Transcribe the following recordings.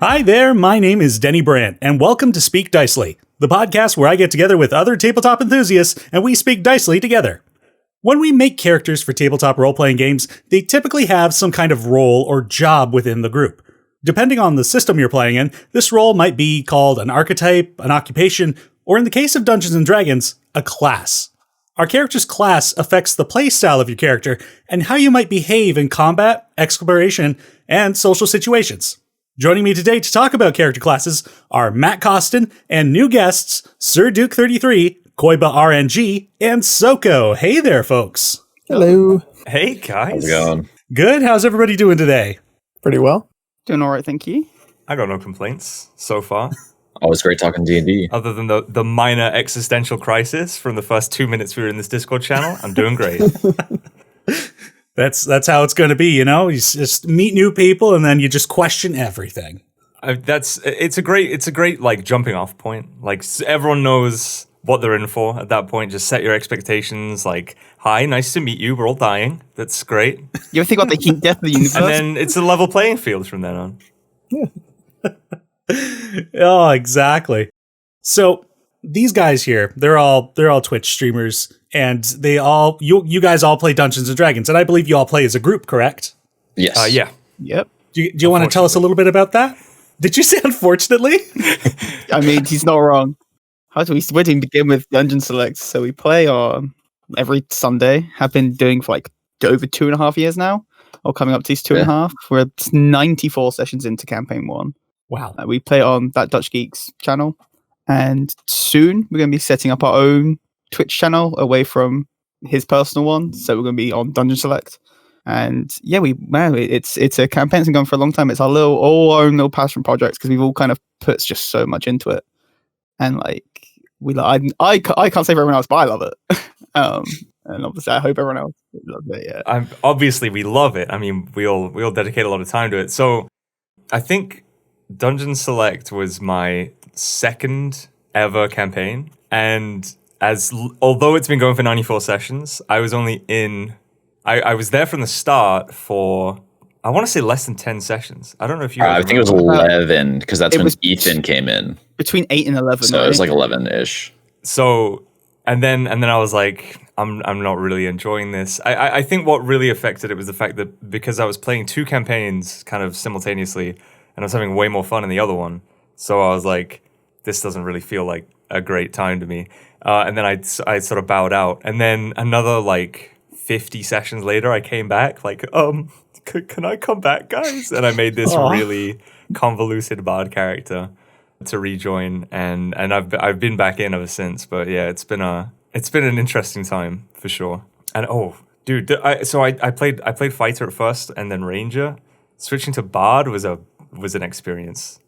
Hi there, my name is Teni Brant, and welcome to Speak Dicely, the podcast where I get together with other tabletop enthusiasts and we speak dicely together. When we make characters for tabletop role-playing games, they typically have some kind of role or job within the group. Depending on the system you're playing in, this role might be called an archetype, an occupation, or in the case of Dungeons & Dragons, a class. Our character's class affects the playstyle of your character and how you might behave in combat, exploration, and social situations. Joining me today to talk about character classes are Matt Costin and new guests SirDuke33, KoibaRNG, and Soko. Hey there, folks. Hello. Hey, guys. How's it going? Good. How's everybody doing today? Pretty well. Doing all right, thank you. I got no complaints so far. Always great talking D&D. Other than the minor existential crisis from the first 2 minutes we were in this Discord channel, I'm doing great. That's how it's going to be, you know? You just meet new people and then you just question everything. It's a great like jumping off point. Like everyone knows what they're in for at that point. Just set your expectations. Like, hi, nice to meet you. We're all dying. That's great. You ever think about the heat death of the universe? And then it's a level playing field from then on. Oh, exactly. So these guys here, they're all Twitch streamers, and they all you guys all play Dungeons and Dragons, and I believe you all play as a group, correct? Yes. Yeah. Yep. Do you want to tell us a little bit about that? Did you say unfortunately? I mean, he's not wrong. How do we begin with Dungeon Select? So we play on every Sunday. Have been doing for like over 2.5 years now, or coming up to these 2.5. We're 94 sessions into campaign 1. Wow. We play on that Dutch Geeks channel, and soon we're going to be setting up our own Twitch channel away from his personal one. So we're going to be on Dungeon Select, and yeah, it's a campaign that's been going for a long time. It's our own little passion projects because we've all kind of put just so much into it, and like I can't say for everyone else, but I love it. And obviously, I hope everyone else loves it. Yeah, Obviously, we love it. I mean, we all dedicate a lot of time to it. So I think Dungeon Select was my second ever campaign, and although it's been going for 94 sessions, I was only I was there from the start for, I want to say, less than 10 sessions. I don't know if you I think it was 11 because that's when Ethan came in. Between 8 and 11. So it was like 11-ish. So and then I was like, I'm not really enjoying this. I think what really affected it was the fact that because I was playing 2 campaigns kind of simultaneously, and I was having way more fun in the other one. So I was like, this doesn't really feel like a great time to me. And then I sort of bowed out. And then another like 50 sessions later, I came back like, can I come back, guys? And I made this really convoluted bard character to rejoin, and I've been back in ever since. But yeah, it's been an interesting time for sure. And dude, I played fighter at first and then ranger. Switching to bard was an experience.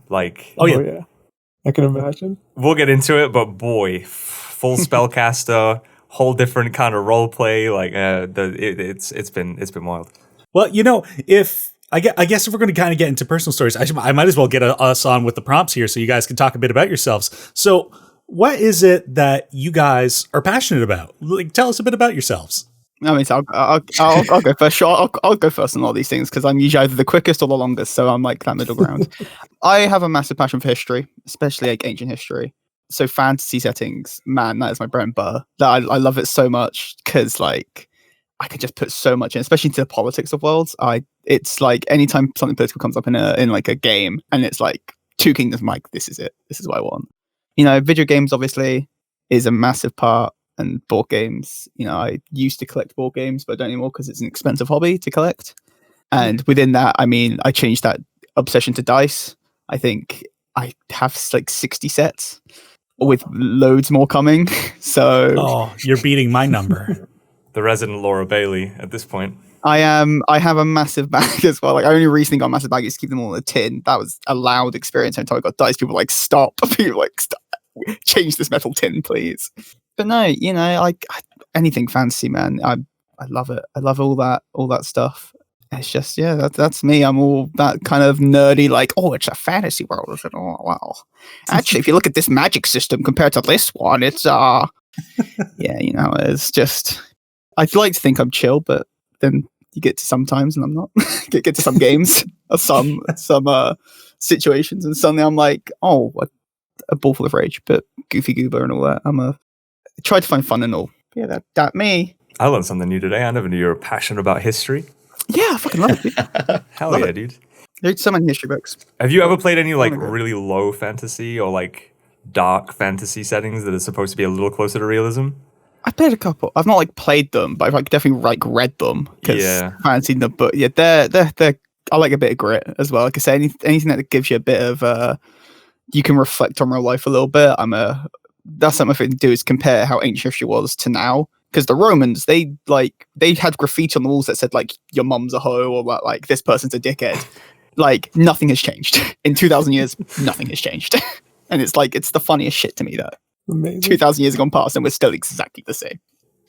Like, yeah, I can imagine. We'll get into it, but boy, full spellcaster, whole different kind of role play. Like, it's been wild. Well, you know, I guess if we're going to kind of get into personal stories, I might as well get us on with the prompts here so you guys can talk a bit about yourselves. So what is it that you guys are passionate about? Like, tell us a bit about yourselves. I mean, so I'll go first. Sure, I'll go first on all these things because I'm usually either the quickest or the longest, so I'm like that middle ground. I have a massive passion for history, especially like ancient history. So fantasy settings, man, that is my bread and butter. I love it so much because like I could just put so much in, especially into the politics of worlds. It's like anytime something political comes up in like a game, and it's like Two Kingdoms, I'm like, this is it. This is what I want. You know, video games obviously is a massive part. And board games, you know, I used to collect board games, but I don't anymore because it's an expensive hobby to collect. And within that, I mean, I changed that obsession to dice. I think I have like 60 sets with loads more coming. So you're beating my number. The resident Laura Bailey at this point. I have a massive bag as well. Like I only recently got a massive bag to keep them all in a tin. That was a loud experience until I got dice. People were like, stop. People were like, stop. Change this metal tin, please. But no, you know, like anything fantasy, man. I love it. I love all that stuff. It's just, yeah, that's me. I'm all that kind of nerdy, like, it's a fantasy world. I said, oh, wow. Actually, if you look at this magic system compared to this one, it's yeah, you know, it's just. I'd like to think I'm chill, but then you get to sometimes, and I'm not. get to some games, or some situations, and suddenly I'm like, oh, a ball full of rage, but goofy goober and all that. Try to find fun and all. Yeah, that me. I learned something new today. I never knew you were passionate about history. Yeah, I fucking love it, dude. Hell yeah, dude. There's so many history books. Have you ever played any like really low fantasy or like dark fantasy settings that are supposed to be a little closer to realism? I've played a couple. I've not like played them, but I've like definitely like read them because I haven't seen them. But yeah, they're. I like a bit of grit as well. Like I say, anything that gives you a bit of you can reflect on real life a little bit. That's something I think to do is compare how ancient history was to now. Because the Romans, they had graffiti on the walls that said like your mum's a hoe or like this person's a dickhead. Like nothing has changed in 2,000 years. Nothing has changed, and it's the funniest shit to me that 2,000 years have gone past and we're still exactly the same.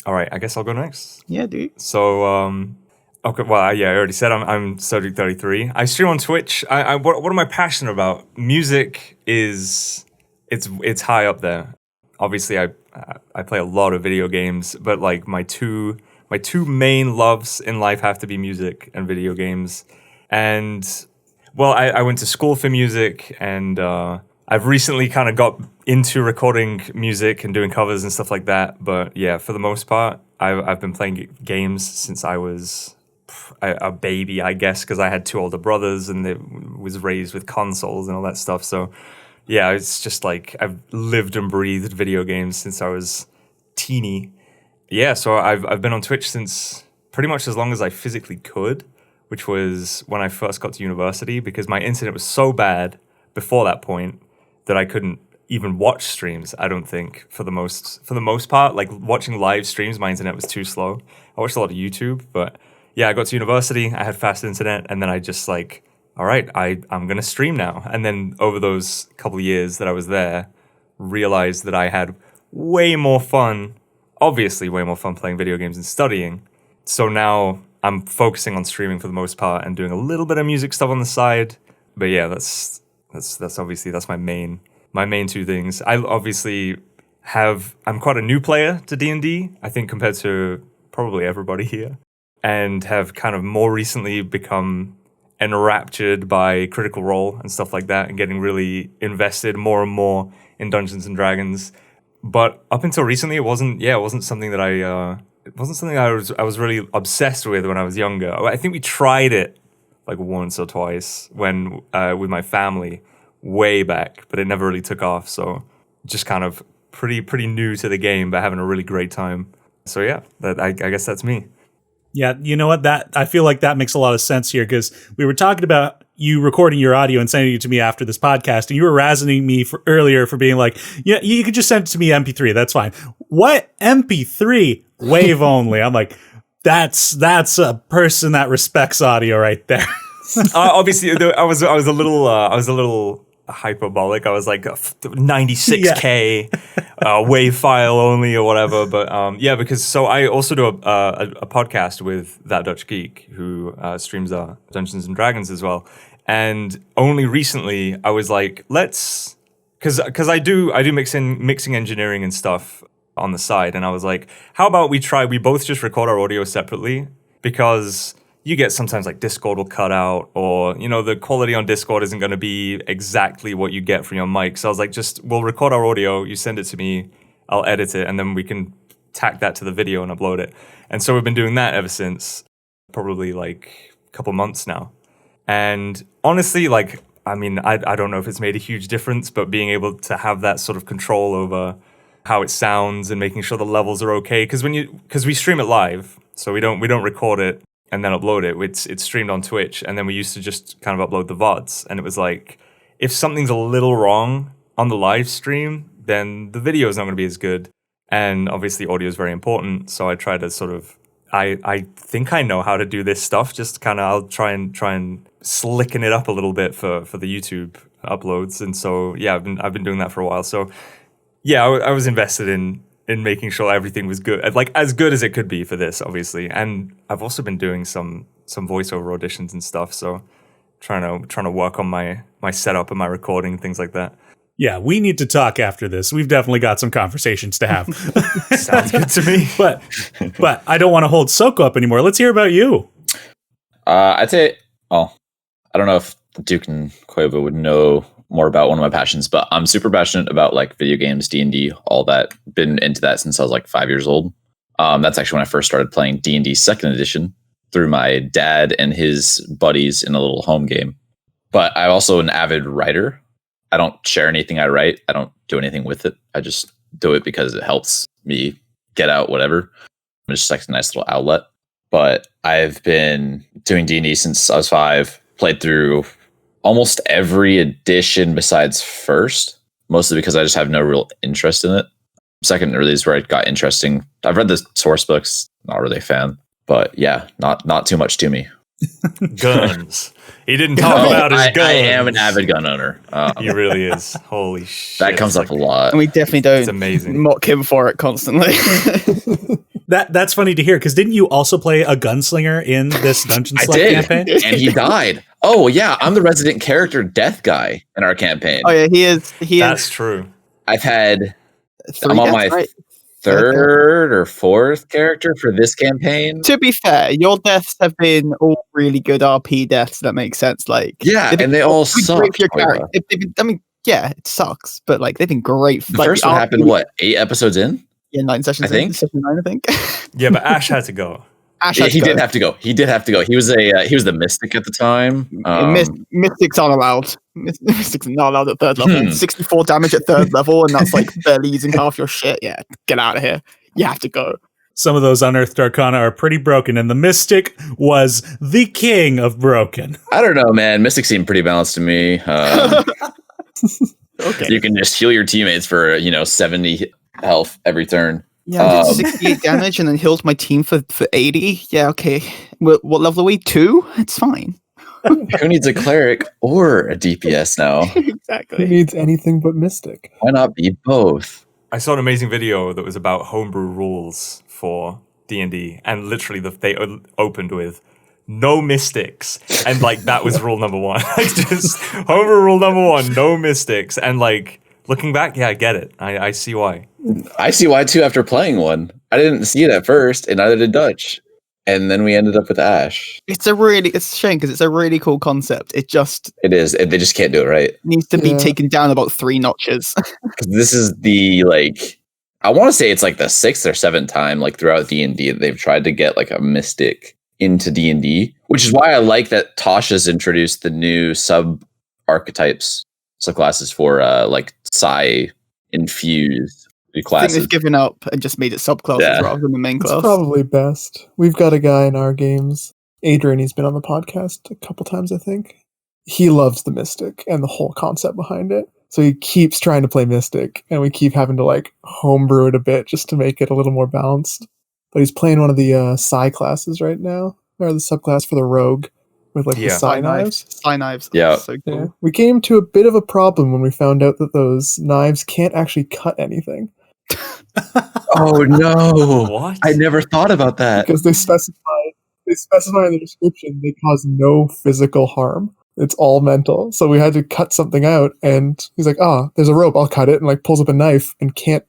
All right, I guess I'll go next. Yeah, dude. So okay, well, yeah, I already said I'm SirDuke33. I stream on Twitch. What am I passionate about? Music it's high up there. Obviously, I play a lot of video games, but like my two main loves in life have to be music and video games. And well, I went to school for music, and I've recently kind of got into recording music and doing covers and stuff like that. But yeah, for the most part, I've been playing games since I was a baby, I guess, because I had two older brothers and they was raised with consoles and all that stuff. So yeah, it's just like I've lived and breathed video games since I was teeny. Yeah, so I've been on Twitch since pretty much as long as I physically could, which was when I first got to university, because my internet was so bad before that point that I couldn't even watch streams. I don't think for the most part, like watching live streams, my internet was too slow. I watched a lot of YouTube, but yeah, I got to university, I had fast internet, and then I just like, all right, I'm going to stream now. And then over those couple of years that I was there, realized that I had way more fun playing video games and studying. So now I'm focusing on streaming for the most part and doing a little bit of music stuff on the side. But yeah, that's obviously my main two things. I obviously I'm quite a new player to D&D, I think, compared to probably everybody here, and have kind of more recently become enraptured by Critical Role and stuff like that, and getting really invested more and more in Dungeons and Dragons. But up until recently, it wasn't something that I was really obsessed with when I was younger. I think we tried it like once or twice when with my family way back, but it never really took off. So just kind of pretty new to the game, but having a really great time. So yeah, I guess that's me. Yeah, you know what? I feel like that makes a lot of sense here, because we were talking about you recording your audio and sending it to me after this podcast, and you were razzing me earlier for being like, yeah, you could just send it to me MP3. That's fine. What MP3? Wave only. I'm like, that's a person that respects audio right there. Obviously, I was a little hyperbolic. I was like 96K wave file only or whatever. But yeah, because I also do a podcast with That Dutch Geek, who streams Dungeons and Dragons as well. And only recently I was like, because I do mixing engineering and stuff on the side, and I was like, how about we both just record our audio separately, because you get sometimes like Discord will cut out, or the quality on Discord isn't going to be exactly what you get from your mic. So I was like, we'll record our audio, you send it to me, I'll edit it, and then we can tack that to the video and upload it. And so we've been doing that ever since, probably like a couple months now. And honestly, like, I mean, I don't know if it's made a huge difference, but being able to have that sort of control over how it sounds and making sure the levels are okay, because we stream it live, so we don't record it and then upload it. It's streamed on Twitch, and then we used to just kind of upload the VODs, and it was like, if something's a little wrong on the live stream, then the video is not going to be as good. And obviously audio is very important, so I try to sort of, I think I know how to do this stuff, just kind of I'll try and slicken it up a little bit for the YouTube uploads. And so yeah, I've been doing that for a while. So yeah, I was invested in making sure everything was good, like as good as it could be for this, obviously. And I've also been doing some voiceover auditions and stuff, so trying to work on my setup and my recording, things like that. Yeah, we need to talk after this. We've definitely got some conversations to have. Sounds good to me. But I don't want to hold Soko up anymore. Let's hear about you. I'd say, well, I don't know if Duke and Koiba would know more about one of my passions, but I'm super passionate about like video games, D&D, all that. Been into that since I was like 5 years old. That's actually when I first started playing D&D 2nd edition through my dad and his buddies in a little home game. But I'm also an avid writer. I don't share anything I write. I don't do anything with it. I just do it because it helps me get out whatever. It's just like a nice little outlet. But I've been doing D&D since I was 5. Played through almost every edition besides first, mostly because I just have no real interest in it. Second really is where it got interesting. I've read the source books, not really a fan. But yeah, not too much to me. Guns. He didn't talk about his guns. I am an avid gun owner. He really is. Holy shit. That comes up a lot. And we definitely It's don't amazing. mock him for it constantly. That's funny to hear, because didn't you also play a gunslinger in this Dungeon I Select did, campaign? and he died. Oh yeah, I'm the resident character death guy in our campaign. Oh yeah, he is. That's true. I've had Three I'm on deaths, my right? third or fourth character for this campaign. To be fair, your deaths have been all really good RP deaths. That makes sense. Like, Yeah, they've been and they all great suck. for your character. I mean, yeah, it sucks, but like they've been great. The Like, first one happened, what, 8 episodes in? Yeah, 9 sessions. I think? Session 9, I think. Yeah, but Ash had to go. Ash Yeah, had he to did go. have to go. He did have to go. He was the mystic at the time. Mystics aren't allowed. Mystics are not allowed at 3rd level. 64 damage at 3rd level, and that's like barely using half your shit. Yeah, get out of here. You have to go. Some of those unearthed arcana are pretty broken, and the Mystic was the king of broken. I don't know, man. Mystic seemed pretty balanced to me. Okay. You can just heal your teammates for 70 health every turn. Yeah, I did 68 damage and then healed my team for 80. Yeah, okay. What level are we? 2? It's fine. Who needs a cleric or a DPS now? Who Exactly. needs anything but Mystic? Why not be both? I saw an amazing video that was about homebrew rules for D&D, and literally they opened with no mystics, and like that was rule number 1. Like just homebrew rule number 1, no mystics, and like looking back, yeah, I get it. I see why. I see why too after playing one. I didn't see it at first, and neither did Dutch. And then we ended up with Ash. It's a shame because it's a really cool concept. It just It is. They just can't do it right. needs to be Yeah. taken down about 3 notches. 'Cause this is the I want to say it's like the 6th or 7th time throughout D&D that they've tried to get like a mystic into D&D, which is why I like that Tasha's introduced the new sub archetypes, subclasses for psi infused I think classes. they've given up and just made it subclasses Yeah. rather than the main It's class. probably best. We've got a guy in our games, Adrian. He's been on the podcast a couple times, I think. He loves the Mystic and the whole concept behind it. So he keeps trying to play Mystic, and we keep having to homebrew it a bit just to make it a little more balanced. But he's playing one of the psi classes right now, or the subclass for the rogue with the Yeah. psi knives. Psi knives. Yeah. So cool. Yeah. We came to a bit of a problem when we found out that those knives can't actually cut anything Oh no! What? I never thought about that. because they specify in the description they cause no physical harm. It's all mental. So we had to cut something out, and he's like, there's a rope, I'll cut it, and pulls up a knife and can't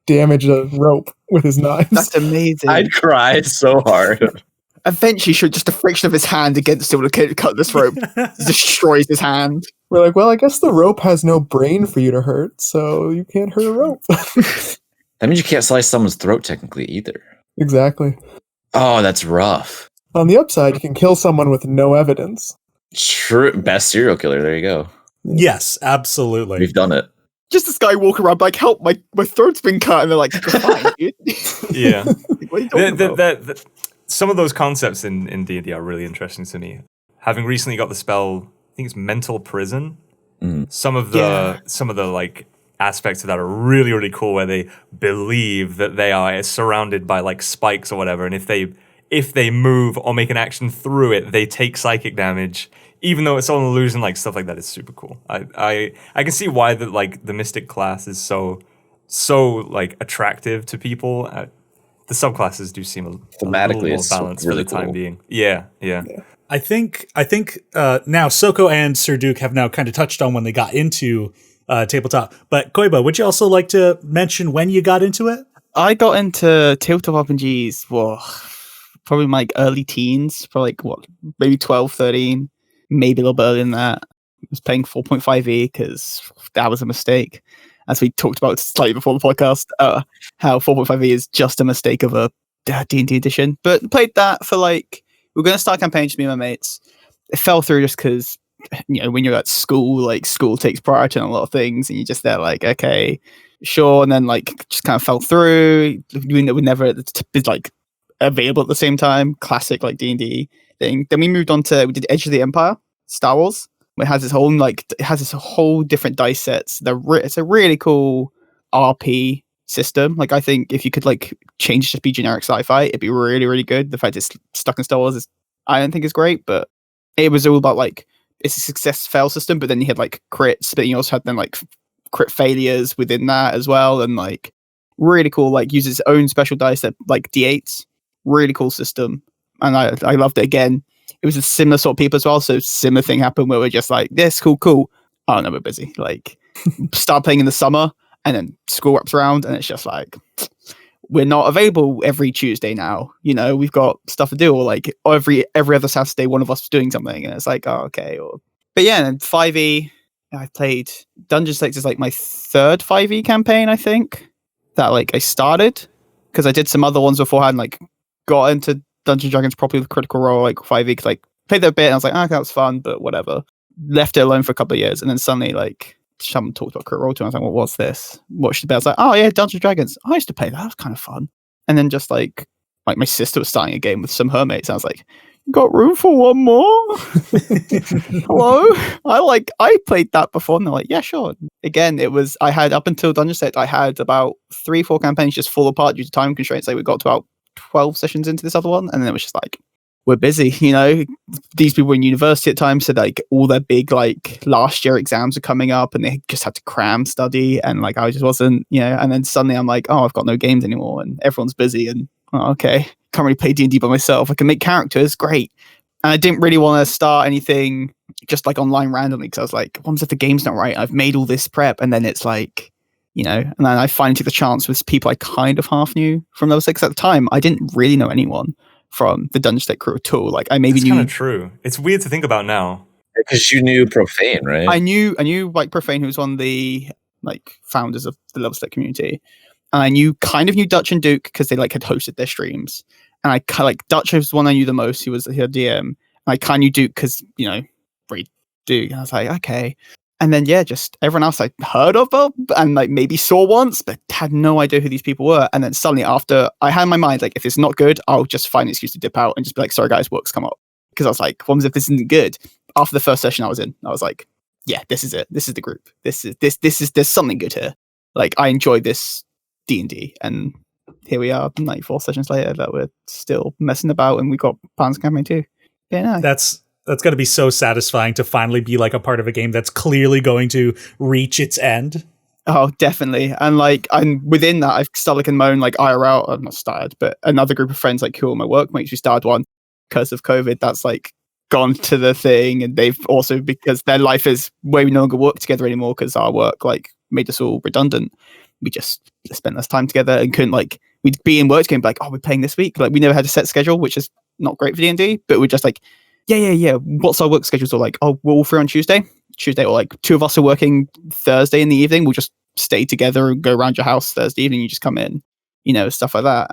damage a rope with his knives. That's amazing. I'd cry so hard. Eventually, just the friction of his hand against it would cut this rope destroys his hand. We're like, well, I guess the rope has no brain for you to hurt, so you can't hurt a rope. That means you can't slice someone's throat technically either. Exactly. Oh, that's rough. On the upside, you can kill someone with no evidence. True. Best serial killer. There you go. Yes, absolutely. We've done it. Just this guy walking around like, help, my throat's been cut. And they're like, you're fine, dude. Yeah. Like, what are you talking about? Some of those concepts in D&D are really interesting to me. Having recently got the spell, I think it's mental prison. Some of the aspects of that are really, really cool, where they believe that they are surrounded by spikes or whatever, and if they move or make an action through it, they take psychic damage, even though it's all an illusion. Stuff like that is super cool. I can see why the mystic class is so attractive to people. The subclasses do seem a little Thematically, more it's balanced really for the time cool. being. Yeah. I think now Soko and SirDuke have now kind of touched on when they got into tabletop. But Koiba, would you also like to mention when you got into it? I got into tabletop RPGs, probably my early teens, maybe 12, 13, maybe a little bit earlier than that. was playing 4.5e because that was a mistake. As we talked about slightly before the podcast, how 4.5e is just a mistake of a D&D edition. But played that for like, we're going to start a campaign, just me and my mates. It fell through just because, when you're at school, like school takes priority on a lot of things, and you're just there like, okay, sure. And then like just kind of fell through. We never like available at the same time. Classic like D&D thing. Then we did Edge of the Empire, Star Wars. It has this whole different dice sets. It's a really cool RP system. Like I think if you could like change to just be generic sci-fi, it'd be really, really good. The fact it's stuck in Star Wars I don't think is great, but it was all about like it's a success fail system, but then you had like crits, but you also had then like crit failures within that as well, and like really cool, like uses its own special dice that like D8s. Really cool system. And I loved it. Again, it was a similar sort of people as well. So similar thing happened where we're just like, this cool. Oh no, we're busy. Like start playing in the summer and then school wraps around and it's just like, we're not available every Tuesday now. We've got stuff to do, or like every other Saturday, one of us was doing something. And it's like, oh, okay. But yeah, and 5e, I played Dungeon Slates is like my third 5e campaign, I think, that like I started because I did some other ones beforehand, like got into Dungeons and Dragons properly with Critical Role like 5e because like played that a bit and I was like, okay, that was fun, but whatever. Left it alone for a couple of years and then suddenly like someone talked about Critical Role to me. I was like, well, what's this? Watched the bit. I was like, oh yeah, Dungeons and Dragons. I used to play that. That was kind of fun. And then just like my sister was starting a game with some of her mates. I was like, got room for one more? Hello? I played that before and they're like, yeah, sure. Again, I had up until Dungeon Slates, I had about 3-4 campaigns just fall apart due to time constraints. Like we got to about 12 sessions into this other one and then it was just like, we're busy. These people were in university at times, so like all their big like last year exams are coming up and they just had to cram study and like I just wasn't, and then suddenly I'm like, oh, I've got no games anymore and everyone's busy and okay, can't really play D&D by myself. I can make characters, great. And I didn't really want to start anything just like online randomly because I was like, what if the game's not right? I've made all this prep and then it's like, and then I finally took the chance with people I kind of half knew from level 6 at the time. I didn't really know anyone from the Dungeon State crew at all. Like I maybe That's knew. Kind of true. It's weird to think about now. Because you knew Profane, right? I knew like Profane, who was one of the like founders of the level state community, and I kind of knew Dutch and Duke because they like had hosted their streams. And I like Dutch was the one I knew the most. He was her DM. And I kind of knew Duke because Duke. And I was like, okay. And then just everyone else I heard of and like maybe saw once, but had no idea who these people were. And then suddenly after I had in my mind, like if it's not good, I'll just find an excuse to dip out and just be like, sorry guys, work's come up. Because I was like, what if this isn't good? After the first session I was in, I was like, yeah, this is it. This is the group. There's something good here. Like I enjoyed this D&D, and here we are 94 sessions later that we're still messing about and we got plans campaign too. Yeah, no. That's got to be so satisfying to finally be like a part of a game that's clearly going to reach its end. Oh, definitely. And like, I'm within that, I've started like in my own like IRL, I've not started, but another group of friends like who are my workmates, we started one because of COVID that's like gone to the thing. And they've also, because their life is where we no longer work together anymore because our work like made us all redundant. We just spent less time together and couldn't like, we'd be in work together and be like, oh, we're playing this week. Like we never had a set schedule, which is not great for D&D, but we're just like, yeah. What's our work schedules? Or like, oh, we're all free on Tuesday, or like 2 of us are working Thursday in the evening. We'll just stay together and go around your house Thursday evening. You just come in, stuff like that.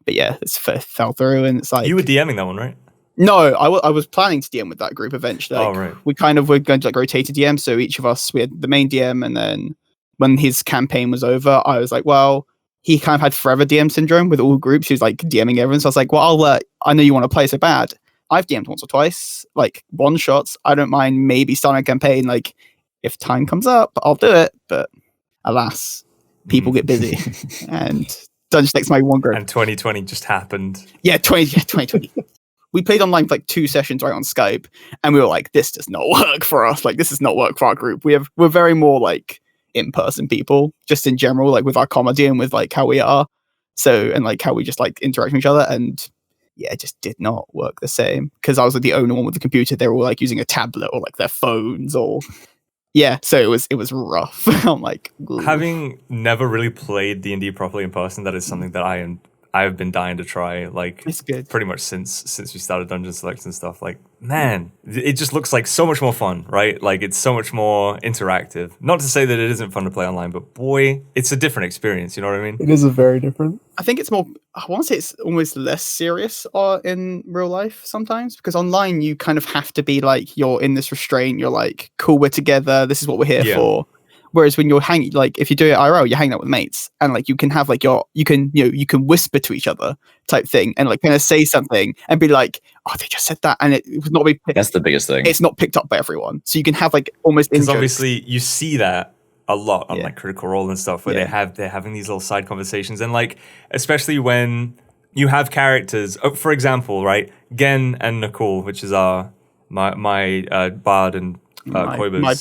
But yeah, it fell through, and it's like you were DMing that one, right? No, I was planning to DM with that group eventually. Like, right. We kind of were going to like rotate a DM. So each of us, we had the main DM, and then when his campaign was over, I was like, well, he kind of had forever DM syndrome with all groups. He was like DMing everyone. So I was like, well, I know you want to play so bad. I've DM'd once or twice, like one shots. I don't mind maybe starting a campaign. Like if time comes up, I'll do it. But alas, people get busy, and Dungeon Slate's my one group. And 2020 just happened. Yeah, 2020. We played online for like 2 sessions right on Skype, and we were like, this does not work for us. Like this does not work for our group. We're very more like in-person people, just in general, like with our comedy and with like how we are. So, and like how we just like interact with each other, and yeah, it just did not work the same because I was like the only one with the computer. They were all like using a tablet or like their phones or yeah. So it was rough. I'm like, ooh. Having never really played D&D properly in person, that is something that I've been dying to try. Like it's good. Pretty much since we started Dungeon Select and stuff. Like man, it just looks like so much more fun, right? Like it's so much more interactive. Not to say that it isn't fun to play online, but boy, it's a different experience. You know what I mean? It is a very different. I think it's more. I want to say it's almost less serious in real life sometimes, because online you kind of have to be like, you're in this restraint. You're like, cool, we're together. This is what we're here for. Whereas when you're hanging, like if you do it IRL, you're hanging out with mates, and like you can have like you can whisper to each other type thing, and like kind of say something and be like, oh, they just said that, and it would not be. That's the biggest thing. It's not picked up by everyone, so you can have like almost. Because obviously you see that a lot on like Critical Role and stuff, where they're having these little side conversations, and like especially when you have characters, for example, right, Gen and Nicole, which is my bard and Koiba's my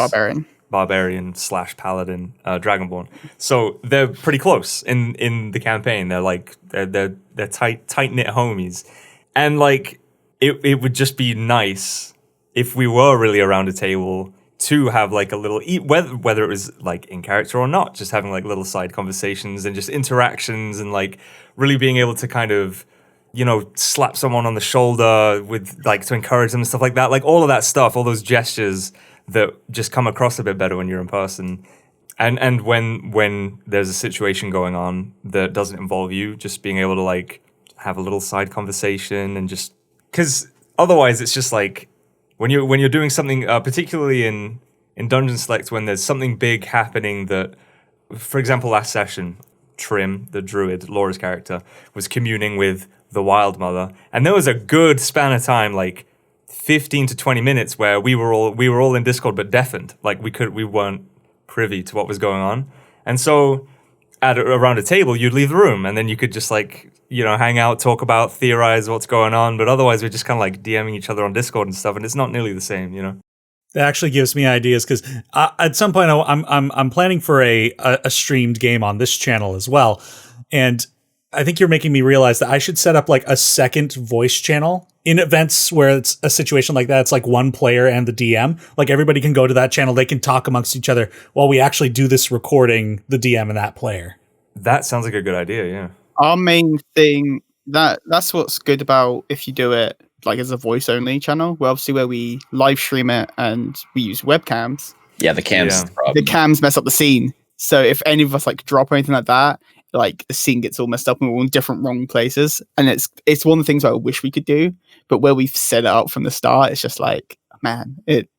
barbarian / paladin, dragonborn. So they're pretty close in the campaign. They're like they're tight knit homies, and like it would just be nice if we were really around a table to have like a little whether it was like in character or not, just having like little side conversations and just interactions, and like really being able to kind of, you know, slap someone on the shoulder with like to encourage them and stuff like that, like all of that stuff, all those gestures that just come across a bit better when you're in person. And when there's a situation going on that doesn't involve you, just being able to like have a little side conversation, and just because otherwise it's just like when you're doing something, particularly in Dungeon Select, when there's something big happening that, for example, last session, Trim, the Druid, Laura's character, was communing with the Wild Mother, and there was a good span of time, like 15 to 20 minutes, where we were all in Discord but deafened, like we weren't privy to what was going on. And so around a table you'd leave the room, and then you could just like, you know, hang out, talk about, theorize what's going on, but otherwise we're just kind of like DMing each other on Discord and stuff, and it's not nearly the same, you know. That actually gives me ideas, because at some point I'm planning for a streamed game on this channel as well, and I think you're making me realize that I should set up like a second voice channel in events where it's a situation like that. It's like one player and the DM. Like everybody can go to that channel. They can talk amongst each other while we actually do this recording, the DM and that player. That sounds like a good idea, yeah. Our main thing, that's what's good about if you do it like as a voice only channel, where obviously where we live stream it and we use webcams. Yeah, the cams. Yeah. The cams mess up the scene. So if any of us like drop or anything like that, like the scene gets all messed up and we're all in different wrong places. And it's one of the things I wish we could do, but where we've set it up from the start, it's just like, man, it's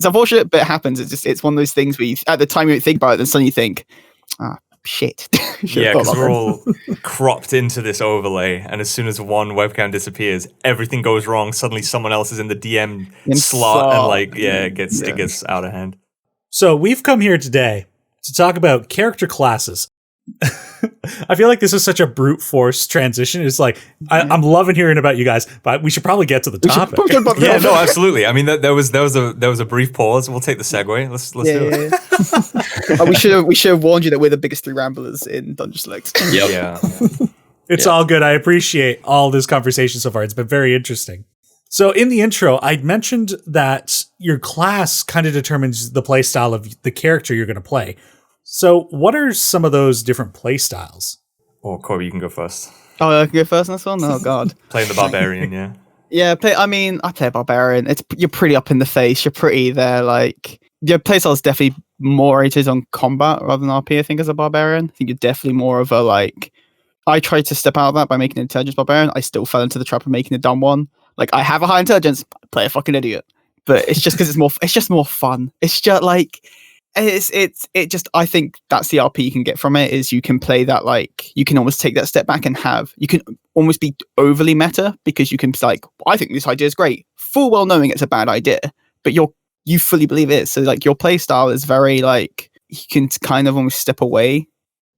unfortunate, but it happens. It's one of those things where at the time you don't think about it, then suddenly you think, shit. Yeah, because we're all cropped into this overlay, and as soon as one webcam disappears, everything goes wrong. Suddenly someone else is in the DM slot, and like, it gets out of hand. So we've come here today to talk about character classes. I feel like this is such a brute force transition. It's like I'm loving hearing about you guys, but we should probably get to the topic. Yeah, no, absolutely. I mean, there was a brief pause. We'll take the segue. Let's do it. We should have warned you that we're the biggest three ramblers in Dungeon Select. Yep. Yeah. It's all good. I appreciate all this conversation so far. It's been very interesting. So in the intro, I'd mentioned that your class kind of determines the play style of the character you're going to play. So what are some of those different play styles? Oh, Corby, you can go first. Oh, I can go first on this one? Oh, God. Playing the Barbarian, yeah. Yeah, I play a Barbarian. You're pretty up in the face. You're pretty there, like... Your playstyle is definitely more oriented on combat rather than RP, I think, as a Barbarian. I think you're definitely more of a, like... I tried to step out of that by making an intelligence Barbarian. I still fell into the trap of making a dumb one. Like, I have a high intelligence, play a fucking idiot. But it's just because it's just more fun. It's just, like... It just, I think that's the RP you can get from it, is you can play that, like, you can almost take that step back and you can almost be overly meta, because you can be like, I think this idea is great, full well knowing it's a bad idea, but you fully believe it is. So like your play style is very like, you can kind of almost step away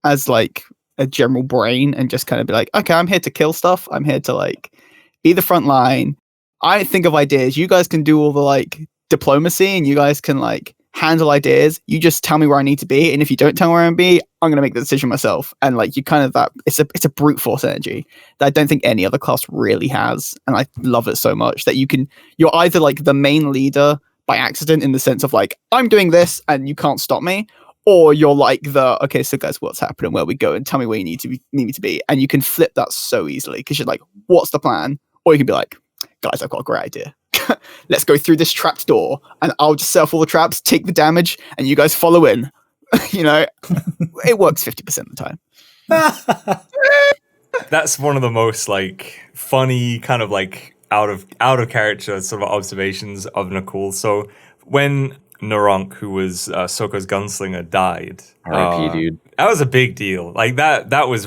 as like a general brain and just kind of be like, okay, I'm here to kill stuff. I'm here to like be the front line. I think of ideas. You guys can do all the like diplomacy, and you guys can like handle ideas. You just tell me where I need to be, and if you don't tell me where I'm be, I'm gonna make the decision myself. And like you kind of that it's a brute force energy that I don't think any other class really has, and I love it so much that you're either like the main leader by accident in the sense of like, I'm doing this and you can't stop me, or you're like okay, so guys, what's happening, where we go, and tell me where you need me to be. And you can flip that so easily because you're like, what's the plan? Or you can be like, guys, I've got a great idea. let's go through this trapped door, and I'll just set off all the traps, take the damage, and you guys follow in. It works 50% of the time. That's one of the most like funny kind of like out of character sort of observations of Nicole. So when Naronk, who was Soko's gunslinger, died, R.I.P. dude. that was a big deal. Like that was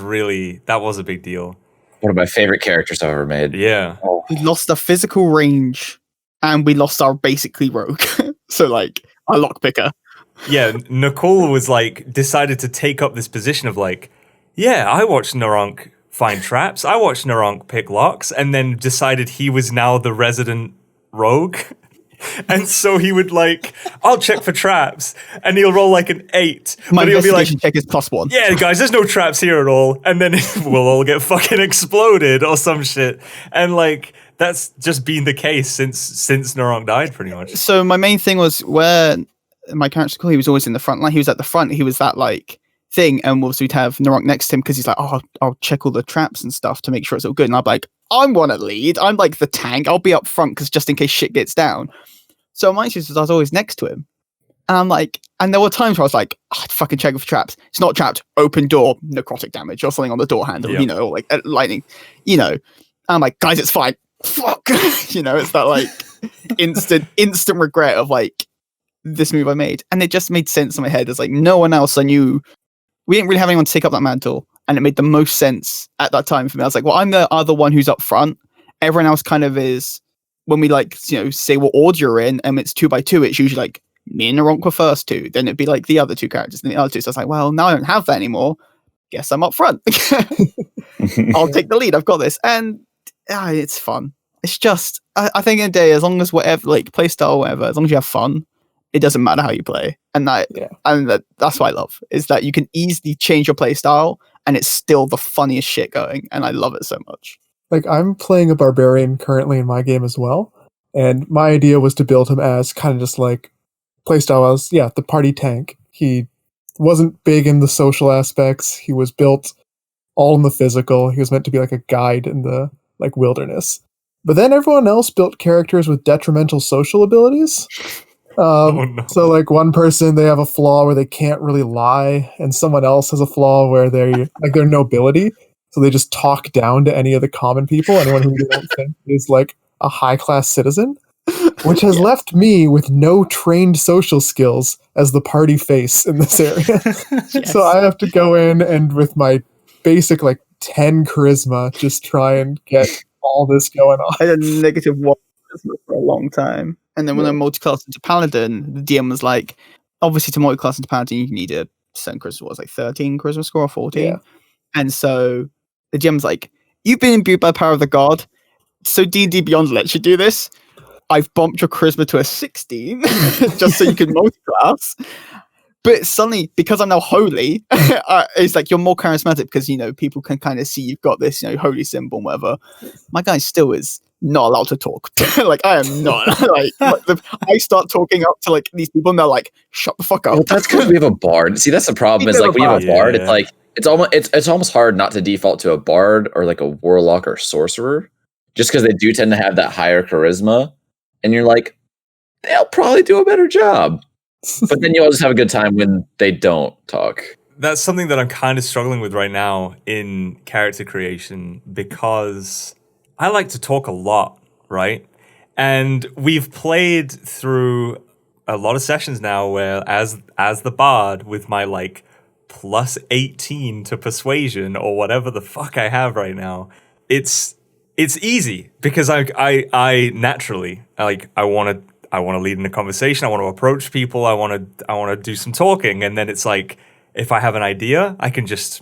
a big deal. One of my favorite characters I've ever made. Yeah. We lost our physical range, and we lost our basically rogue. So like our lockpicker. Yeah, Nicole was like decided to take up this position of like, yeah, I watched Naronk find traps, I watched Naronk pick locks, and then decided he was now the resident rogue. And so he would like, I'll check for traps, and he'll roll like an 8. My but he'll be like, investigation check is +1. yeah, guys, there's no traps here at all. And then we'll all get fucking exploded or some shit. And like, that's just been the case since Naronk died, pretty much. So my main thing was where my character, he was always in the front line. He was at the front. He was that like thing, and obviously we'd have Naronk next to him because he's like, oh, I'll check all the traps and stuff to make sure it's all good. And I'm like, I'm one to lead. I'm like the tank. I'll be up front because just in case shit gets down. So my issue is I was always next to him. And I'm like, and there were times where I was like, oh, I'd fucking check for traps. It's not trapped. Open door, necrotic damage or something on the door handle, Yeah. or like lightning, And I'm like, guys, it's fine. Fuck. It's that like instant regret of like this move I made. And it just made sense in my head. It's like no one else I knew. We didn't really have anyone to take up that mantle. And it made the most sense at that time for me. I was like, well, I'm the other one who's up front. Everyone else kind of is, when we like, say what order you're in, and it's 2x2, it's usually like me and Naronk were first 2. Then it'd be like the other 2 characters and the other 2. So I was like, well, now I don't have that anymore. Guess I'm up front. I'll take the lead. I've got this. And it's fun. It's just, I think in a day, as long as whatever, like playstyle or whatever, as long as you have fun, it doesn't matter how you play. And that's what I love, is that you can easily change your playstyle and it's still the funniest shit going. And I love it so much. Like, I'm playing a barbarian currently in my game as well, and my idea was to build him as kind of just like playstyle as, the party tank. He wasn't big in the social aspects. He was built all in the physical. He was meant to be like a guide in the like wilderness. But then everyone else built characters with detrimental social abilities. No. So like one person, they have a flaw where they can't really lie, and someone else has a flaw where they're nobility. So they just talk down to any of the common people, anyone who they don't think is like a high-class citizen, which has left me with no trained social skills as the party face in this area. Yes. So I have to go in and with my basic like 10 charisma, just try and get all this going on. I had a -1 charisma for a long time. And then when I multi-classed into Paladin, the DM was like, obviously to multi-class into Paladin, you need a certain charisma, like 13 charisma score or 14. Yeah. And so the GM's like, you've been imbued by the power of the god, so D&D Beyond lets you do this. I've bumped your charisma to a 16, just so you can multi-class. But suddenly, because I'm now holy, it's like you're more charismatic because, people can kind of see you've got this, holy symbol and whatever. My guy still is not allowed to talk. Like, I am not. I start talking up to like these people and they're like, shut the fuck up. Well, that's because we have a bard. See, that's the problem. Is like when you have a bard, it's like it's almost hard not to default to a bard or like a warlock or sorcerer, just because they do tend to have that higher charisma, and you're like, they'll probably do a better job. But then you all just have a good time when they don't talk. That's something that I'm kind of struggling with right now in character creation, because I like to talk a lot, right? And we've played through a lot of sessions now where as the bard with my like plus 18 to persuasion or whatever the fuck I have right now, it's easy because I naturally like I want to lead in a conversation, I want to approach people, I want to do some talking, and then it's like if I have an idea, I can just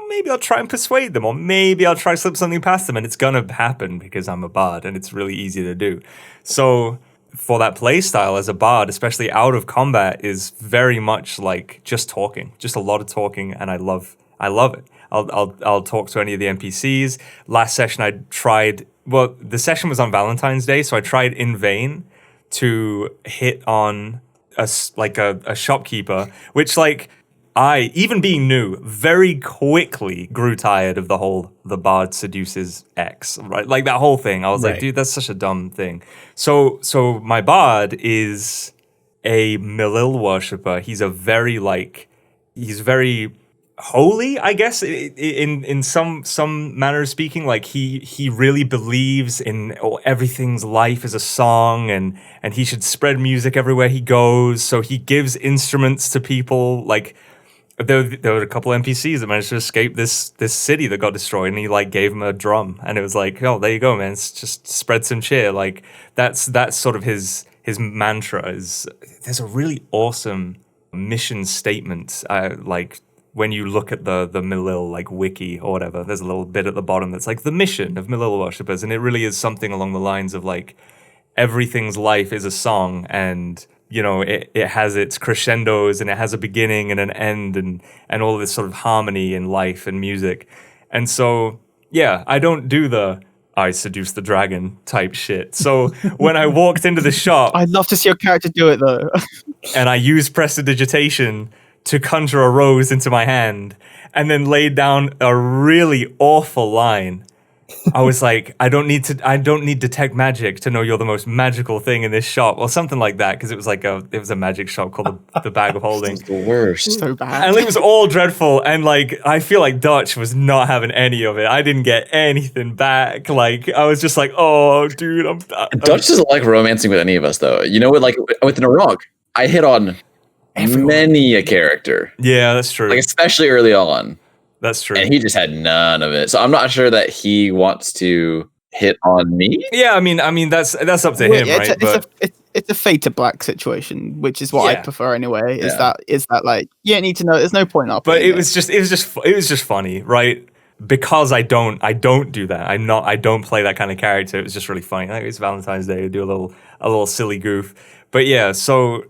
maybe I'll try and persuade them, or maybe I'll try to slip something past them, and it's gonna happen because I'm a bard and it's really easy to do. So for that play style as a bard, especially out of combat, is very much like just talking, just a lot of talking, and I love it. I'll talk to any of the NPCs. Last session I tried, well, the session was on Valentine's Day, so I tried in vain to hit on a shopkeeper, which like I, even being new, very quickly grew tired of the bard seduces X, right? Like that whole thing. I was like, dude, that's such a dumb thing. So my bard is a Milil worshipper. He's very holy, I guess, in some manner of speaking. Like he really believes in everything's life is a song, and he should spread music everywhere he goes. So he gives instruments to people. Like there were a couple NPCs that managed to escape this city that got destroyed, and he like gave them a drum, and it was like, oh, there you go, man. It's just spread some cheer. Like that's sort of his mantra. Is there's a really awesome mission statement, like when you look at the Milil like wiki or whatever, there's a little bit at the bottom that's like the mission of Milil worshippers, and it really is something along the lines of like everything's life is a song, and you know it has its crescendos, and it has a beginning and an end, and all this sort of harmony in life and music. And so yeah, I don't do the I seduce the dragon type shit. So when I walked into the shop, I'd love to see your character do it though. and I used prestidigitation to conjure a rose into my hand, and then laid down a really awful line. I was like, I don't need detect magic to know you're the most magical thing in this shop, or something like that, because it was a magic shop called the Bag of Holding. It's the worst. So bad. And it was all dreadful, and like I feel like Dutch was not having any of it. I didn't get anything back. Like I was just like, oh, dude, I'm Dutch doesn't like romancing with any of us, though. You know what? Like with Narok, I hit on many a character. Yeah, that's true. Like especially early on. That's true. And he just had none of it. So I'm not sure that he wants to hit on me. Yeah, I mean that's up to him, right? It's a fade to black situation, which is what I prefer anyway. Is that like you don't need to know? There's no point up. But it was just funny, right? Because I don't do that. I don't play that kind of character. It was just really funny. Like it's Valentine's Day, do a little silly goof. But yeah, so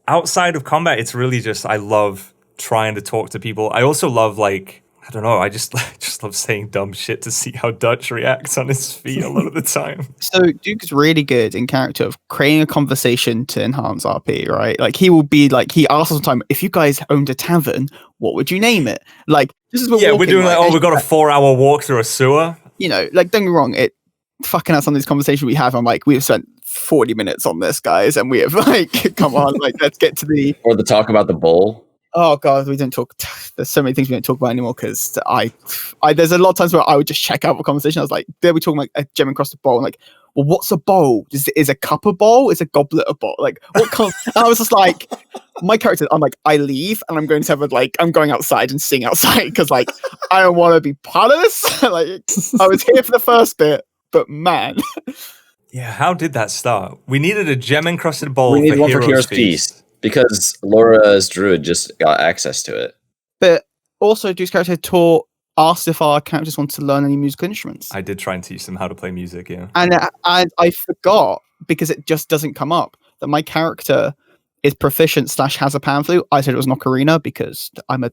outside of combat, it's really just I love trying to talk to people. I also love like I don't know. I just love saying dumb shit to see how Dutch reacts on his feet a lot of the time. So Duke's really good in character of creating a conversation to enhance RP, right? Like he will be like he asks us all the time, if you guys owned a tavern, what would you name it? Like this is what we're doing like we've got a 4-hour walk through a sewer. You know, like don't get me wrong, it fucking out some of these conversations we have. I'm like, we have spent 40 minutes on this, guys, and we have like come on, like let's get to the talk about the bowl. Oh god, we don't talk. There's so many things we don't talk about anymore because I there's a lot of times where I would just check out the conversation. I was like, they'll be talking like a gem across the bowl. I'm like, well, what's a bowl? Is a cup a bowl? Is a goblet a bowl? Like, what kind? And I was just like, my character. I'm like, I leave and I'm going to have I'm going outside and sing outside because like I don't want to be part of this. Like, I was here for the first bit, but man. Yeah, how did that start? We needed a gem encrusted bowl. We need one for Hero's Feast. Because Laura's Druid just got access to it. But also, Duke's character asked if our characters wanted to learn any musical instruments. I did try and teach them how to play music, yeah. And I forgot, because it just doesn't come up, that my character is proficient / has a pan flute. I said it was an ocarina because I'm a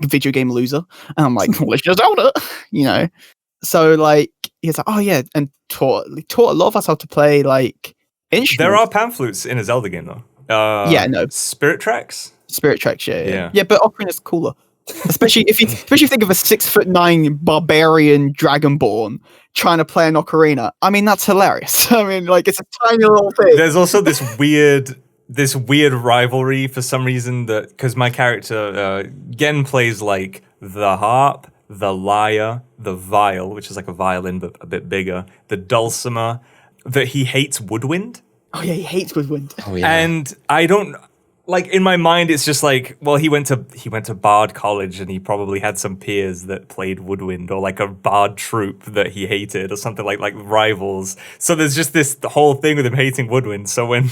video game loser. And I'm like, well, it's just Zelda, you know. So, like, he's like, oh, yeah, and taught a lot of us how to play, like, instruments. There are pan flutes in a Zelda game, though. Spirit Tracks? Spirit Tracks, yeah. Yeah, but Ocarina's cooler. Especially if you think of a 6'9" barbarian dragonborn trying to play an ocarina. I mean, that's hilarious. I mean, like it's a tiny little thing. There's also this weird rivalry for some reason that because my character Gen plays like the harp, the lyre, the viol, which is like a violin but a bit bigger, the dulcimer. That he hates woodwind. Oh yeah, he hates woodwind. Oh yeah, and I don't. Like in my mind, it's just like, well, he went to Bard College and he probably had some peers that played woodwind or like a Bard troupe that he hated or something like rivals. So there's just this whole thing with him hating woodwind. So when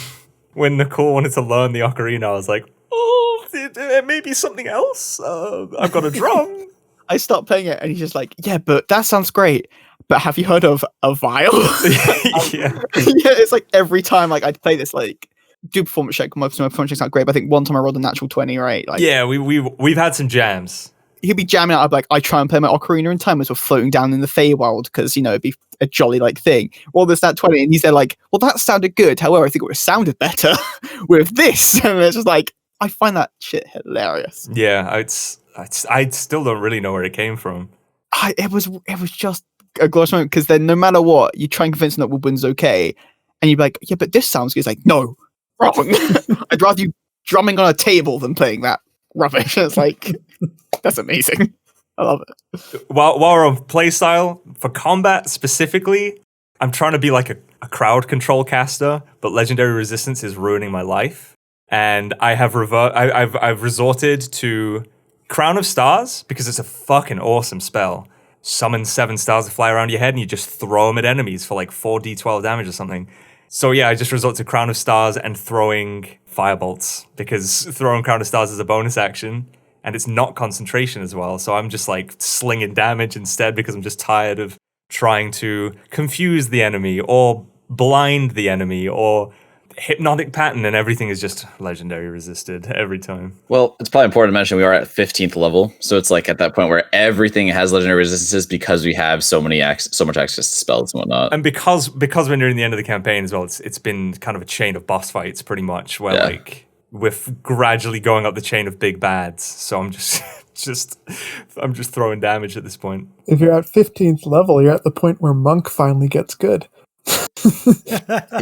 Nicole wanted to learn the ocarina, I was like, oh, it may be something else. I've got a drum. I start playing it and he's just like, yeah, but that sounds great. But have you heard of a viol? Yeah, it's like every time like I'd play this like. Do performance check. My performance check's not great, but I think one time I rolled a natural 20, right? Like, yeah, we've had some jams. He'll be jamming out. I'd be like, I try and play my ocarina in time as we're floating down in the Feywild because, you know, it'd be a jolly like thing. Well, there's that 20, and he's there like, well, that sounded good. However, I think it would have sounded better with this. And it's just like, I find that shit hilarious. Yeah, I still don't really know where it came from. It was just a glorious moment, because then no matter what, you try and convince them that woodwind's okay, and you're like, yeah, but this sounds good. It's like, no, wrong. I'd rather you drumming on a table than playing that rubbish. It's like, that's amazing. I love it. While we're on playstyle, for combat specifically, I'm trying to be like a crowd control caster, but legendary resistance is ruining my life. And I have I've resorted to Crown of Stars because it's a fucking awesome spell. Summon 7 stars to fly around your head and you just throw them at enemies for like 4d12 damage or something. So yeah, I just resort to Crown of Stars and throwing firebolts, because throwing Crown of Stars is a bonus action and it's not concentration as well. So I'm just like slinging damage instead, because I'm just tired of trying to confuse the enemy or blind the enemy or hypnotic pattern, and everything is just legendary resisted every time. Well, it's probably important to mention we are at 15th level, so it's like at that point where everything has legendary resistances because we have so much access to spells and whatnot. And because we're nearing the end of the campaign as well, it's been kind of a chain of boss fights pretty much, where like we're gradually going up the chain of big bads. So I'm just I'm just throwing damage at this point. If you're at 15th level, you're at the point where Monk finally gets good.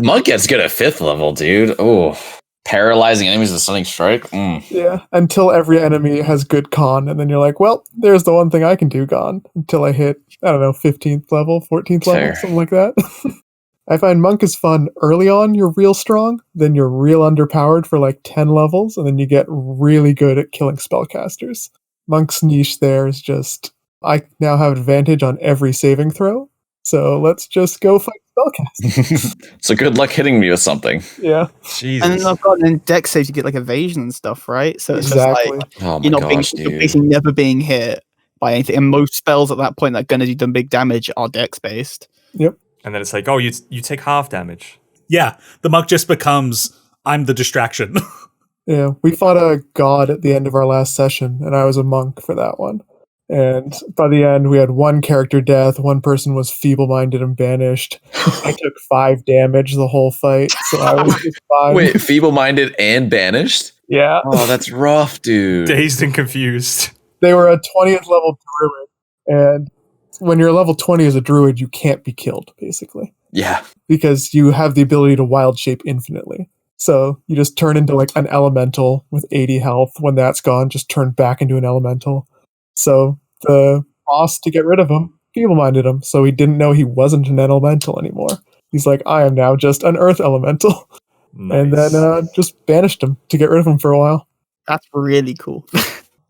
Monk gets good at 5th level, dude. Oh, paralyzing enemies with stunning strike. Yeah, until every enemy has good con, and then you're like, well, there's the one thing I can do, gone. Until I hit, I don't know, 15th level, 14th level, Fair. something like that. I find Monk is fun early on, you're real strong, then you're real underpowered for like 10 levels, and then you get really good at killing spellcasters. Monk's niche there is just, I now have advantage on every saving throw, so let's just go fight spellcasters. So good luck hitting me with something. Yeah. Jesus. And then I've got in deck saves, you get like evasion and stuff, right? So it's Exactly. just like Oh my you're not gosh, you're dude. basically never being hit by anything. And most spells at that point that are going to do them big damage are dex based. Yep. And then it's like, oh, you take half damage. Yeah, the monk just becomes, I'm the distraction. Yeah, we fought a god at the end of our last session, and I was a monk for that one. And by the end, we had one character death, one person was feeble-minded and banished. I took 5 damage the whole fight, so I was just fine. Wait, feeble-minded and banished? Yeah, Oh, that's rough, dude. Dazed and confused. they were a 20th level druid, and when you're level 20 as a druid, you can't be killed, basically, Yeah. because you have the ability to wild shape infinitely. So you just turn into like an elemental with 80 health. When that's gone, just turn back into an elemental. So the boss, to get rid of him, feeble-minded him, so he didn't know he wasn't an elemental anymore. He's like, I am now just an earth elemental. Nice. And then just banished him to get rid of him for a while. That's really cool.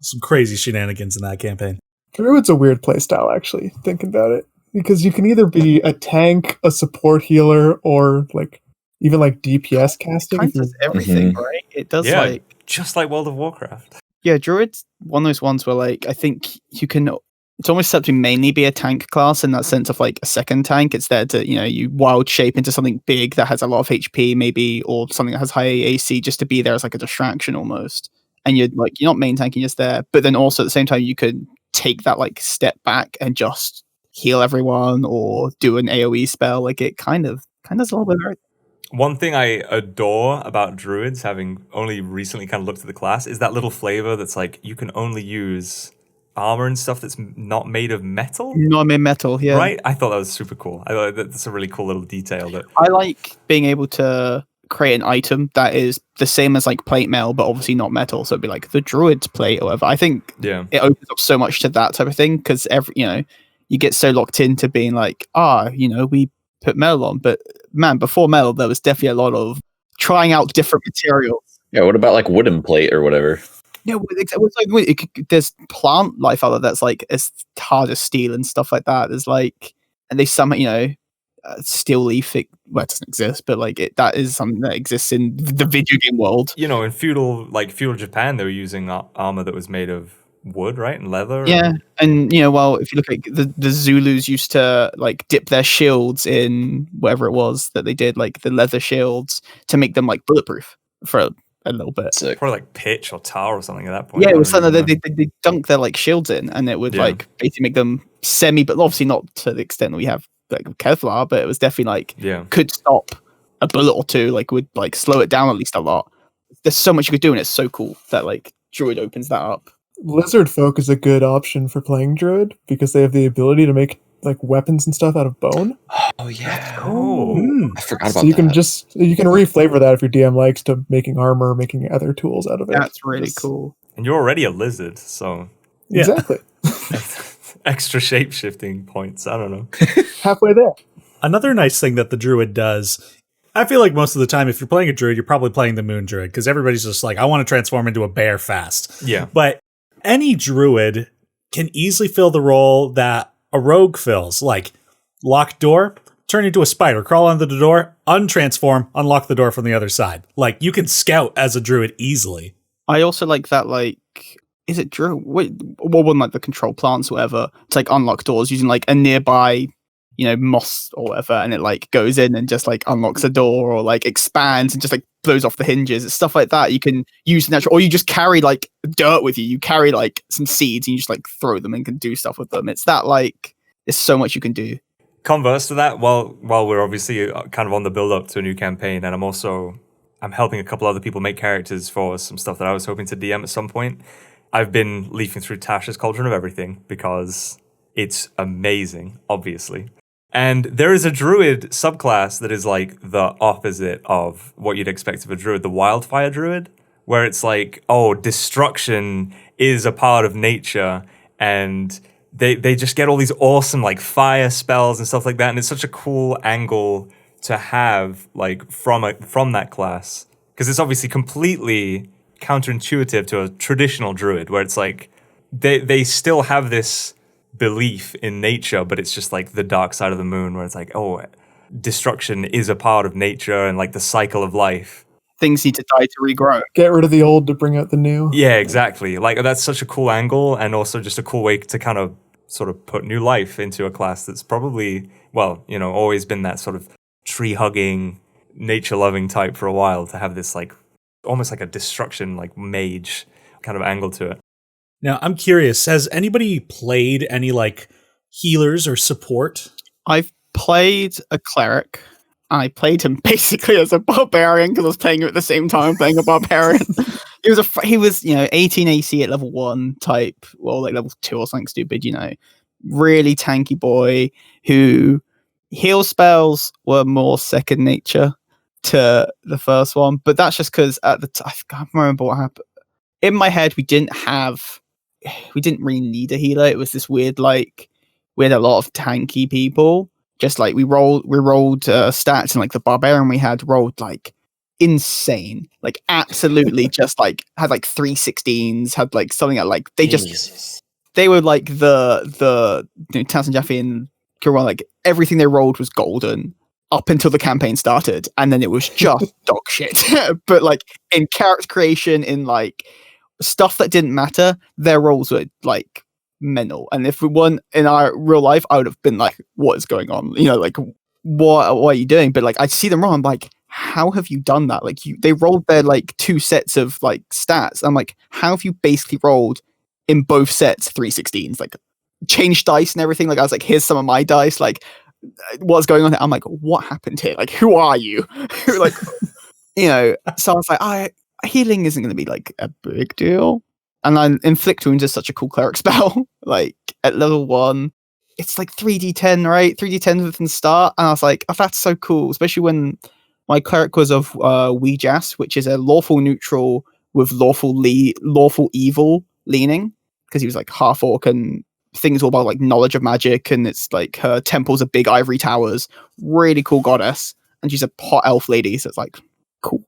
Some crazy shenanigans in that campaign. Druid's a weird playstyle, actually, thinking about it. Because you can either be a tank, a support healer, or like even like DPS casting. Kind of does everything, right? It does just like World of Warcraft. Yeah, Druid's one of those ones where like I think you can. It's almost set to mainly be a tank class in that sense of like a second tank. It's there to you wild shape into something big that has a lot of HP maybe, or something that has high AC just to be there as like a distraction almost. And you're not main tanking, just there. But then also at the same time you could take that like step back and just heal everyone or do an AoE spell. Like it kind of does a little bit of everything. One thing I adore about Druids, having only recently kind of looked at the class, is that little flavor that's like you can only use armor and stuff that's not made of metal. Not made metal, yeah. Right? I thought that was super cool. I thought that's a really cool little detail. That I like being able to create an item that is the same as like plate mail, but obviously not metal. So it'd be like the Druid's plate or whatever. I think it opens up so much to that type of thing because you get so locked into being like, we put metal on. But man, before metal, there was definitely a lot of trying out different materials. Yeah, what about like wooden plate or whatever? Yeah, there's plant life out there that's like as hard as steel and stuff like that. There's like, and they somehow, steel leaf, it doesn't exist, but like that is something that exists in the video game world. in feudal Japan, they were using armor that was made of wood, right, and leather. Yeah, and if you look at the Zulus used to like dip their shields in whatever it was that they did, like the leather shields, to make them like bulletproof for a little bit. Sick. Probably like pitch or tar or something at that point. Yeah, it was something that they dunk their like shields in, and it would like basically make them but obviously not to the extent that we have like Kevlar, but it was definitely like could stop a bullet or two, like would like slow it down at least a lot. there's so much you could do, and it's so cool that like Druid opens that up. Lizard folk is a good option for playing Druid because they have the ability to make like weapons and stuff out of bone. Oh yeah. Hmm. I forgot about So you can that. you can reflavor that if your DM likes to making armor, making other tools out of it. That's really cool. And you're already a lizard, so Yeah. Exactly. extra shape shifting points. I don't know. Halfway there. Another nice thing that the Druid does, I feel like most of the time, if you're playing a Druid, you're probably playing the Moon Druid because everybody's just like, I want to transform into a bear fast. Yeah. But any Druid can easily fill the role that a rogue fills, like lock door, turn into a spider, crawl under the door, untransform, unlock the door from the other side. Like you can scout as a Druid easily. I also like that, like, is it Druid? Wait, one like the control plants, or whatever, to like unlock doors using like a nearby, moss or whatever, and it like goes in and just like unlocks a door, or like expands and just like blows off the hinges. It's stuff like that. You can use natural, or you just carry like dirt with you. You carry like some seeds and you just like throw them and can do stuff with them. It's that like, there's so much you can do. Converse to that, while we're obviously kind of on the build up to a new campaign, and I'm helping a couple other people make characters for some stuff that I was hoping to DM at some point. I've been leafing through Tasha's Cauldron of Everything because it's amazing, obviously. And there is a Druid subclass that is like the opposite of what you'd expect of a Druid, the Wildfire Druid, where it's like, oh, destruction is a part of nature, and they just get all these awesome like fire spells and stuff like that, and it's such a cool angle to have like from that class, because it's obviously completely counterintuitive to a traditional Druid, where it's like they still have this belief in nature, but it's just like the dark side of the moon, where it's like, oh, destruction is a part of nature and like the cycle of life. Things need to die to regrow. Get rid of the old to bring out the new. Yeah, exactly. Like that's such a cool angle, and also just a cool way to kind of sort of put new life into a class that's probably, well, always been that sort of tree hugging, nature loving type for a while, to have this like almost like a destruction, like mage kind of angle to it. Now, I'm curious, has anybody played any like healers or support? I've played a cleric. I played him basically as a barbarian because I was playing him at the same time playing a barbarian. He was 18 AC at level 1 type, well, like level 2 or something stupid, really tanky boy who heal spells were more second nature to the first one, but that's just because at the time, I can't remember what happened. In my head, we didn't really need a healer. It was this weird, like, we had a lot of tanky people. Just like we rolled stats, and like the barbarian we had rolled like insane, like absolutely just like had like 3 16s, had like something that like they were like the Townsend Jaffe and Kira, like everything they rolled was golden up until the campaign started, and then it was just dog shit. But like in character creation, in like stuff that didn't matter, their rolls were like mental. And if we weren't in our real life, I would have been like, what is going on? Like what are you doing? But like I'd see them roll, I'm like, how have you done that? Like they rolled their like 2 sets of like stats. I'm like, how have you basically rolled in both sets 3 16s? Like changed dice and everything. Like I was like, here's some of my dice, like what's going on? I'm like, what happened here? Like who are you? Like so I was like, healing isn't going to be like a big deal. And then Inflict Wounds is such a cool cleric spell. Like at level 1, it's like 3d10, right? 3d10 within start. And I was like, oh, that's so cool. Especially when my cleric was of Weejas, which is a lawful neutral with lawful evil leaning. Because he was like half orc, and things all about like knowledge of magic. And it's like her temples are big ivory towers. Really cool goddess. And she's a hot elf lady. So it's like, cool,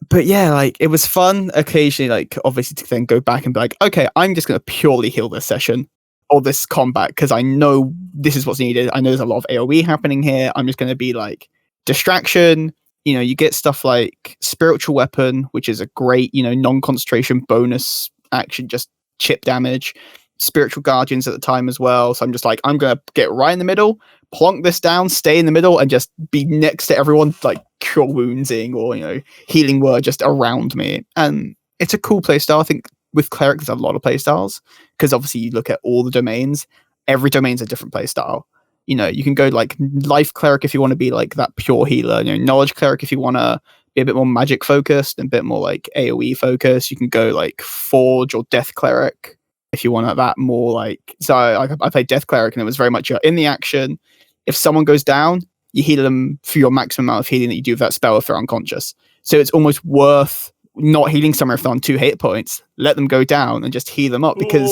But yeah, like it was fun occasionally, like obviously to then go back and be like, okay, I'm just going to purely heal this session or this combat because I know this is what's needed. I know there's a lot of AoE happening here. I'm just going to be like distraction. You get stuff like spiritual weapon, which is a great, non-concentration bonus action, just chip damage. Spiritual guardians at the time as well. So I'm just like, I'm going to get right in the middle, plonk this down, stay in the middle, and just be next to everyone, like cure woundsing or, healing word just around me. And it's a cool playstyle. I think with cleric, there's a lot of playstyles because obviously you look at all the domains, every domain's a different playstyle. You can go like life cleric if you want to be like that pure healer, knowledge cleric if you want to be a bit more magic focused and a bit more like AoE focused. You can go like Forge or Death Cleric if you want that more like. So I played Death Cleric and it was very much in the action. If someone goes down, you heal them for your maximum amount of healing that you do with that spell if they're unconscious. So it's almost worth not healing someone if they're on 2 hit points. Let them go down and just heal them up because.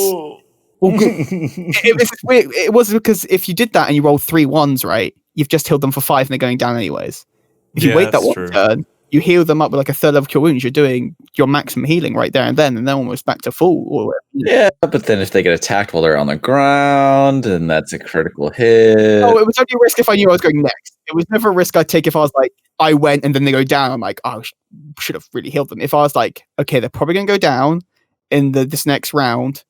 Well, it was because if you did that and you rolled 3 1s, right, you've just healed them for 5 and they're going down anyways. If you wait that one turn, you heal them up with like a 3rd level cure wounds, you're doing your maximum healing right there and then, and they're almost back to full. Or, Yeah, but then if they get attacked while they're on the ground, and that's a critical hit. Oh, it was only a risk if I knew I was going next. It was never a risk I'd take if I was like, I went and then they go down. I'm like, oh, I should have really healed them. If I was like, okay, they're probably going to go down in this next round,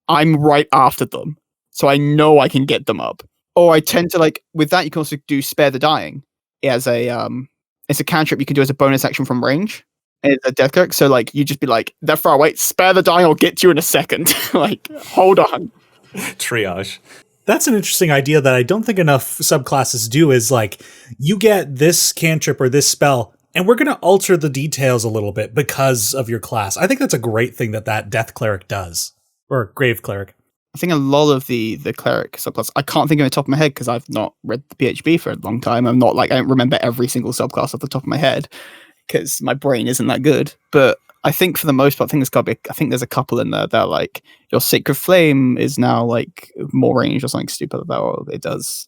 I'm right after them. So I know I can get them up. Or I tend to like, with that, you can also do Spare the Dying as it's a cantrip you can do as a bonus action from range. And it's a Death Cleric. So like, you just be like, they're far away, Spare the Dying, I'll get to you in a second. Like, hold on. Triage. That's an interesting idea that I don't think enough subclasses do is like, you get this cantrip or this spell, and we're going to alter the details a little bit because of your class. I think that's a great thing that Death Cleric does. Or Grave Cleric. I think a lot of the cleric subclass, I can't think of it off the top of my head because I've not read the PHB for a long time. I don't remember every single subclass off the top of my head because my brain isn't that good. But I think for the most part, I think there's a couple in there that are like, your Sacred Flame is now like more range or something stupid like that, or it does.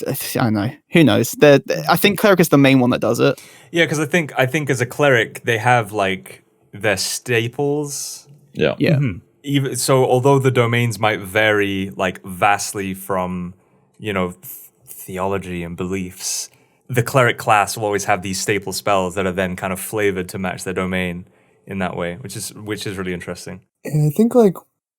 I don't know. Who knows? I think Cleric is the main one that does it. Yeah, because I think as a Cleric, they have like their staples. Yeah. Mm-hmm. Even so, although the domains might vary like vastly from, theology and beliefs, the Cleric class will always have these staple spells that are then kind of flavored to match their domain in that way, which is really interesting. And I think like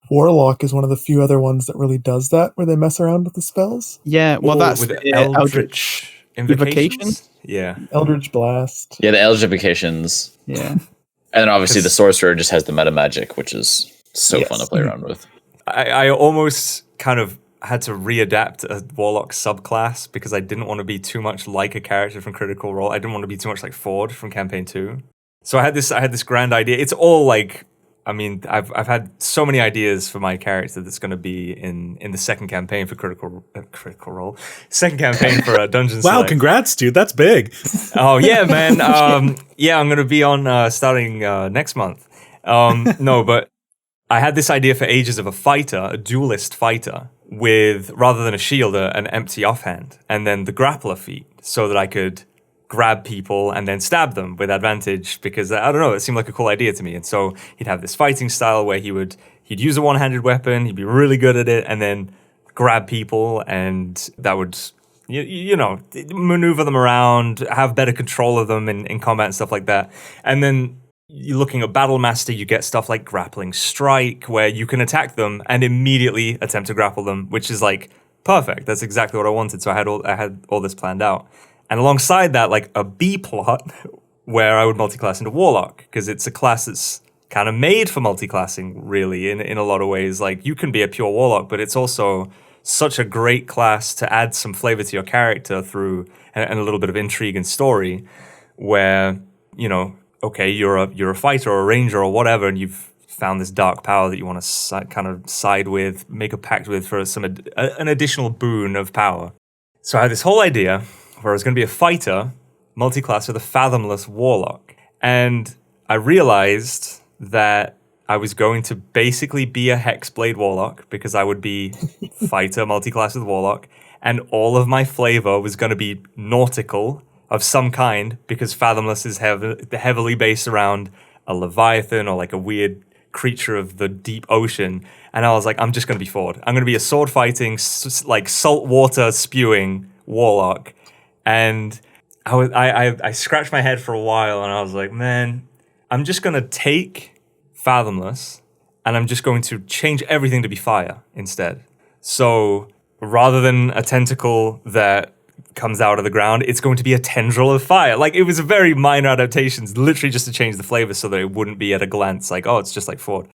Warlock is one of the few other ones that really does that, where they mess around with the spells. Yeah, well, that's with Eldritch Invocations. Yeah, Eldritch Blast. Yeah, the Eldritch Invocations. Yeah. And then obviously the Sorcerer just has the meta magic, which is so fun to play around with. I almost kind of had to readapt a Warlock subclass because I didn't want to be too much like a character from Critical Role. I didn't want to be too much like Ford from Campaign 2. So I had this grand idea. It's all like, I mean, I've had so many ideas for my character that's going to be in the second campaign for Critical Role. Second campaign for Dungeon Wow, Select. congrats, dude. That's big. Oh, yeah, man. I'm going to be on starting next month. No, but I had this idea for ages of a fighter, a duelist fighter, with, rather than a shield, an empty offhand, and then the grappler feat, so that I could grab people and then stab them with advantage, because, I don't know, it seemed like a cool idea to me. And so he'd have this fighting style where he'd use a one-handed weapon, he'd be really good at it, and then grab people, and that would, maneuver them around, have better control of them in combat and stuff like that. And then you're looking at Battle Master, you get stuff like Grappling Strike, where you can attack them and immediately attempt to grapple them, which is like perfect. That's exactly what I wanted. So I had all this planned out. And alongside that, like a B plot where I would multiclass into Warlock, because it's a class that's kind of made for multiclassing, really, in a lot of ways. Like, you can be a pure Warlock, but it's also such a great class to add some flavor to your character through and a little bit of intrigue and story, where, okay, you're a fighter or a ranger or whatever, and you've found this dark power that you want to kind of side with, make a pact with for an additional boon of power. So I had this whole idea where I was going to be a fighter, multi-class with a Fathomless Warlock. And I realized that I was going to basically be a Hexblade Warlock, because I would be fighter, multi-class with Warlock, and all of my flavor was going to be nautical of some kind, because Fathomless is heavily based around a Leviathan or like a weird creature of the deep ocean. And I was like, I'm just going to be Ford. I'm going to be a sword fighting, like salt water spewing Warlock. And I scratched my head for a while, and I was like, man, I'm just going to take Fathomless and I'm just going to change everything to be fire instead. So rather than a tentacle that comes out of the ground, it's going to be a tendril of fire. Like, it was a very minor adaptations, literally just to change the flavor so that it wouldn't be at a glance like, oh, it's just like Ford.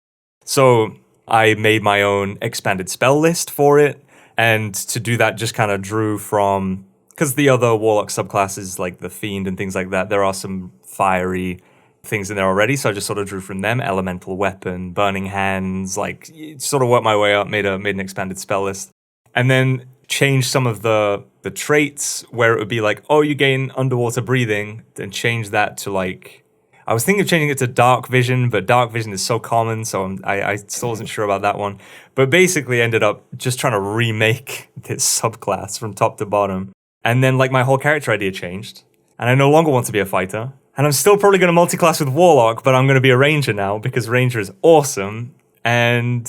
So I made my own expanded spell list for it, and to do that just kind of drew from because the other Warlock subclasses, like the Fiend and things like that, there are some fiery things in there already, so I just sort of drew from them. Elemental Weapon, Burning Hands, like sort of worked my way up, made an expanded spell list. And then changed some of the traits where it would be like, oh, you gain underwater breathing, and change that to like, I was thinking of changing it to Dark Vision, but Dark Vision is so common, so I still wasn't sure about that one. But basically ended up just trying to remake this subclass from top to bottom. And then like my whole character idea changed, and I no longer want to be a fighter. And I'm still probably going to multi-class with Warlock, but I'm going to be a Ranger now because Ranger is awesome. And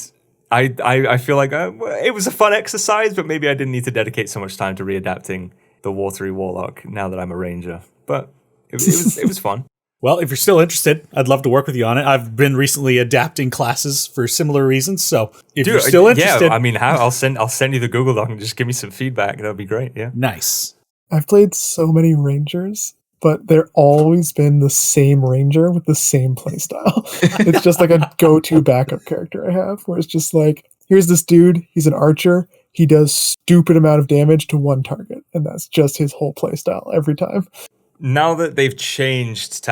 I feel like it was a fun exercise, but maybe I didn't need to dedicate so much time to readapting the watery Warlock now that I'm a Ranger. But it was fun. Well, if you're still interested, I'd love to work with you on it. I've been recently adapting classes for similar reasons, so if you're still interested... Yeah, I mean, I'll send you the Google Doc and just give me some feedback. That would be great, yeah. Nice. I've played so many Rangers, but they're always been the same Ranger with the same playstyle. It's just like a go-to backup character I have, where it's just like, here's this dude, he's an archer, he does stupid amount of damage to one target, and that's just his whole playstyle every time. Now that they've changed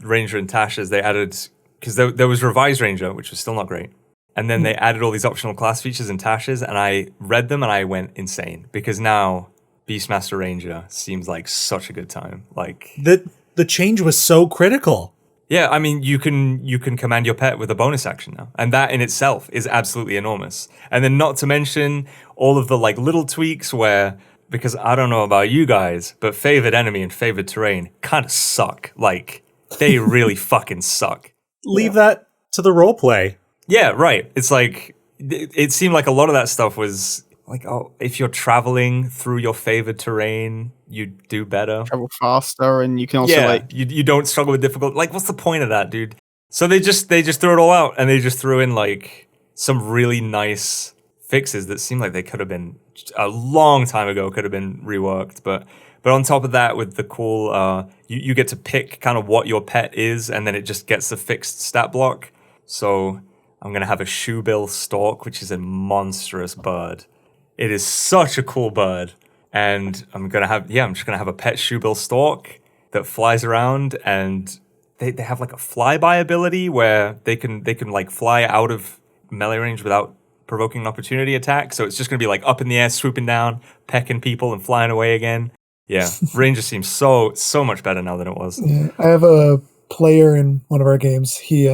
Ranger and Tasha's, they added, because there was Revised Ranger, which was still not great, and then they added all these optional class features in Tasha's, and I read them and I went insane, because now Beastmaster Ranger seems like such a good time. Like the change was so critical. Yeah, I mean, you can command your pet with a bonus action now, and that in itself is absolutely enormous. And then not to mention all of the like little tweaks where, because I don't know about you guys, but favored enemy and favored terrain kind of suck. Like, they really fucking suck. Leave that to the roleplay. Yeah, right. It's like, it seemed like a lot of that stuff was like, oh, if you're traveling through your favored terrain, you do better. Travel faster, and you can also you don't struggle with difficult. Like, what's the point of that, dude? So they just threw it all out, and they just threw in like some really nice fixes that seem like they could have been a long time ago, could have been reworked. But on top of that, with the cool, you get to pick kind of what your pet is, and then it just gets the fixed stat block. So I'm gonna have a Shoebill Stork, which is a monstrous bird. It is such a cool bird, and I'm just gonna have a pet Shoebill Stork that flies around, and they have like a flyby ability where they can like fly out of melee range without provoking an opportunity attack. So it's just gonna be like up in the air, swooping down, pecking people, and flying away again. Yeah, Ranger seems so much better now than it was. Yeah, I have a player in one of our games. He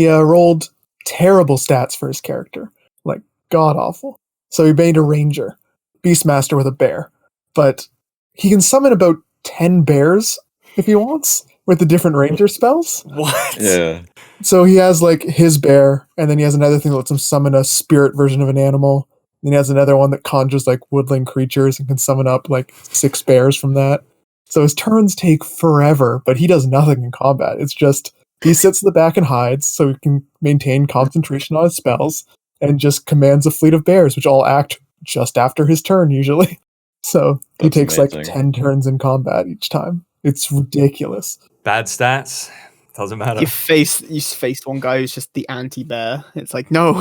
rolled terrible stats for his character, like god awful. So he made a Ranger, Beastmaster with a bear, but he can summon about 10 bears if he wants with the different Ranger spells. What? Yeah. So he has like his bear, and then he has another thing that lets him summon a spirit version of an animal. Then he has another one that conjures like woodland creatures and can summon up like 6 bears from that. So his turns take forever, but he does nothing in combat. It's just he sits in the back and hides so he can maintain concentration on his spells, and just commands a fleet of bears, which all act just after his turn usually. So he takes amazing. like 10 turns in combat each time. It's ridiculous. Bad stats, doesn't matter. You faced one guy who's just the anti-bear. It's like, no.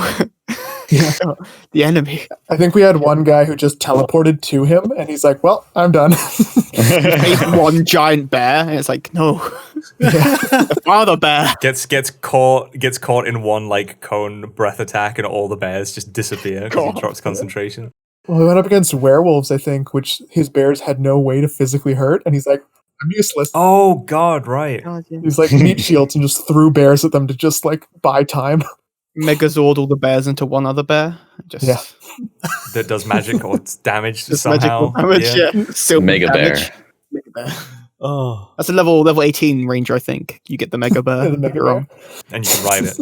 Yeah. The enemy. I think we had one guy who just teleported to him, and he's like, well, I'm done. Faced one giant bear, and it's like, no. The father bear. Gets caught in one like cone breath attack, and all the bears just disappear because he drops concentration. Well, he went up against werewolves, I think, which his bears had no way to physically hurt, and he's like, I'm useless. Oh God, right. God, yeah. He's like meat shields and just threw bears at them to just like buy time. Megazord all the bears into one other bear. Just That does magic or damage just somehow. magical damage, yeah. Still Mega damage. bear. Mega bear. Oh, That's a level 18 Ranger, I think. You get the Mega Bear. The Mega You're wrong. And you can ride it.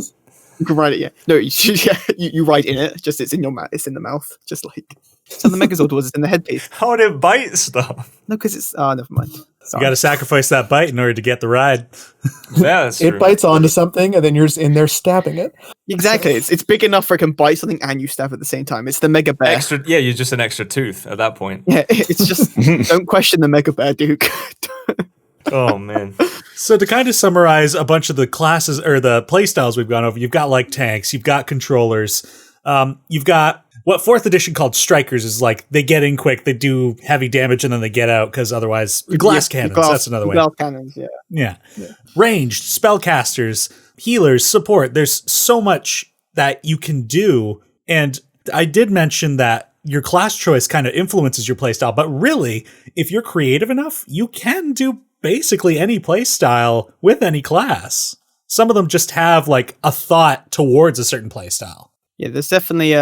You can ride it, yeah. No, you ride in it. Just it's in your it's in the mouth. Just like so the Megazord was in the headpiece. How would it bite stuff? No, because it's never mind. you got to sacrifice that bite in order to get the ride. Yeah, that's true. It bites onto something, and then you're just in there stabbing it. Exactly. It's big enough for it can bite something and you stab at the same time. It's the Mega Bear. Extra, yeah, you're just an extra tooth at that point. Yeah, it's just don't question the Mega Bear, Duke. Oh man. So to kind of summarize a bunch of the classes or the playstyles we've gone over, you've got like tanks, you've got controllers, you've got What 4th edition called strikers is like they get in quick, they do heavy damage, and then they get out because otherwise glass cannons. That's another way. Glass cannons, Yeah. Ranged, spellcasters, healers, support. There's so much that you can do. And I did mention that your class choice kind of influences your playstyle, but really, if you're creative enough, you can do basically any playstyle with any class. Some of them just have like a thought towards a certain playstyle. Yeah, there's definitely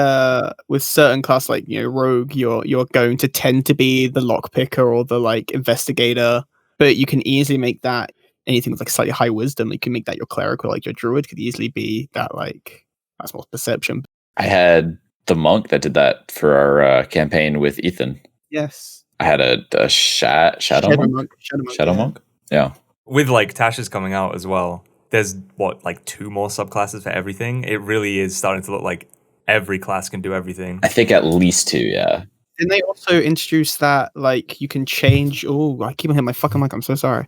with certain class like rogue, you're going to tend to be the lockpicker or the like investigator, but you can easily make that anything with like slightly high wisdom. You can make that your cleric, or like your druid could easily be that like that's more perception. I had the monk that did that for our campaign with Ethan. Yes, I had a shadow monk. Shadow monk. Yeah. With like Tasha's coming out as well, there's like 2 more subclasses for everything. It really is starting to look like every class can do everything. I think at least 2, yeah. Didn't they also introduce that like you can change? Oh, I keep on hitting my fucking mic. I'm so sorry.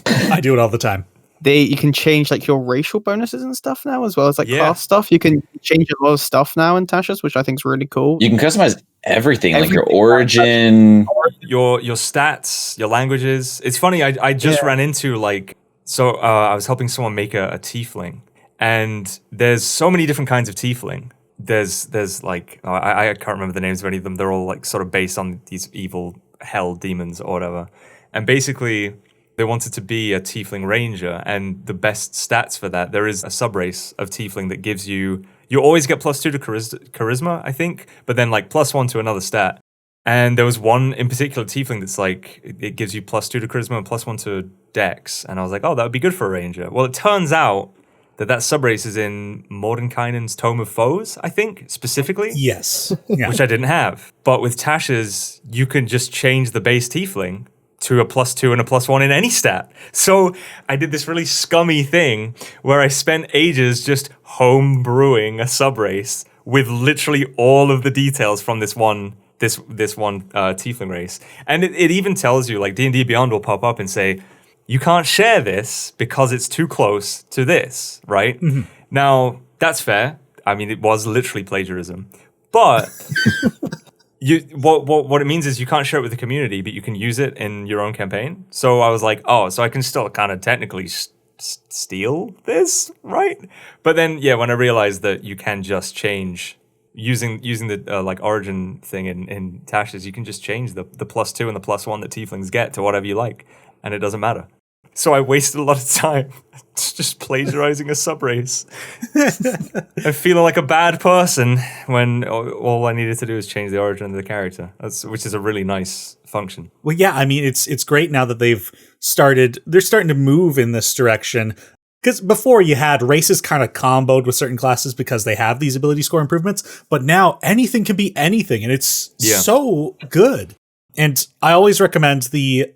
I do it all the time. You can change like your racial bonuses and stuff now, as well as like Yeah. class stuff. You can change a lot of stuff now in Tasha's, which I think is really cool. You can customize everything, like your origin, Your stats, your languages. It's funny, I just ran into like, so I was helping someone make a tiefling, and there's so many different kinds of tiefling. There's like, I can't remember the names of any of them. They're all like sort of based on these evil hell demons or whatever. And basically, they wanted to be a tiefling ranger, and the best stats for that, there is a subrace of tiefling that gives you always get +2 to charisma, I think, but then like +1 to another stat. And there was one in particular tiefling that's like, it gives you +2 to charisma and +1 to dex. And I was like, oh, that would be good for a ranger. Well, it turns out that subrace is in Mordenkainen's Tome of Foes, I think, specifically. Yes. Yeah. Which I didn't have. But with Tasha's, you can just change the base tiefling to a +2 and a +1 in any stat. So I did this really scummy thing where I spent ages just home brewing a subrace with literally all of the details from this one tiefling race. And it even tells you, like D&D Beyond will pop up and say, you can't share this because it's too close to this, right? Mm-hmm. Now, that's fair. I mean, it was literally plagiarism. But what it means is you can't share it with the community, but you can use it in your own campaign. So I was like, oh, so I can still kind of technically steal this, right? But then, yeah, when I realized that you can just change using the like origin thing in Tasha's, you can just change the +2 and the +1 that tieflings get to whatever you like, and it doesn't matter. So I wasted a lot of time just plagiarizing a subrace and feeling like a bad person when all I needed to do is change the origin of the character, which is a really nice function. Well, yeah, I mean, it's great now that they're starting to move in this direction. Because before you had races kind of comboed with certain classes because they have these ability score improvements, but now anything can be anything, and it's so good. And I always recommend the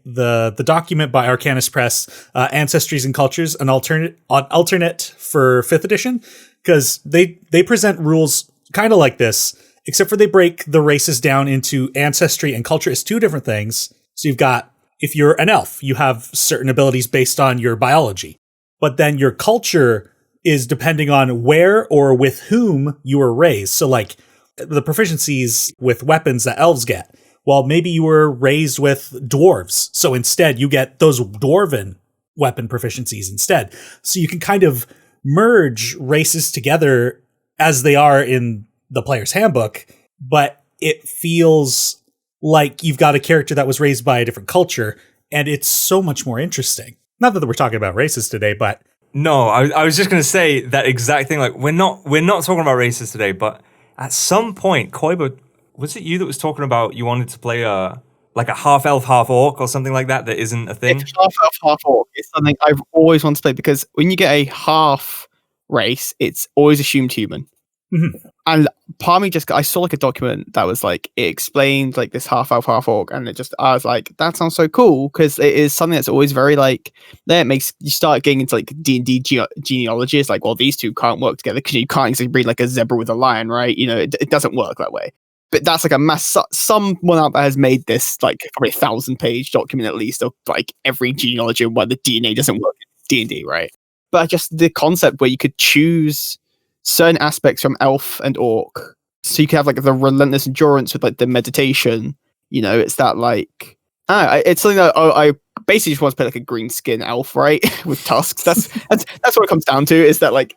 document by Arcanist Press, Ancestries and Cultures, an alternate for 5th edition, because they present rules kind of like this, except for they break the races down into ancestry and culture as 2 different things. So you've got, if you're an elf, you have certain abilities based on your biology, but then your culture is depending on where or with whom you were raised. So like the proficiencies with weapons that elves get. Well, maybe you were raised with dwarves, so instead you get those dwarven weapon proficiencies instead. So you can kind of merge races together as they are in the player's handbook, but it feels like you've got a character that was raised by a different culture, and it's so much more interesting. Not that we're talking about races today, but... No, I was just going to say that exact thing. Like, we're not talking about races today, but at some point, Koiba... Was it you that was talking about you wanted to play a half elf, half orc or something like that isn't a thing? If half elf, half orc is something I've always wanted to play, because when you get a half race, it's always assumed human. Mm-hmm. And part of me I saw like a document that was like, it explained like this half elf, half orc, and I was like, that sounds so cool, because it is something that's always very like, then it makes you start getting into like D&D genealogy. It's like, well, these two can't work together because you can't exactly breed like a zebra with a lion, right? It doesn't work that way. But that's like a mass. Someone out there has made this like probably 1,000-page document at least of like every genealogy and why the DNA doesn't work in D&D, right? But just the concept where you could choose certain aspects from elf and orc So you can have like the relentless endurance with like the meditation. It's that like it's something that I basically just want to play like a green skin elf, right, with tusks. That's what it comes down to. Is that like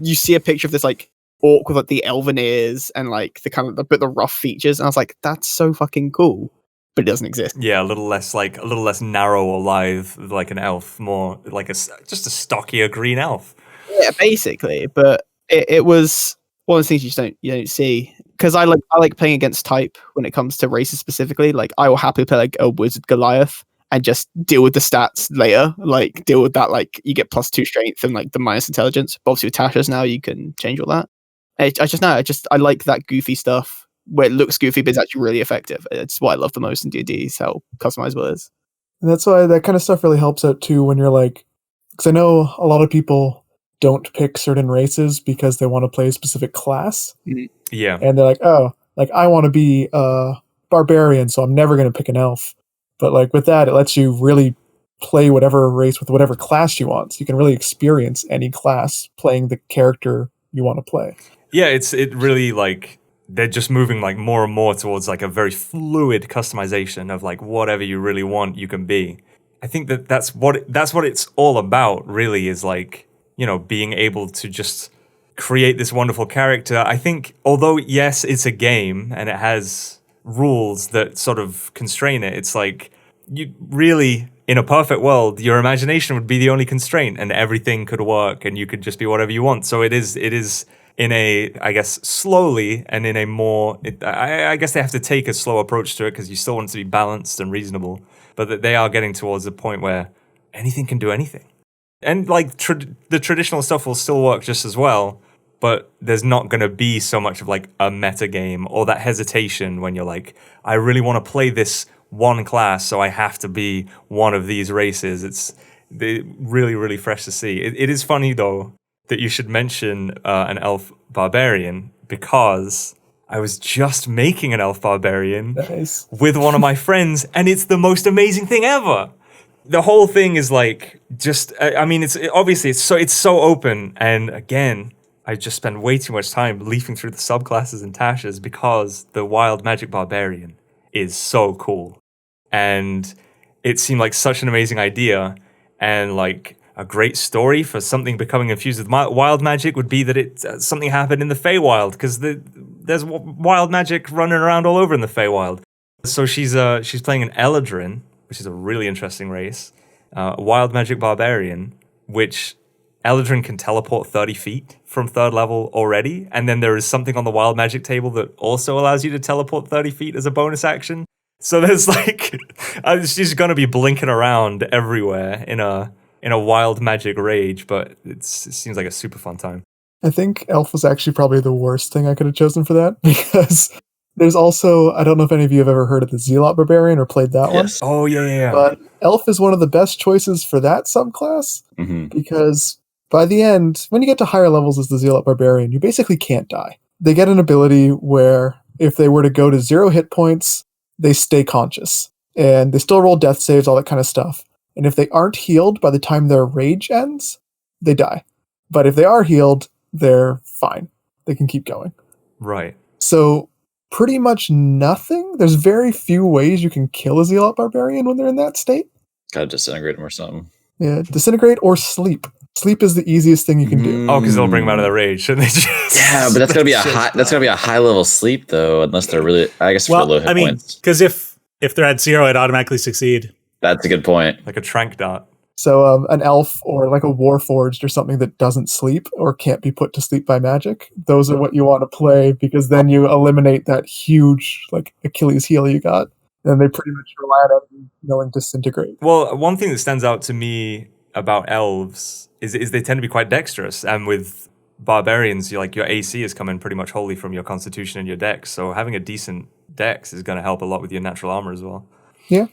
you see a picture of this like orc with like the elven ears and like the kind of the rough features, and I was like, that's so fucking cool, but it doesn't exist. Yeah, a little less narrow or lithe, like an elf, more like just a stockier green elf. Yeah, basically. But it was one of the things you don't see, because I like playing against type when it comes to races specifically. Like I will happily play like a wizard Goliath and just deal with the stats later. Like deal with that, like you get +2 strength and like the minus intelligence. But obviously with Tasha's now you can change all that. I like that goofy stuff where it looks goofy but it's actually really effective. It's what I love the most in D&D, is how customizable it is. And that's why that kind of stuff really helps out too when you're like, because I know a lot of people don't pick certain races because they want to play a specific class. Yeah. And they're like, oh, like I want to be a barbarian, so I'm never going to pick an elf. But like with that, it lets you really play whatever race with whatever class you want. So you can really experience any class playing the character you want to play. Yeah, it really like they're just moving like more and more towards like a very fluid customization of like whatever you really want you can be. I think that's what it's all about, really, is like, being able to just create this wonderful character. I think although yes, it's a game and it has rules that sort of constrain it, it's like you really, in a perfect world, your imagination would be the only constraint and everything could work and you could just be whatever you want. So it is in a, I guess, slowly and in a more, I guess they have to take a slow approach to it because you still want it to be balanced and reasonable, but that they are getting towards a point where anything can do anything. And like the traditional stuff will still work just as well, but there's not going to be so much of like a meta game or that hesitation when you're like, I really want to play this one class, so I have to be one of these races. It's really, really fresh to see. It is funny though that you should mention an elf barbarian, because I was just making an elf barbarian with one of my friends, and it's the most amazing thing ever. The whole thing is like just, I mean, it's so open, and again, I just spend way too much time leafing through the subclasses and Tasha's because the wild magic barbarian is so cool, and it seemed like such an amazing idea, and like a great story for something becoming infused with wild magic would be that something happened in the Feywild, because there's wild magic running around all over in the Feywild. So she's playing an Eladrin, which is a really interesting race, wild magic barbarian, which Eladrin can teleport 30 feet from 3rd level already, and then there is something on the wild magic table that also allows you to teleport 30 feet as a bonus action. So there's like, she's going to be blinking around everywhere in a wild magic rage, but it seems like a super fun time. I think elf was actually probably the worst thing I could have chosen for that, because there's also, I don't know if any of you have ever heard of the Zealot Barbarian or played that one. Oh, yeah. But elf is one of the best choices for that subclass, because by the end, when you get to higher levels as the Zealot Barbarian, you basically can't die. They get an ability where if they were to go to 0 hit points, they stay conscious, and they still roll death saves, all that kind of stuff. And if they aren't healed by the time their rage ends, they die. But if they are healed, they're fine. They can keep going. Right. So pretty much nothing. There's very few ways you can kill a Zealot Barbarian when they're in that state. Gotta disintegrate them or something. Yeah, disintegrate or sleep. Sleep is the easiest thing you can do. Oh, because they'll bring them out of their rage, shouldn't they? Just, yeah, but that's gonna be a high level sleep though, unless they're really, I guess, for low hit points. Because if they're at 0, it'd automatically succeed. That's a good point. Like a trank dart. So an elf or like a warforged or something that doesn't sleep or can't be put to sleep by magic, those are what you want to play, because then you eliminate that huge like Achilles heel you got. And they pretty much rely on it knowing disintegrate. Well, one thing that stands out to me about elves is they tend to be quite dexterous, and with barbarians, your AC is coming pretty much wholly from your constitution and your dex, so having a decent dex is going to help a lot with your natural armor as well. Yeah,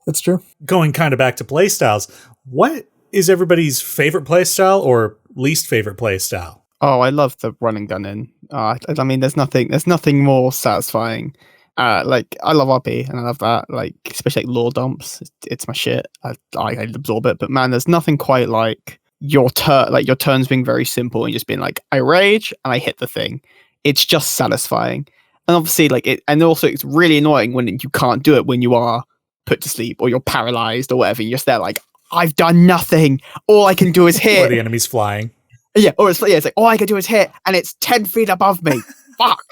that's true. Going kind of back to playstyles, what is everybody's favorite playstyle or least favorite playstyle? Oh, I love the run and gun in. I mean, there's nothing more satisfying. Like I love RP and I love that. Like especially like lore dumps, it's my shit. I absorb it, but man, there's nothing quite like your turns being very simple and just being like, I rage and I hit the thing. it's just satisfying. And obviously, like and also it's really annoying when you can't do it when you are put to sleep or you're paralyzed or whatever. You're just there like, I've done nothing. All I can do is hit. Or the enemy's flying. Yeah, or it's like all I can do is hit, and it's 10 feet above me. Fuck.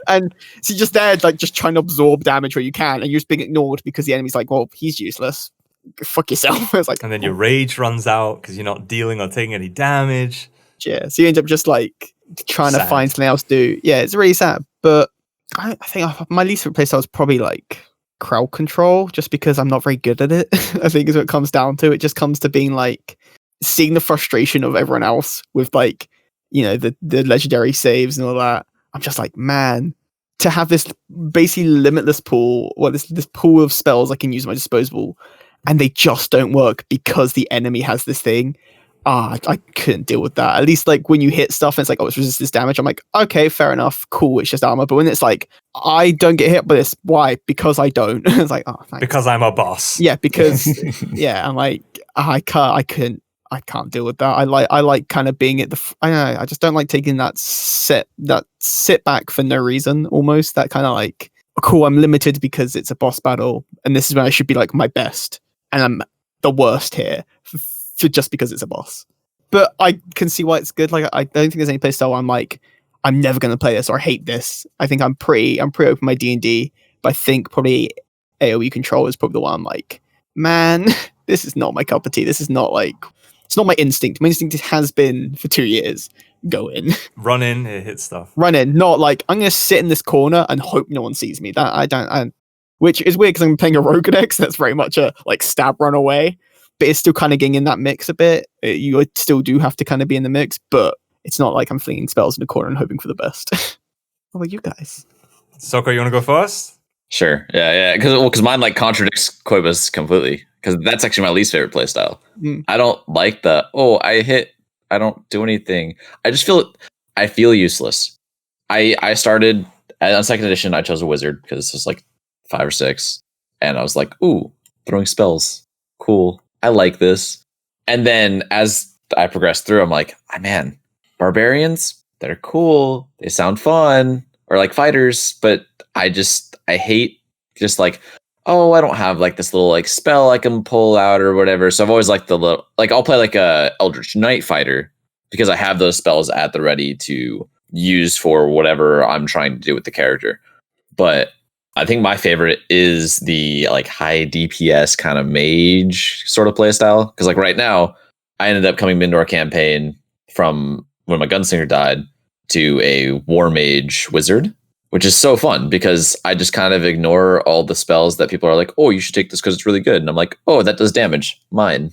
And so you're just there, like just trying to absorb damage where you can, and you're just being ignored because the enemy's like, well, he's useless. Fuck yourself. It's like, and then your rage runs out because you're not dealing or taking any damage. Yeah, so you end up just like trying to find something else to do. Yeah, it's really sad. But I think my least favorite playstyle is probably like crowd control, just because I'm not very good at it. I think is what it comes down to. It just comes to being like seeing the frustration of everyone else with like, you know, the legendary saves and all that. I'm just like, man, to have this basically limitless pool, this pool of spells I can use at my disposal, and they just don't work because the enemy has this thing. I couldn't deal with that. At least like when you hit stuff and it's like, oh, it's resistance damage. I'm like, okay, fair enough, cool, it's just armor. But when it's like, I don't get hit by this, why? Because I don't. It's like, oh, thanks. Because I'm a boss. Yeah, because yeah, I'm like, I can't deal with that. I like kind of being at I don't know, I just don't like taking that sit back for no reason. Almost that kind of like, cool, I'm limited because it's a boss battle, and this is when I should be like my best, and I'm the worst here. Just because it's a boss. But I can see why it's good. Like I don't think there's any playstyle where I'm like, I'm never going to play this or I hate this. I think I'm pretty open my D&D, but I think probably AoE control is probably the one I'm like, man, this is not my cup of tea. This is not like, it's not my instinct. My instinct has been for 2 years. Go in. Run in, hit stuff. Run in, not like, I'm going to sit in this corner and hope no one sees me. That I don't, which is weird because I'm playing a rogue deck, so that's very much a like stab run away. But it's still kind of getting in that mix a bit. You still do have to kind of be in the mix, but it's not like I'm flinging spells in the corner and hoping for the best. What about you guys? Soko, you want to go first? Sure. Yeah. Because mine like contradicts Koiba's completely. Because that's actually my least favorite playstyle. I don't like I don't do anything. I just feel useless. I started on second edition. I chose a wizard because it's just like 5 or 6, and I was like, ooh, throwing spells, cool. I like this. And then as I progressed through, I'm like, man, barbarians, they're cool. They sound fun. Or like fighters, but I hate just like, oh, I don't have like this little like spell I can pull out or whatever. So I've always liked the little, like I'll play like a Eldritch Knight fighter because I have those spells at the ready to use for whatever I'm trying to do with the character. But I think my favorite is the like high DPS kind of mage sort of playstyle. Because like right now, I ended up coming into our campaign from when my gunslinger died to a war mage wizard, which is so fun because I just kind of ignore all the spells that people are like, oh, you should take this because it's really good. And I'm like, oh, that does damage. Mine.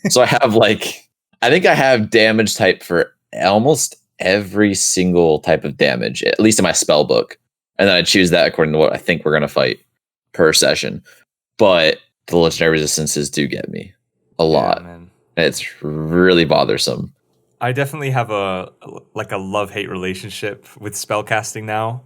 So I have like, I think I have damage type for almost every single type of damage, at least in my spell book. And then I choose that according to what I think we're going to fight per session. But the legendary resistances do get me a lot. Man. It's really bothersome. I definitely have a love-hate relationship with spellcasting now.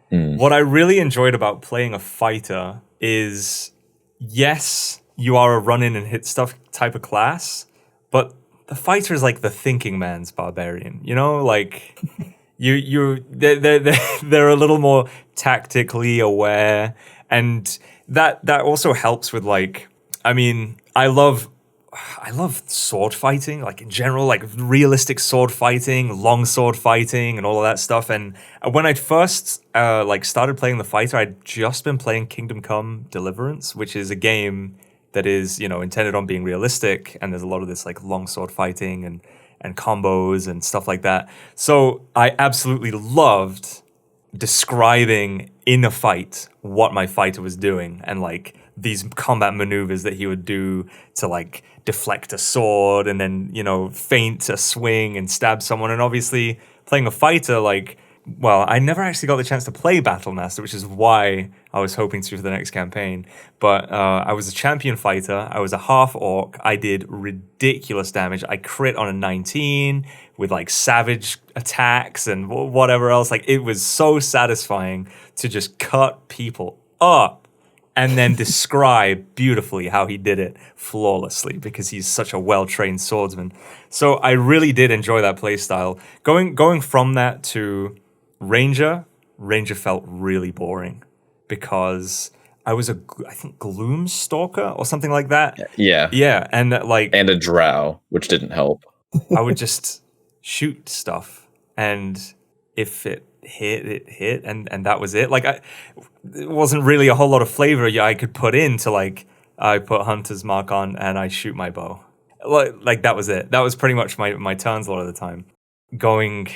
What I really enjoyed about playing a fighter is, yes, you are a run-in and hit stuff type of class, but the fighter is like the thinking man's barbarian. You know, like they're a little more tactically aware, and that also helps with like, I mean, I love sword fighting, like in general, like realistic sword fighting, long sword fighting, and all of that stuff. And when I first started playing the fighter, I'd just been playing Kingdom Come Deliverance, which is a game that is, you know, intended on being realistic, and there's a lot of this like long sword fighting and combos and stuff like that. So I absolutely loved describing in a fight what my fighter was doing and like these combat maneuvers that he would do to like deflect a sword and then, you know, feint a swing and stab someone. And obviously playing a fighter, like, well, I never actually got the chance to play Battlemaster, which is why I was hoping to for the next campaign. But I was a champion fighter. I was a half orc. I did ridiculous damage. I crit on a 19 with like savage attacks and whatever else. Like, it was so satisfying to just cut people up and then describe beautifully how he did it flawlessly because he's such a well-trained swordsman. So I really did enjoy that playstyle. Going from that to Ranger felt really boring because I was I think Gloom Stalker or something like that. Yeah. Yeah, and And a drow, which didn't help. I would just shoot stuff, and if it hit, and that was it. Like, it wasn't really a whole lot of flavor I could put into, like, I put Hunter's Mark on and I shoot my bow. Like that was it. That was pretty much my turns a lot of the time. Going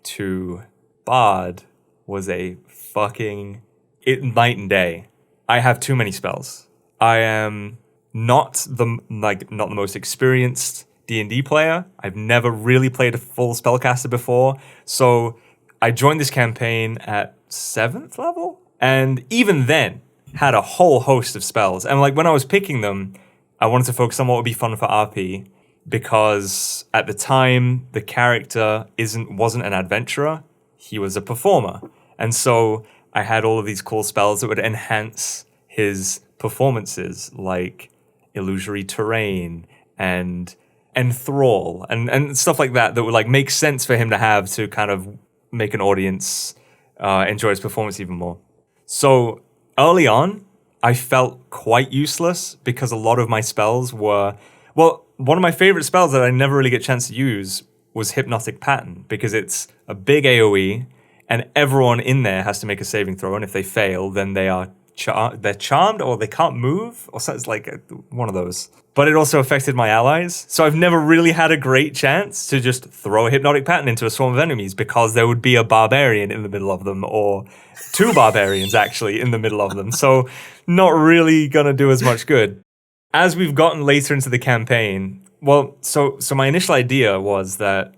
to Bard was a fucking night and day. I have too many spells. I am not the most experienced D&D player. I've never really played a full spellcaster before. So I joined this campaign at 7th level, and even then had a whole host of spells. And like when I was picking them, I wanted to focus on what would be fun for RP, because at the time the character wasn't an adventurer, he was a performer. And so I had all of these cool spells that would enhance his performances, like illusory terrain and enthrall and stuff like that would like make sense for him to have to kind of make an audience enjoy his performance even more. So early on, I felt quite useless because a lot of my spells were, well, one of my favorite spells that I never really get a chance to use was Hypnotic Pattern, because it's a big AoE and everyone in there has to make a saving throw, and if they fail, then they're charmed or they can't move, or so it's like one of those. But it also affected my allies, so I've never really had a great chance to just throw a Hypnotic Pattern into a swarm of enemies, because there would be a barbarian in the middle of them, or 2 barbarians actually in the middle of them, so not really gonna do as much good. As we've gotten later into the campaign, well, so my initial idea was that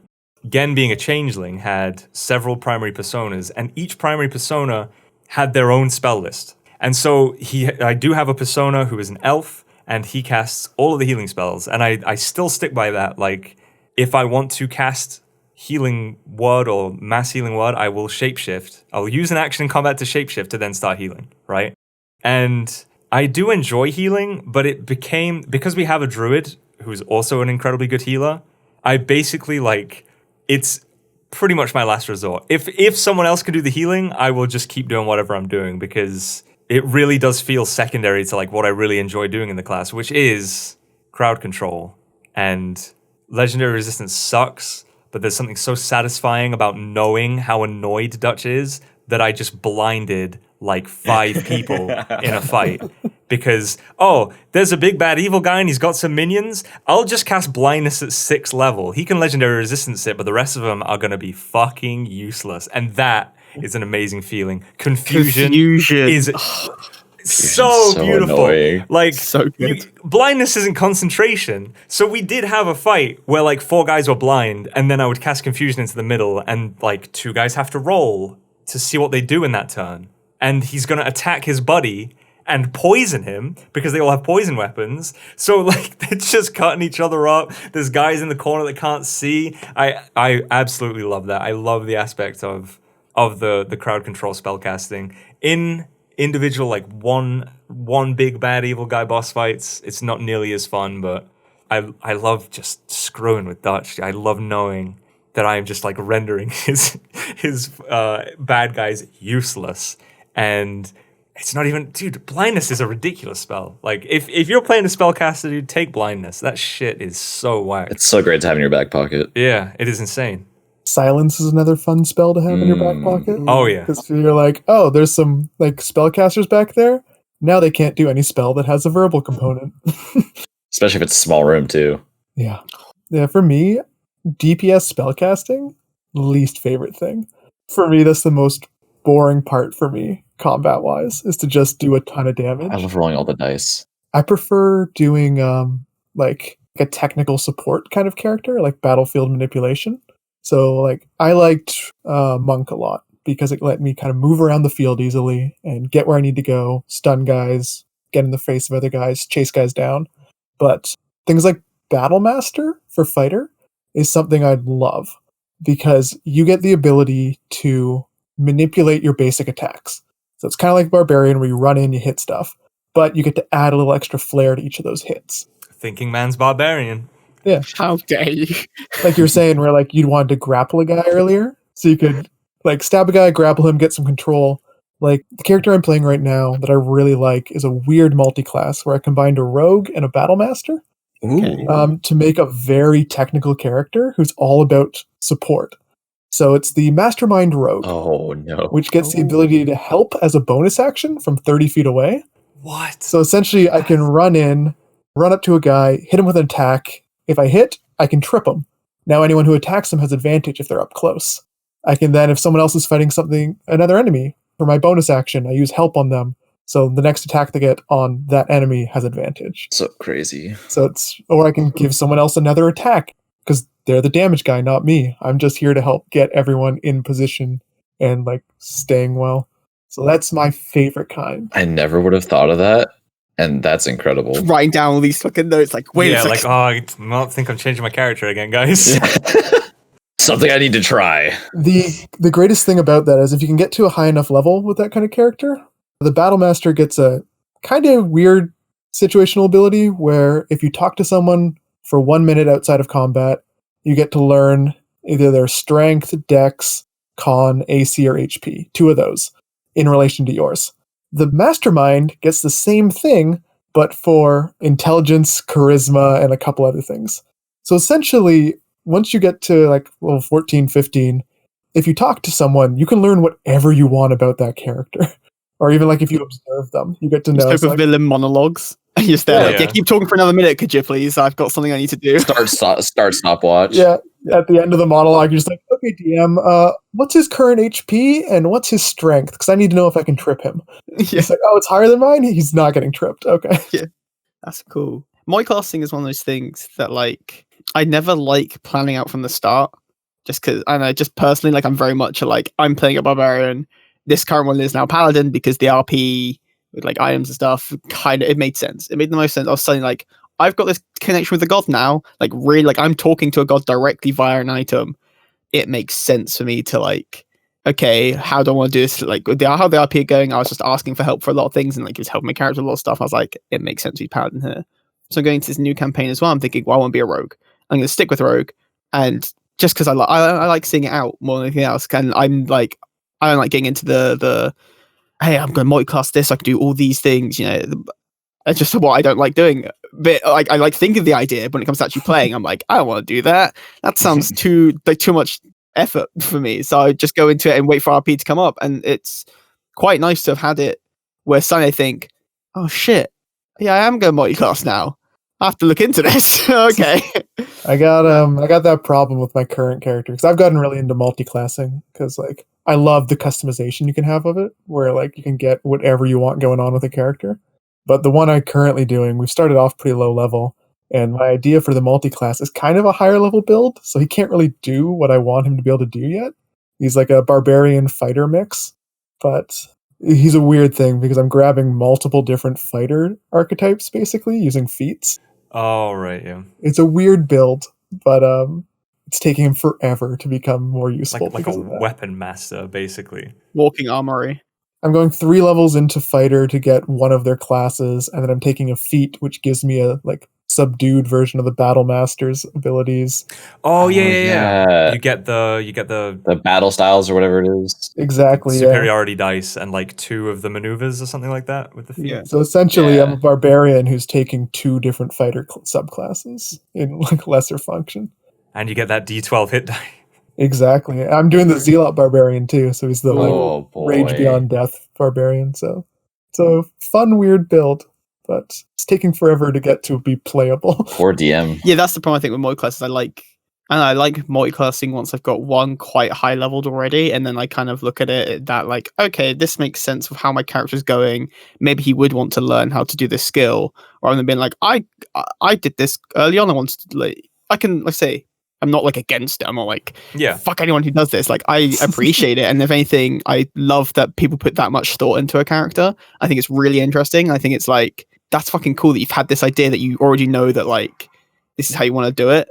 Gen, being a changeling, had several primary personas, and each primary persona had their own spell list. And so I do have a persona who is an elf, and he casts all of the healing spells. And I still stick by that. Like, if I want to cast healing word or mass healing word, I will shapeshift. I'll use an action in combat to shapeshift to then start healing, right? And I do enjoy healing, but it became, because we have a druid who's also an incredibly good healer, I basically, like, it's pretty much my last resort. If someone else can do the healing, I will just keep doing whatever I'm doing, because it really does feel secondary to like what I really enjoy doing in the class, which is crowd control. And legendary resistance sucks, but there's something so satisfying about knowing how annoyed Dutch is that I just blinded like 5 people in a fight. Because, oh, there's a big bad evil guy and he's got some minions. I'll just cast blindness at 6th level. He can legendary resistance it, but the rest of them are going to be fucking useless. And that is an amazing feeling. Confusion. is so beautiful. Annoying. Like, So good. blindness isn't concentration. So we did have a fight where like 4 guys were blind, and then I would cast confusion into the middle, and like 2 guys have to roll to see what they do in that turn. And he's going to attack his buddy and poison him because they all have poison weapons. So like they're just cutting each other up. There's guys in the corner that can't see. I absolutely love that. I love the aspect of the crowd control spellcasting. In individual like one big bad evil guy boss fights, it's not nearly as fun, but I love just screwing with Dutch. I love knowing that I am just like rendering his bad guys useless. And it's not even, dude, blindness is a ridiculous spell. Like, if you're playing a spellcaster, dude, take blindness. That shit is so whack. It's so great to have in your back pocket. Yeah, it is insane. Silence is another fun spell to have in your back pocket. Oh, yeah. Because you're like, oh, there's some like spellcasters back there. Now they can't do any spell that has a verbal component. Especially if it's a small room, too. Yeah. Yeah, for me, DPS spellcasting, least favorite thing. For me, that's the most boring part for me, combat-wise, is to just do a ton of damage. I love rolling all the dice. I prefer doing like a technical support kind of character, like battlefield manipulation. So like I liked Monk a lot because it let me kind of move around the field easily and get where I need to go, stun guys, get in the face of other guys, chase guys down. But things like Battle Master for fighter is something I'd love because you get the ability to manipulate your basic attacks. So it's kind of like Barbarian where you run in, you hit stuff, but you get to add a little extra flair to each of those hits. Thinking man's Barbarian. Yeah. How dare you? Like you were saying, where like you'd wanted to grapple a guy earlier, so you could Like, stab a guy, grapple him, get some control. Like, the character I'm playing right now that I really like is a weird multi-class where I combined a rogue and a battle master to make a very technical character who's all about support. So it's the Mastermind Rogue. Oh no. Which gets the ability to help as a bonus action from 30 feet away. What? So essentially, I can run up to a guy, hit him with an attack. If I hit, I can trip him. Now anyone who attacks him has advantage if they're up close. I can then, if someone else is fighting another enemy, for my bonus action, I use help on them. So the next attack they get on that enemy has advantage. So crazy. Or I can give someone else another attack because they're the damage guy, not me. I'm just here to help get everyone in position and like staying well. So that's my favorite kind. I never would have thought of that. And that's incredible. Writing down all these fucking notes, like, wait a second. like, I don't think I'm changing my character again, guys. Something I need to try. The greatest thing about that is if you can get to a high enough level with that kind of character, the Battle Master gets a kind of weird situational ability where if you talk to someone for 1 minute outside of combat, you get to learn either their strength, dex, con, AC, or HP. 2 of those in relation to yours. The Mastermind gets the same thing, but for intelligence, charisma, and a couple other things. So essentially, once you get to like level 14, 15, if you talk to someone, you can learn whatever you want about that character. Or even like if you observe them, you get to know. Just villain monologues. And you're just there, keep talking for another minute, could you please? I've got something I need to do. Start stopwatch. Yeah. At the end of the monologue, you're just like, okay, DM, what's his current HP and what's his strength? Because I need to know if I can trip him. He's like, oh, it's higher than mine? He's not getting tripped. Okay. Yeah. That's cool. Multiclassing is one of those things that, like, I never like planning out from the start. Just because, I know, just personally, like, I'm very much like, I'm playing a barbarian. This current one is now paladin because the RP with like items and stuff, kind of, it made sense. It made the most sense. I was suddenly like, I've got this connection with the god now. Like, really, like, I'm talking to a god directly via an item. It makes sense for me to, like, okay, how do I want to do this? Like, how the RP are going, I was just asking for help for a lot of things, and like, it was helping my character with a lot of stuff. I was like, it makes sense to be paladin here. So going into this new campaign as well, I'm thinking, well, I want to be a rogue. I'm going to stick with rogue, and just because I like seeing it out more than anything else. And I'm like, I don't like getting into the hey, I'm going to multiclass this. I can do all these things. You know, it's just what I don't like doing. But like, I like thinking of the idea. But when it comes to actually playing, I'm like, I don't want to do that. That sounds too much effort for me. So I just go into it and wait for RP to come up. And it's quite nice to have had it where suddenly I think, oh shit, yeah, I am going multiclass now. I have to look into this. Okay. I got that problem with my current character because I've gotten really into multi-classing because like I love the customization you can have of it, where like you can get whatever you want going on with a character. But the one I'm currently doing, we've started off pretty low level, and my idea for the multi-class is kind of a higher level build, so he can't really do what I want him to be able to do yet. He's like a barbarian fighter mix, but he's a weird thing because I'm grabbing multiple different fighter archetypes basically using feats. Oh, right, yeah. It's a weird build, but it's taking him forever to become more useful. Like a weapon master, basically. Walking armory. I'm going 3 levels into fighter to get one of their classes, and then I'm taking a feat, which gives me a like subdued version of the battle master's abilities. Oh yeah. You get the battle styles or whatever it is. Exactly. Superiority dice and like 2 of the maneuvers or something like that with the feat. Yeah. So essentially, I'm a barbarian who's taking 2 different fighter subclasses in like lesser function. And you get that D12 hit die. Exactly. I'm doing the Zealot Barbarian too, so he's the Rage Beyond Death Barbarian. So it's a fun, weird build, but it's taking forever to get to be playable. Poor DM. Yeah, that's the problem I think with multi-classes. I like multi-classing once I've got one quite high leveled already, and then I kind of look at it that like, okay, this makes sense of how my character's going. Maybe he would want to learn how to do this skill, or I'm being like, I did this early on. I wanted to like, I can, let's say, I'm not like against it. I'm not like, fuck anyone who does this. Like, I appreciate it. And if anything, I love that people put that much thought into a character. I think it's really interesting. I think it's like, that's fucking cool that you've had this idea that you already know that like, this is how you want to do it.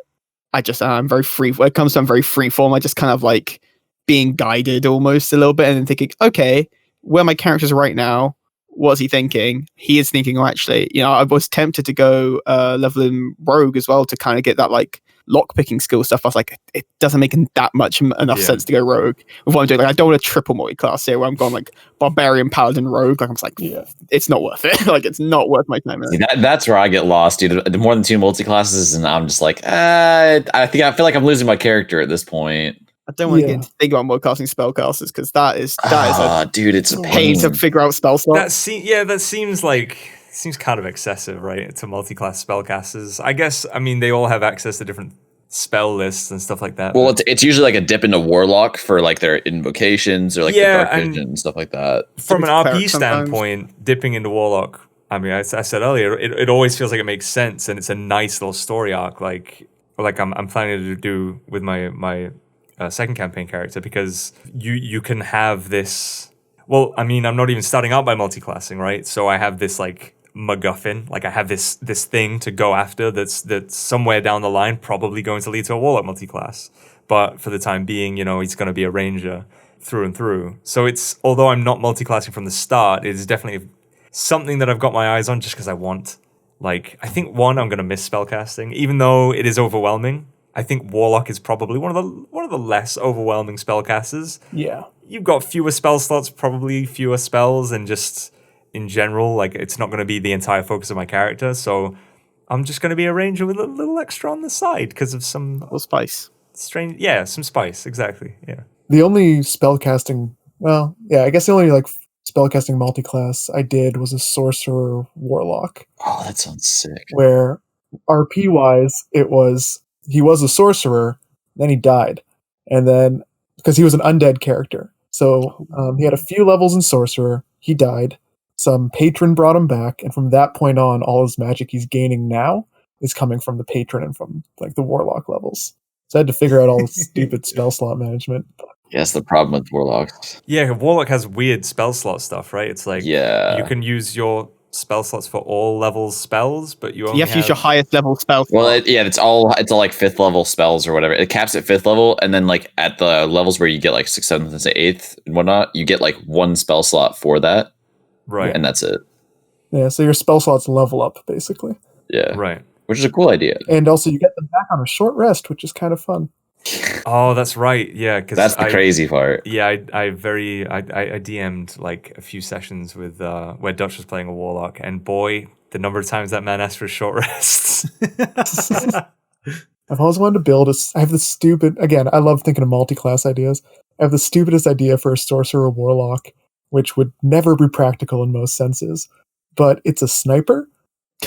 I'm very free. When it comes to I'm very free form, I just kind of like being guided almost a little bit and then thinking, okay, where my characters are right now, what's he thinking? He is thinking, oh, actually, I was tempted to go leveling Rogue as well to kind of get that like lockpicking skill stuff. I was like, it doesn't make that much enough sense to go Rogue with what I'm doing. Like, I don't want a triple multi-class here where I'm going like Barbarian, Paladin, Rogue. Like, I'm just like, it's not worth it. Like, it's not worth my time. See, that's where I get lost, dude. The more than 2 multi-classes, and I'm just like, I feel like I'm losing my character at this point. I don't want to get into think about multi-casting spellcasters because that is dude, it's a pain to figure out spell slots. That seems kind of excessive, right? To multi-class spellcasters. I guess, I mean, they all have access to different spell lists and stuff like that. Well, it's usually like a dip into Warlock for like their invocations or like the Dark Vision and stuff like that. From an RP standpoint, dipping into Warlock, I mean, I said earlier, it always feels like it makes sense and it's a nice little story arc, like I'm planning to do with my second campaign character, because you can have this. Well, I mean, I'm not even starting out by multi-classing, right? So I have this like MacGuffin, like I have this thing to go after that's somewhere down the line probably going to lead to a Warlock multi-class. But for the time being, he's going to be a Ranger through and through. So it's, although I'm not multi-classing from the start, it is definitely something that I've got my eyes on just because I want. Like, I think I'm going to miss spellcasting, even though it is overwhelming. I think Warlock is probably one of the less overwhelming spellcasters. Yeah. You've got fewer spell slots, probably fewer spells, and just in general, like, it's not going to be the entire focus of my character. So I'm just going to be a Ranger with a little extra on the side because of some spice. Strange, some spice, exactly. Yeah. The only spellcasting, I guess the only like spellcasting multi-class I did was a Sorcerer Warlock. Oh, that sounds sick. Where RP wise, he was a sorcerer, then he died, and then because he was an undead character, so he had a few levels in sorcerer. He died. Some patron brought him back, and from that point on, all his magic he's gaining now is coming from the patron and from like the warlock levels. So I had to figure out all the stupid spell slot management. Yeah, that's the problem with Warlocks. Yeah, Warlock has weird spell slot stuff, right? It's like you can use your spell slots for all levels spells, but you only have to use your highest level spell slot. Well, it's all like 5th level spells or whatever. It caps at 5th level, and then like at the levels where you get like 6th, 7th, and 8th and whatnot, you get like 1 spell slot for that. Right. And that's it. Yeah, so your spell slots level up, basically. Yeah. Right. Which is a cool idea. And also you get them back on a short rest, which is kind of fun. Oh, that's right. Yeah, because that's the crazy part. Yeah, I DM'd like a few sessions with where Dutch was playing a Warlock, and boy, the number of times that man asked for short rests. I've always wanted to build I have this stupid, again, I love thinking of multi-class ideas. I have the stupidest idea for a Sorcerer Warlock, which would never be practical in most senses, but it's a sniper.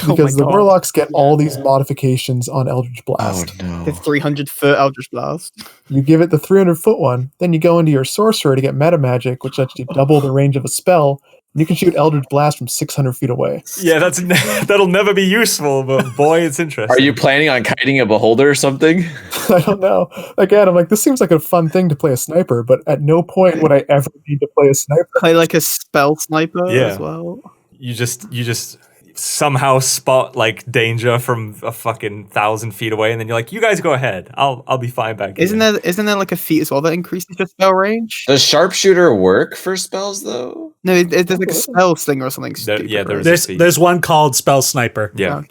Because the Warlocks get all these modifications on Eldritch Blast. Oh, no. The 300-foot Eldritch Blast. You give it the 300-foot one, then you go into your Sorcerer to get meta magic, which lets you double the range of a spell. And you can shoot Eldritch Blast from 600 feet away. Yeah, that'll never be useful, but boy, it's interesting. Are you planning on kiting a beholder or something? I don't know. Again, I'm like, this seems like a fun thing to play a sniper, but at no point would I ever need to play a sniper. Play like a spell sniper as well. You just somehow spot like danger from a fucking 1,000 feet away, and then you're like, you guys go ahead, I'll be fine back here. Isn't there like a feat as well that increases your spell range? Does sharpshooter work for spells though? No, there's like a spell slinger or something stupid. There's one called Spell Sniper. Yeah.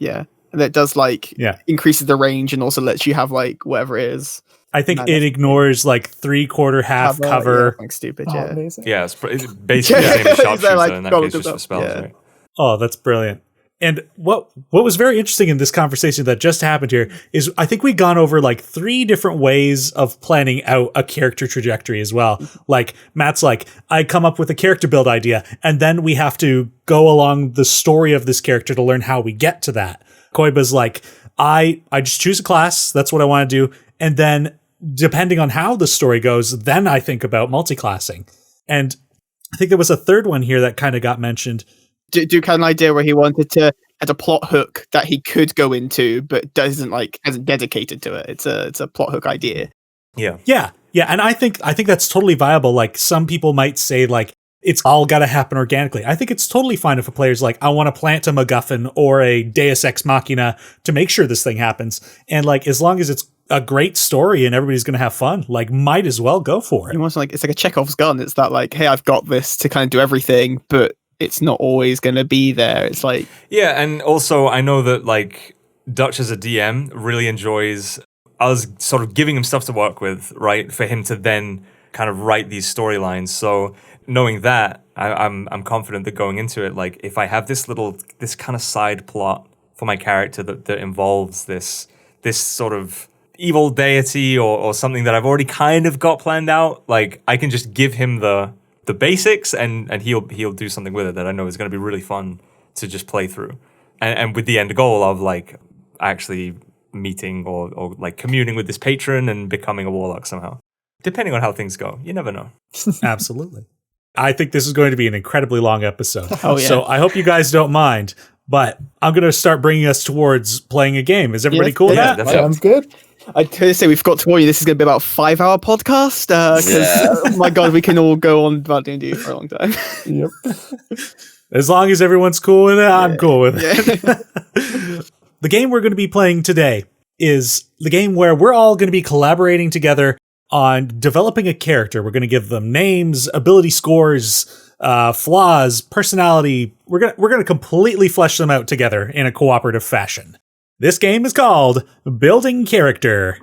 And that does like increases the range and also lets you have like whatever it is. I think it ignores like 3/4 half cover. Like stupid, amazing. Yeah, it's basically the same as sharpshooter, like, in that case just for spells, right? Oh, that's brilliant. And what was very interesting in this conversation that just happened here is I think we've gone over like 3 different ways of planning out a character trajectory as well. Like Matt's like, I come up with a character build idea, and then we have to go along the story of this character to learn how we get to that. Koiba's like, I just choose a class. That's what I want to do. And then depending on how the story goes, then I think about multi-classing. And I think there was a third one here that kind of got mentioned. Duke had an idea where he had a plot hook that he could go into, but hasn't dedicated to it. It's a plot hook idea. Yeah. And I think that's totally viable. Like some people might say like it's all got to happen organically. I think it's totally fine if a player's like, I want to plant a MacGuffin or a Deus Ex Machina to make sure this thing happens. And like as long as it's a great story and everybody's going to have fun, like might as well go for it. It's like a Chekhov's gun. It's that like, hey, I've got this to kind of do everything, but it's not always going to be there. It's like, yeah, and also I know that like Dutch as a DM really enjoys us sort of giving him stuff to work with, right? For him to then kind of write these storylines. So knowing that, I'm confident that going into it, like if I have this kind of side plot for my character that involves this sort of evil deity or something that I've already kind of got planned out, like I can just give him the basics and he'll do something with it that I know is going to be really fun to just play through. And with the end goal of like actually meeting or like communing with this patron and becoming a warlock somehow. Depending on how things go. You never know. Absolutely. I think this is going to be an incredibly long episode. Oh, yeah. So I hope you guys don't mind, but I'm going to start bringing us towards playing a game. Is everybody cool with that? definitely. Sounds good. I could say we forgot to warn you, this is going to be about a 5-hour podcast. Because, my God, we can all go on about D&D for a long time. Yep. As long as everyone's cool with it, I'm cool with it. Yeah. The game we're going to be playing today is the game where we're all going to be collaborating together on developing a character. We're going to give them names, ability scores, flaws, personality. We're going to completely flesh them out together in a cooperative fashion. This game is called Building Character.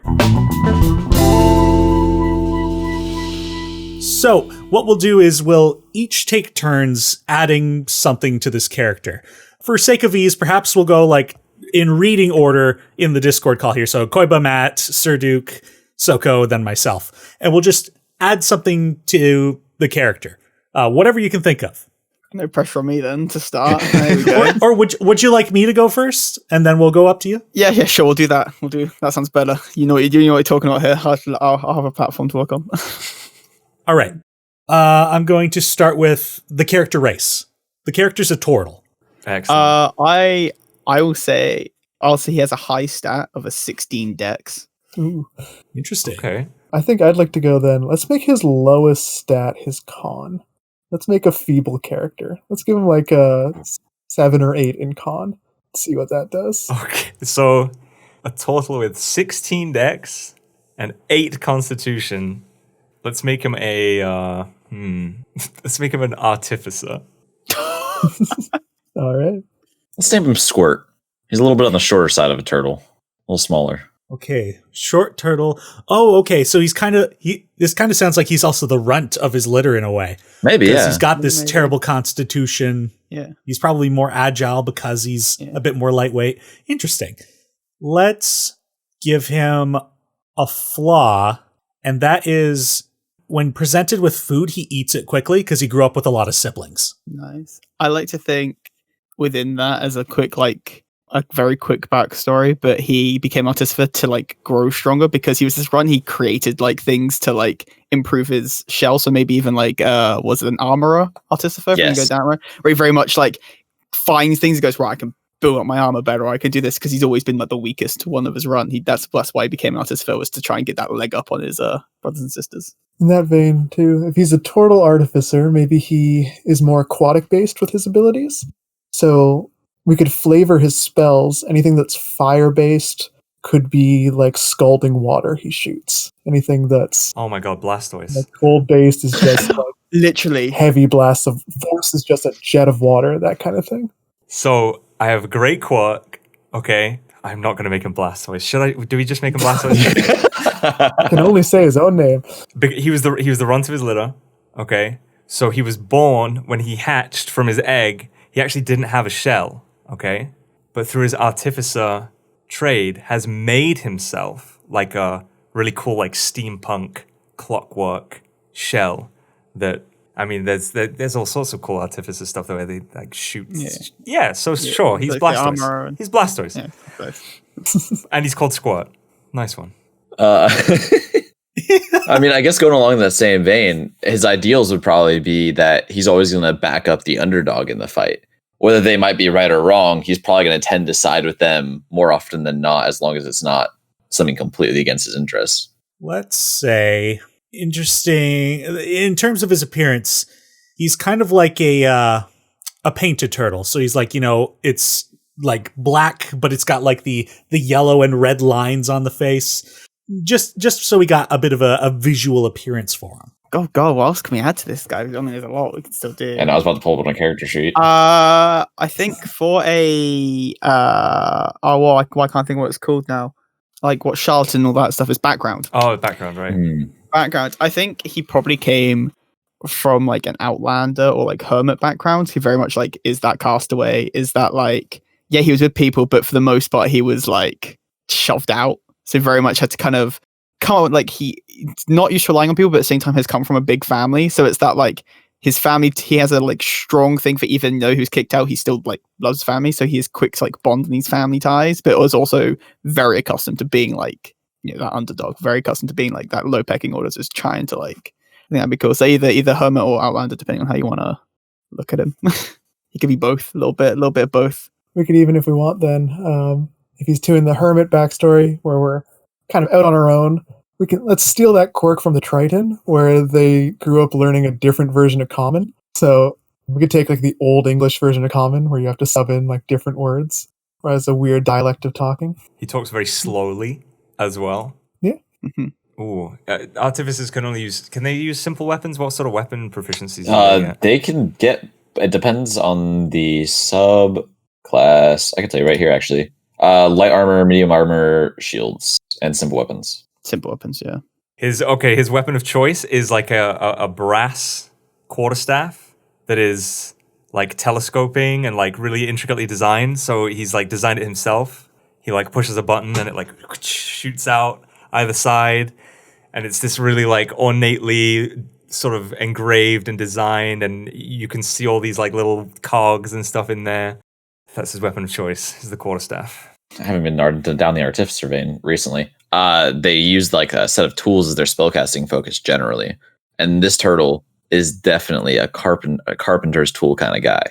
So what we'll do is we'll each take turns adding something to this character. For sake of ease, perhaps we'll go like in reading order in the Discord call here. So Koiba, Matt, SirDuke, Soko, then myself. And we'll just add something to the character. Whatever you can think of. No pressure on me then to start. There we go. Or would you like me to go first and then we'll go up to you? Yeah, sure. We'll do that. That sounds better. You know what you're talking about here. I'll have a platform to work on. All right. I'm going to start with the character race. The character's a turtle. Excellent. I will say he has a high stat of a 16 dex. Ooh. Interesting. Okay. I think I'd like to go then. Let's make his lowest stat his con. Let's make a feeble character. Let's give him like a 7 or 8 in con. Let's see what that does. Okay. So a total with 16 dex and 8 constitution. Let's make him let's make him an artificer. All right. Let's name him Squirt. He's a little bit on the shorter side of a turtle. A little smaller. Okay, short turtle. Oh, okay. So this kind of sounds like he's also the runt of his litter in a way. Maybe, yeah. He's got this terrible constitution. Yeah. He's probably more agile because he's a bit more lightweight. Interesting. Let's give him a flaw, and that is when presented with food, he eats it quickly because he grew up with a lot of siblings. Nice. I like to think within that as a very quick backstory, but he became artificer to like grow stronger because he was this run. He created like things to like improve his shell. So maybe even like was it an armorer artificer? Yes. Go down, right? Where he very much like finds things and goes, right, I can build up my armor better, or I can do this, because he's always been like the weakest one of his run. That's why he became an artificer, was to try and get that leg up on his brothers and sisters. In that vein, too, if he's a turtle artificer, maybe he is more aquatic based with his abilities. So we could flavor his spells. Anything that's fire based could be like scalding water he shoots. Anything that's Oh my god, Blastoise. like cold based is just like Literally. heavy blasts of force is just a jet of water, that kind of thing. So I have a great quirk. Okay, I'm not going to make him Blastoise. Do we just make him Blastoise? I can only say his own name. He was the runt of his litter. Okay, so he was born when he hatched from his egg. He actually didn't have a shell. Okay, but through his artificer trade, has made himself like a really cool like steampunk clockwork shell. That I mean, there's all sorts of cool artificer stuff the way they like shoot. Yeah, sure, he's like Blastoise. He's Blastoise. Yeah, both. And he's called Squirt. Nice one. I mean, I guess going along that same vein, his ideals would probably be that he's always going to back up the underdog in the fight. Whether they might be right or wrong, he's probably going to tend to side with them more often than not, as long as it's not something completely against his interests. Let's say, interesting, in terms of his appearance, he's kind of like a painted turtle. So he's like, it's like black, but it's got like the yellow and red lines on the face. Just so we got a bit of a visual appearance for him. Oh god, what else can we add to this guy? I mean, there's a lot we can still do. And I was about to pull up on a character sheet. I think for a why can't I think of what it's called now? Like what charlatan and all that stuff is background. Oh, background, right? Background. I think he probably came from like an outlander or like hermit background. He very much like is that castaway, is that like yeah, he was with people, but for the most part he was like shoved out. So very much had to kind of come on, like he's not used to relying on people, but at the same time has come from a big family. So it's that like his family, he has a like strong thing for even though he was kicked out, he still like loves family. So he is quick to like bond in these family ties, but was also very accustomed to being like, you know, that underdog, very accustomed to being like that low pecking order, just trying to like, I think that'd be cool. So either hermit or outlander, depending on how you want to look at him. He could be both, a little bit of both. We could even, if we want, then if he's doing the hermit backstory where we're kind of out on our own, let's steal that quirk from the Triton where they grew up learning a different version of Common. So we could take like the old English version of Common where you have to sub in like different words, or as a weird dialect of talking. He talks very slowly as well. Yeah. Ooh, artificers can they use simple weapons? What sort of weapon proficiencies? They can get. It depends on the sub class. I can tell you right here, actually. Light armor, medium armor, shields, and simple weapons. Simple weapons, yeah. His weapon of choice is like a brass quarterstaff that is like telescoping and like really intricately designed. So he's like designed it himself. He like pushes a button and it like shoots out either side, and it's this really like ornately sort of engraved and designed, and you can see all these like little cogs and stuff in there. That's his weapon of choice, is the quarterstaff. I haven't been down the artificer vein recently. They use like a set of tools as their spellcasting focus generally, and this turtle is definitely a carpenter's tool kind of guy.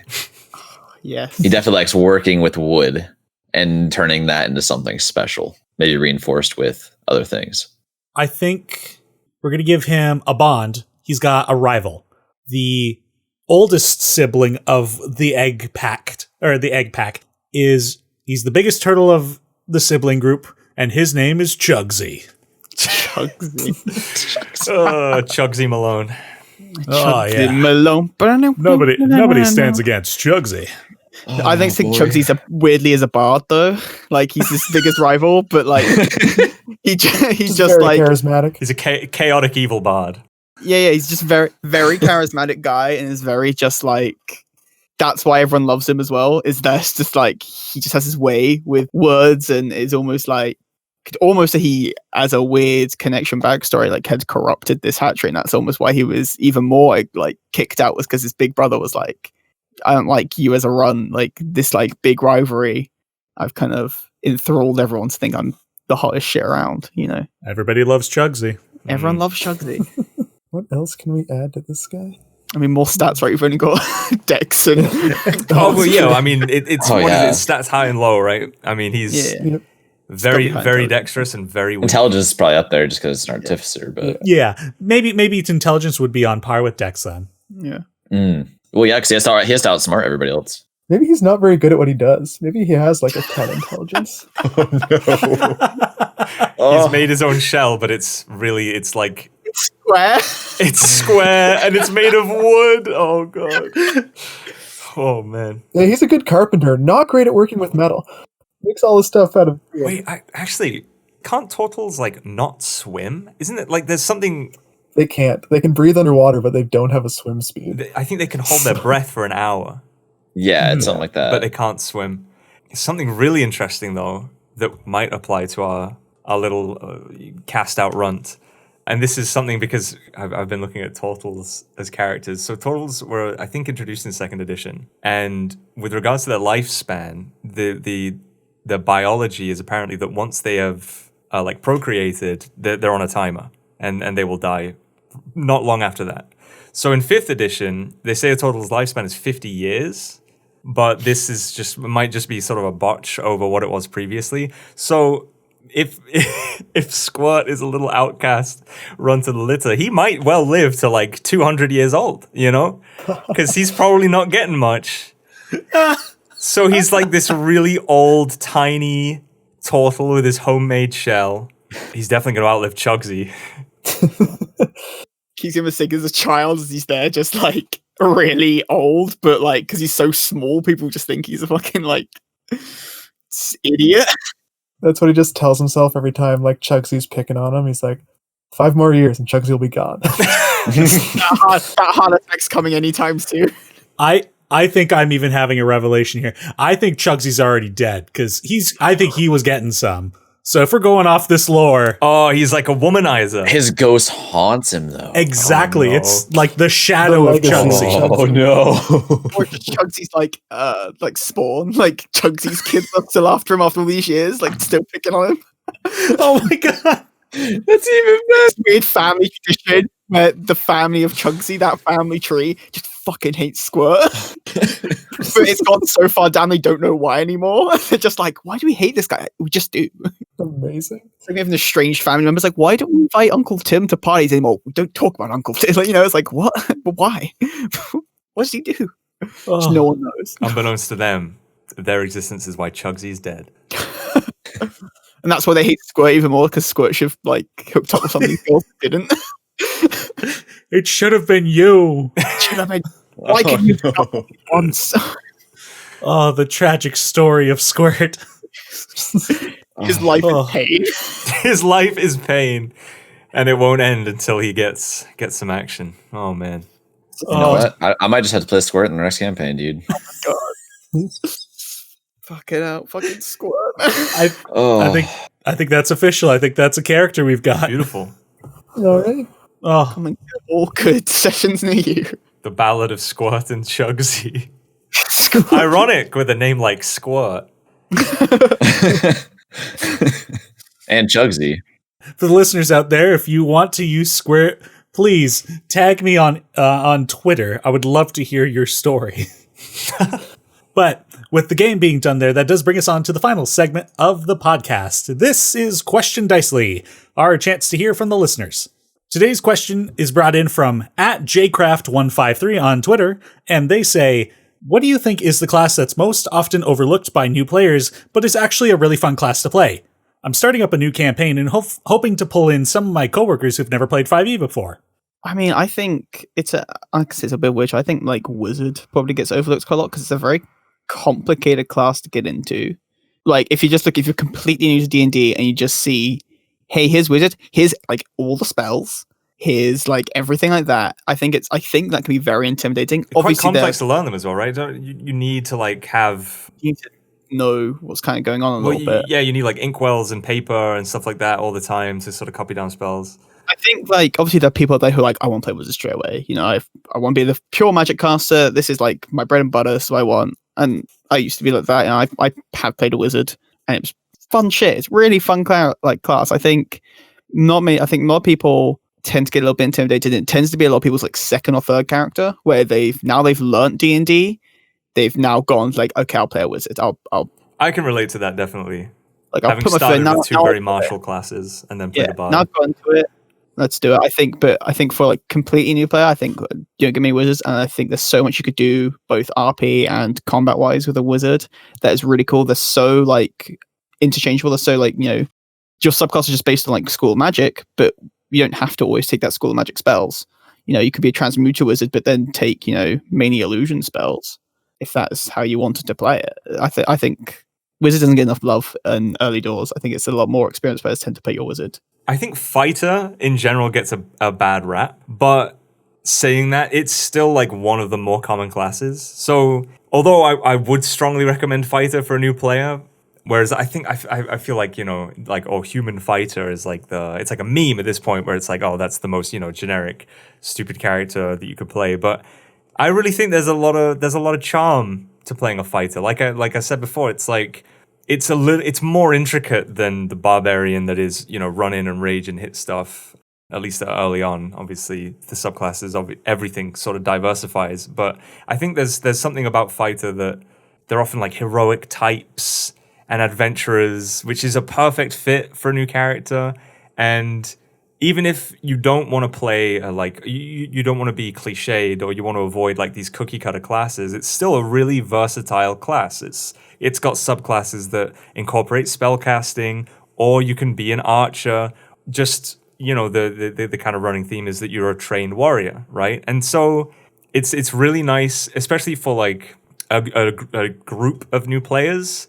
Yes, he definitely likes working with wood and turning that into something special, maybe reinforced with other things. I think we're going to give him a bond. He's got a rival, the oldest sibling of the egg pack is he's the biggest turtle of the sibling group, and his name is Chugsy. Chugsy Malone. Oh yeah, Malone. Nobody stands against Chugsy. I don't think Chugsy's weirdly is a bard though. Like he's his biggest rival, but like he's just very like charismatic. He's a chaotic evil bard. Yeah, he's just very, very charismatic guy, and is very just like that's why everyone loves him as well. Is that's just like he just has his way with words, and is almost he has a weird connection backstory, like had corrupted this hatchery, and that's almost why he was even more like kicked out, was because his big brother was like, I don't like you as a run, like this like big rivalry. I've kind of enthralled everyone to think I'm the hottest shit around, you know. Everybody loves Chugsy. Everyone loves Chugsy. What else can we add to this guy? I mean, more stats, right? You've only got Dex and... well, yeah, I mean, it's one of his stats high and low, right? I mean, he's very dexterous and very weak. Intelligence is probably up there just because it's an artificer, but... Yeah, maybe its intelligence would be on par with Dex then. Yeah. Well, yeah, because he has to outsmart everybody else. Maybe he's not very good at what he does. Maybe he has like a 10 intelligence. He's made his own shell, but it's like... It's square. It's square, and it's made of wood. Oh, God. Oh, man. Yeah, he's a good carpenter. Not great at working with metal. Makes all this stuff out of... Yeah. Wait, actually, can't turtles, like, not swim? Isn't it, like, there's something... They can't. They can breathe underwater, but they don't have a swim speed. I think they can hold their breath for an hour. Yeah, it's something like that. But they can't swim. Something really interesting, though, that might apply to our little cast-out runt. And this is something because I've been looking at turtles as characters. So turtles were, I think, introduced in 2nd edition. And with regards to their lifespan, the biology is apparently that once they have like procreated, they're on a timer and they will die not long after that. So in 5th edition, they say a turtle's lifespan is 50 years. But this is might just be sort of a botch over what it was previously. So if Squirt is a little outcast run to the litter, he might well live to like 200 years old, you know? Because he's probably not getting much. So he's like this really old, tiny turtle with his homemade shell. He's definitely going to outlive Chugsy. keeps him as sick as a child as he's there, just like really old, but like because he's so small, people just think he's a fucking like idiot. That's what he just tells himself every time, like, Chugsy's picking on him. He's like, 5 more years and Chugsy will be gone. that heart attack's coming anytime soon. I think I'm even having a revelation here. I think Chugsy's already dead because I think he was getting some. So if we're going off this lore, Oh, he's like a womanizer. His ghost haunts him, though. exactly, Oh, no. it's like the shadow The of legacy. Chugsy. Oh, no. Or just Chugsy's like Spawn, like Chugsy's kids are still after him after all these years, like still picking on him. Oh my god! That's even better. Weird family tradition where the family of Chugsy, that family tree, just fucking hates Squirt. But it's gone so far down they don't know why anymore. They're just like, why do we hate this guy? We just do. Amazing. It's like even the strange family members like, why don't we invite Uncle Tim to parties anymore? We don't talk about Uncle Tim. Like, it's like, what? But why? What does he do? Just Oh. no one knows. Unbeknownst to them, their existence is why Chugsy's dead. And that's why they hate Squirt even more, because Squirt should have like hooked up with some of these girls that didn't. It should have been you. Should have been. Why can you hook up once? Oh, the tragic story of Squirt. His life Oh. is pain. His life is pain, and it won't end until he gets some action. Oh man. You know what? I might just have to play Squirt in the next campaign, dude. Fucking out, fucking Squirt. Oh, I think that's official. I think that's a character we've got. Beautiful. All right. Oh, Coming to all good sessions near you. The Ballad of Squirt and Chugsy. Squirt. Ironic with a name like Squirt. and Chugsy. for the listeners out there, if you want to use Squirt, please tag me on Twitter. I would love to hear your story. But with the game being done there, that does bring us on to the final segment of the podcast. This is Question Dicely, our chance to hear from the listeners. Today's question is brought in from @jcraft153 on Twitter, and they say, what do you think is the class that's most often overlooked by new players, but is actually a really fun class to play? I'm starting up a new campaign and hoping to pull in some of my coworkers who've never played 5e before. I mean, I think it's a bit weird. I think like Wizard probably gets overlooked quite a lot because it's a very complicated class to get into. Like if you're completely new to D&D and you just see, hey, here's Wizard, here's like all the spells, here's like everything like that. I think that can be very intimidating. It's quite Obviously, complex to learn them as well, right? You need to like have. you need to know what's kind of going on a little bit. Yeah, you need like inkwells and paper and stuff like that all the time to sort of copy down spells. I think, like, obviously there are people out there who are like, I want to play Wizard straight away. You know, I want to be the pure magic caster. This is like my bread and butter, so I want. And I used to be like that, and I have played a Wizard, and it was fun shit. It's really fun class. I think a lot of people tend to get a little bit intimidated. It tends to be a lot of people's like second or third character where they've learnt D&D. They've now gone like, okay, I'll play a Wizard. I can relate to that definitely. Like I'll Having put my started foot with two very martial classes and then play the bard. Now I've got into it. Let's do it. I think for like completely new player, I think don't give me Wizards, and I think there's so much you could do both RP and combat wise with a Wizard that is really cool. They're so like interchangeable. They're so like, you know, your subclass is just based on like School of Magic, but you don't have to always take that School of Magic spells. You know, you could be a Transmuter Wizard, but then take, you know, mainly illusion spells if that's how you wanted to play it. I think Wizard doesn't get enough love in early doors. I think it's a lot more experienced players tend to play your Wizard. I think Fighter in general gets a bad rap, but saying that, it's still like one of the more common classes. So although I would strongly recommend Fighter for a new player, whereas I think I feel like, you know, like, oh, Human Fighter is like it's like a meme at this point where it's like, oh, that's the most, you know, generic stupid character that you could play. But I really think there's a lot of charm to playing a fighter. Like I said before, it's like it's more intricate than the barbarian that is, you know, run in and rage and hit stuff. At least early on, obviously the subclasses of everything sort of diversifies. But I think there's something about fighter that they're often like heroic types and adventurers, which is a perfect fit for a new character. And even if you don't want to play you don't want to be cliched or you want to avoid like these cookie cutter classes, it's still a really versatile class. It's got subclasses that incorporate spellcasting, or you can be an archer. Just the kind of running theme is that you're a trained warrior, right? And so it's really nice, especially for like a group of new players.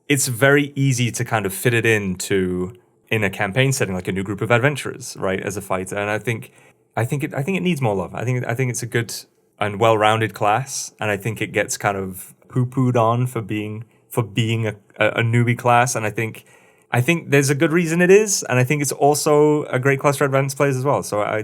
It's very easy to kind of fit it in a campaign setting, like a new group of adventurers, right, as a fighter. And I think it needs more love. I think it's a good and well-rounded class, and I think it gets kind of poo-pooed on for being a newbie class. And I think there's a good reason it is, and I think it's also a great class for advanced players as well. So I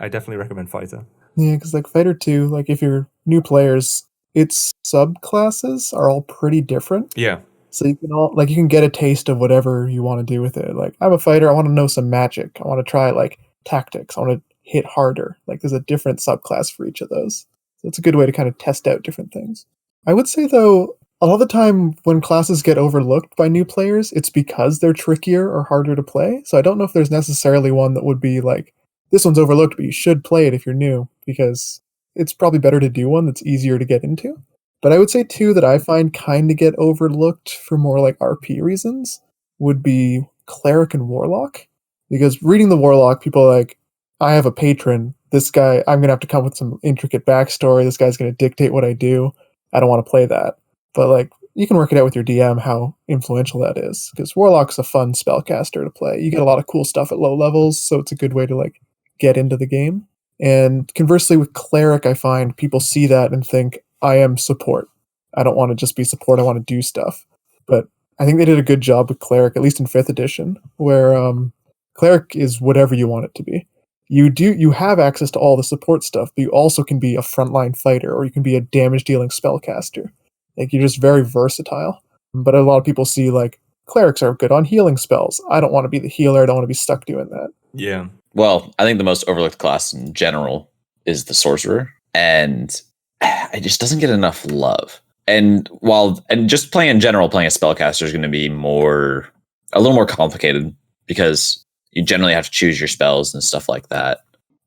definitely recommend Fighter. Yeah, because like Fighter 2, like if you're new players, its subclasses are all pretty different. Yeah. So you can get a taste of whatever you want to do with it. Like I'm a fighter, I want to know some magic. I want to try like tactics. I want to hit harder. Like there's a different subclass for each of those. So it's a good way to kind of test out different things. I would say though, a lot of the time when classes get overlooked by new players, it's because they're trickier or harder to play. So I don't know if there's necessarily one that would be like, this one's overlooked, but you should play it if you're new, because it's probably better to do one that's easier to get into. But I would say two that I find kind of get overlooked for more like RP reasons would be Cleric and Warlock. Because reading the Warlock, people are like, I have a patron. This guy, I'm going to have to come with some intricate backstory. This guy's going to dictate what I do. I don't want to play that. But like, you can work it out with your DM how influential that is. Because Warlock's a fun spellcaster to play. You get a lot of cool stuff at low levels, so it's a good way to like get into the game. And conversely with Cleric, I find people see that and think, I am support. I don't want to just be support. I want to do stuff. But I think they did a good job with Cleric, at least in 5th edition, where Cleric is whatever you want it to be. You have access to all the support stuff, but you also can be a frontline fighter, or you can be a damage-dealing spellcaster. Like, you're just very versatile. But a lot of people see, like, clerics are good on healing spells. I don't want to be the healer. I don't want to be stuck doing that. Yeah. Well, I think the most overlooked class in general is the sorcerer, and it just doesn't get enough love. And just playing in general, playing a spellcaster is going to be a little more complicated, because you generally have to choose your spells and stuff like that.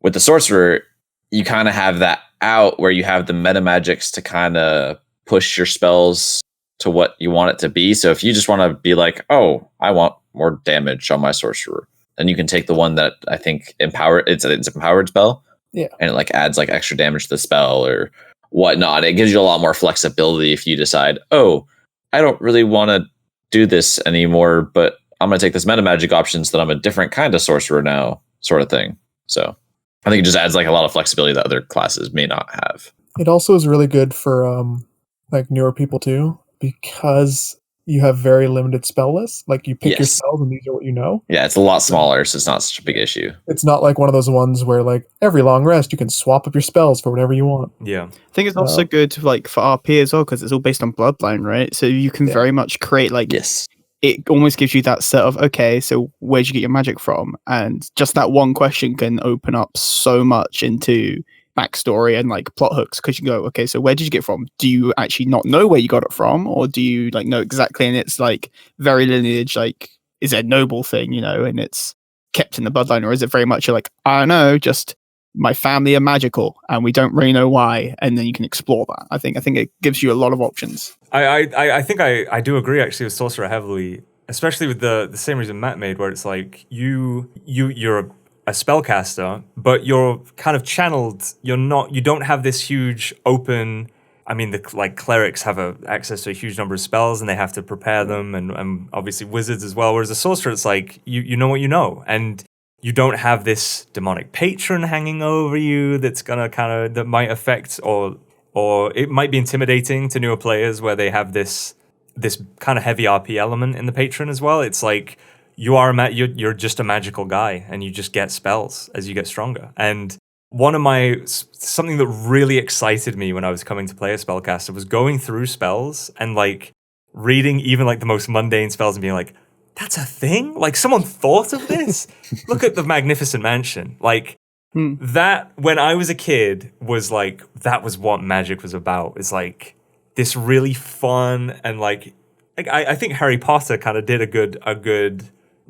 With the sorcerer, you kind of have that out where you have the meta magics to kind of push your spells to what you want it to be. So if you just want to be like, oh, I want more damage on my sorcerer, then you can take the one that I think it's an empowered spell. Yeah. And it like adds like extra damage to the spell or whatnot. It gives you a lot more flexibility if you decide, oh, I don't really want to do this anymore, but I'm going to take this meta magic option so that I'm a different kind of sorcerer now, sort of thing. So I think it just adds like a lot of flexibility that other classes may not have. It also is really good for like newer people too, because you have very limited spell lists. Like you pick your spells and these are what you know. Yeah, it's a lot smaller, so it's not such a big issue. It's not like one of those ones where like every long rest you can swap up your spells for whatever you want. Yeah. I think it's also good like for RP as well, because it's all based on bloodline, right? So you can very much create like it almost gives you that set of, okay, so where'd you get your magic from? And just that one question can open up so much into backstory and like plot hooks, because you go, okay, so where did you get it from? Do you actually not know where you got it from, or do you like know exactly? And it's like very lineage, like is it a noble thing, and it's kept in the bloodline, or is it very much like, I don't know, just my family are magical and we don't really know why, and then you can explore that. I think it gives you a lot of options. I think I do agree actually with Sorcerer heavily, especially with the same reason Matt made, where it's like you're a spellcaster, but you're kind of channeled. You don't have this huge open. I mean, the clerics have access to a huge number of spells, and they have to prepare them, and obviously wizards as well. Whereas a sorcerer, it's like you know what you know, and you don't have this demonic patron hanging over you that's gonna that might affect or it might be intimidating to newer players, where they have this kind of heavy RP element in the patron as well. It's like you're just a magical guy, and you just get spells as you get stronger. And something that really excited me when I was coming to play a spellcaster was going through spells and like reading even like the most mundane spells and being like, that's a thing? Like someone thought of this? Look at the Magnificent Mansion. Like that, when I was a kid, was like, that was what magic was about. It's like this really fun and like I think Harry Potter kind of did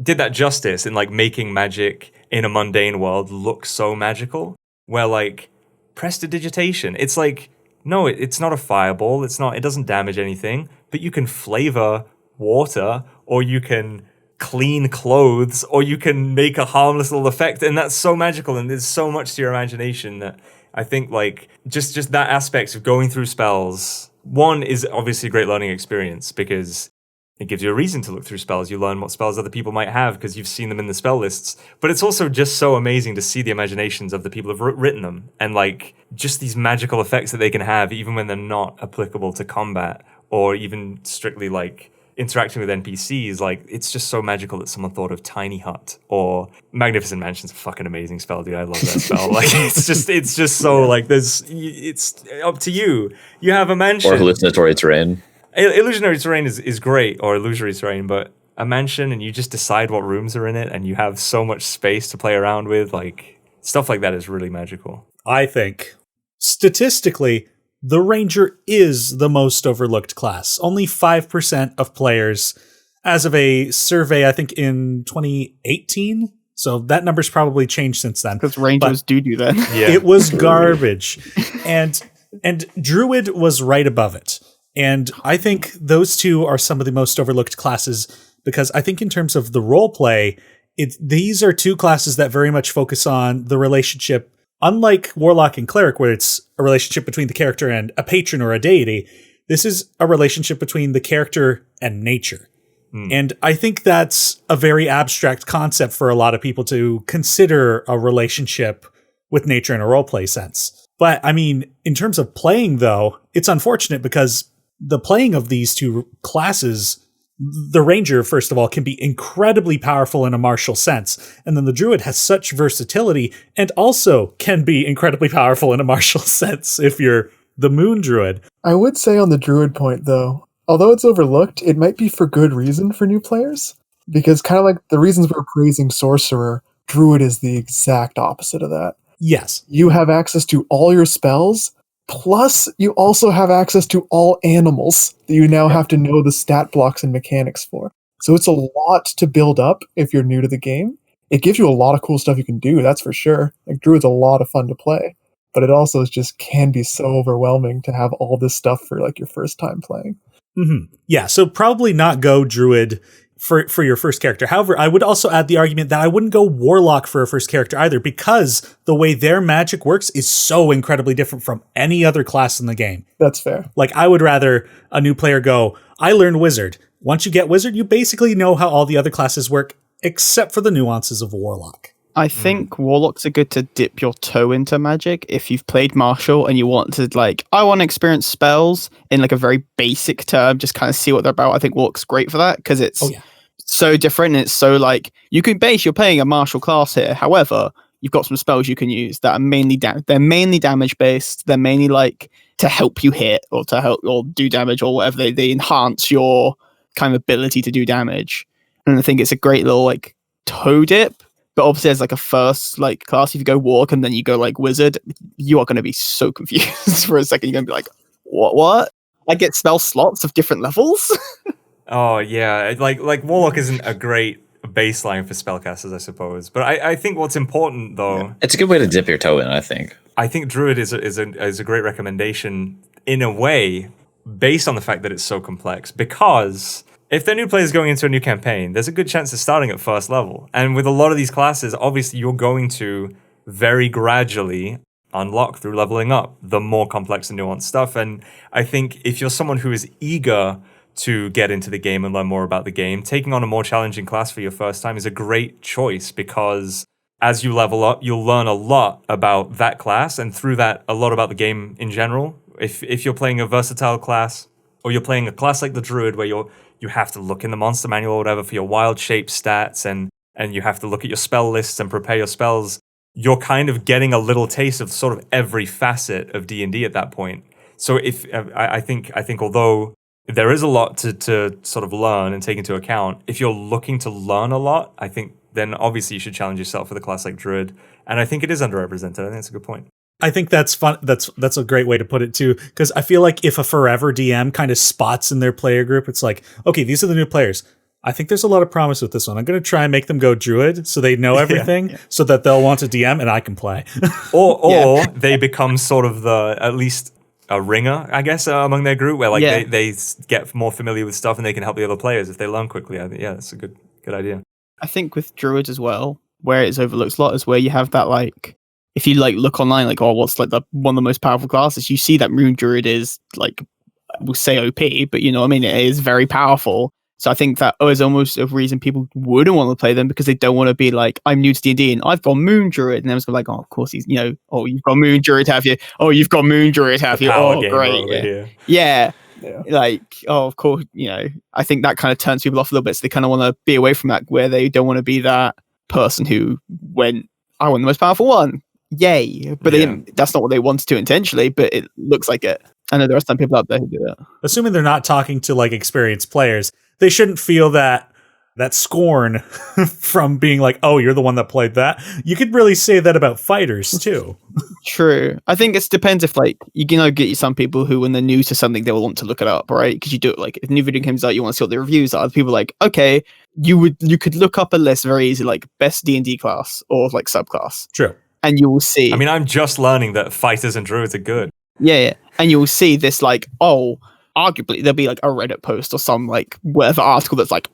did that justice in like making magic in a mundane world look so magical, where like prestidigitation, it's like, no, it's not a fireball, it doesn't damage anything, but you can flavor water, or you can clean clothes, or you can make a harmless little effect, and that's so magical, and there's so much to your imagination that I think like just that aspect of going through spells, one is obviously a great learning experience because it gives you a reason to look through spells. You learn what spells other people might have because you've seen them in the spell lists. But it's also just so amazing to see the imaginations of the people who've written them, and like just these magical effects that they can have even when they're not applicable to combat or even strictly like interacting with NPCs. Like, it's just so magical that someone thought of Tiny Hut or Magnificent Mansion's a fucking amazing spell, dude. I love that spell. Like, it's just so like it's up to you. You have a mansion Or hallucinatory terrain. Illusionary terrain is great, or illusory terrain, but a mansion and you just decide what rooms are in it and you have so much space to play around with, like stuff like that is really magical. I think statistically, the Ranger is the most overlooked class. Only 5% of players, as of a survey, I think in 2018. So that number's probably changed since then. Because Rangers do that. Yeah. It was garbage. and Druid was right above it. And I think those two are some of the most overlooked classes because I think in terms of the role play, these are two classes that very much focus on the relationship. Unlike Warlock and Cleric, where it's a relationship between the character and a patron or a deity, this is a relationship between the character and nature. And I think that's a very abstract concept for a lot of people to consider a relationship with nature in a roleplay sense. But I mean, in terms of playing, though, it's unfortunate because the playing of these two classes, the Ranger, first of all, can be incredibly powerful in a martial sense. And then the Druid has such versatility and also can be incredibly powerful in a martial sense if you're the Moon Druid. I would say on the Druid point, though, although it's overlooked, it might be for good reason for new players. Because kind of like the reasons we're praising Sorcerer, Druid is the exact opposite of that. Yes. You have access to all your spells, plus you also have access to all animals that you now have to know the stat blocks and mechanics for. So it's a lot to build up if you're new to the game. It gives you a lot of cool stuff you can do, that's for sure. Like, Druid's a lot of fun to play. But it also just can be so overwhelming to have all this stuff for like your first time playing. Mm-hmm. Yeah, so probably not go Druid for your first character. However, I would also add the argument that I wouldn't go Warlock for a first character either, because the way their magic works is so incredibly different from any other class in the game. That's fair. Like, I would rather a new player go, I learned Wizard. Once you get Wizard, you basically know how all the other classes work, except for the nuances of Warlock. I think Warlocks are good to dip your toe into magic if you've played Martial and you want to, like, I want to experience spells in like a very basic term, just kind of see what they're about. I think Warlock's great for that because it's so different and it's so like, you can base, you're playing a martial class here. However, you've got some spells you can use that are mainly they're mainly damage based. They're mainly like to help you hit or to help or do damage or whatever. They enhance your kind of ability to do damage. And I think it's a great little like toe dip. But obviously, as like a first like class, if you go Warlock and then you go like Wizard, you are going to be so confused for a second. You're going to be like, what? I get spell slots of different levels? Oh yeah, like Warlock isn't a great baseline for spellcasters, I suppose. But I think what's important though, it's a good way to dip your toe in. I think Druid is a great recommendation in a way, based on the fact that it's so complex. Because if they're new players going into a new campaign, there's a good chance they're starting at first level. And with a lot of these classes, obviously you're going to very gradually unlock through leveling up the more complex and nuanced stuff. And I think if you're someone who is eager to get into the game and learn more about the game, taking on a more challenging class for your first time is a great choice, because as you level up, you'll learn a lot about that class, and through that, a lot about the game in general. If you're playing a versatile class, or you're playing a class like the Druid where you have to look in the monster manual or whatever for your wild shape stats, and you have to look at your spell lists and prepare your spells, you're kind of getting a little taste of sort of every facet of D&D at that point. So I think although there is a lot to sort of learn and take into account, if you're looking to learn a lot, I think then obviously you should challenge yourself with a class like Druid. And I think it is underrepresented. I think that's a good point. I think that's fun. That's a great way to put it too, because I feel like if a forever DM kind of spots in their player group, it's like, okay, these are the new players. I think there's a lot of promise with this one. I'm going to try and make them go Druid so they know everything, so that they'll want to DM and I can play. or they become sort of at least a ringer, I guess, among their group, where like they get more familiar with stuff and they can help the other players if they learn quickly. I think, that's a good Good idea. I think with Druid as well, where it's overlooked a lot is where you have that, like, if you like look online, like, oh, what's like one of the most powerful classes, you see that Moon Druid is like, we'll say OP, but you know what I mean? It is very powerful. So I think that is almost a reason people wouldn't want to play them, because they don't want to be like, I'm new to D&D and I've got Moon Druid. And then it's like, oh, of course he's, you know, oh, you've got Moon Druid, have you? Oh, you've got Moon Druid, have you? Power Oh, gamer great. over here. Yeah. Yeah. Like, oh, of course, you know, I think that kind of turns people off a little bit. So they kind of want to be away from that, where they don't want to be that person who went, I want the most powerful one. Yay. But they didn't, that's not what they wanted to intentionally, but it looks like it. I know there are some people out there who do that. Assuming they're not talking to like experienced players, they shouldn't feel that scorn from being like, oh, you're the one that played that. You could really say that about fighters too. True. I think it depends if, like, you know, get some people who, when they're new to something, they will want to look it up, right? Because you do it, like, if a new video comes out, you want to see what the reviews are. People are like, okay, you could look up a list very easy, like best D&D class or like subclass. True. And you will see. I mean, I'm just learning that fighters and druids are good. Yeah. And you will see this, like, oh, arguably there'll be like a Reddit post or some like whatever article that's like,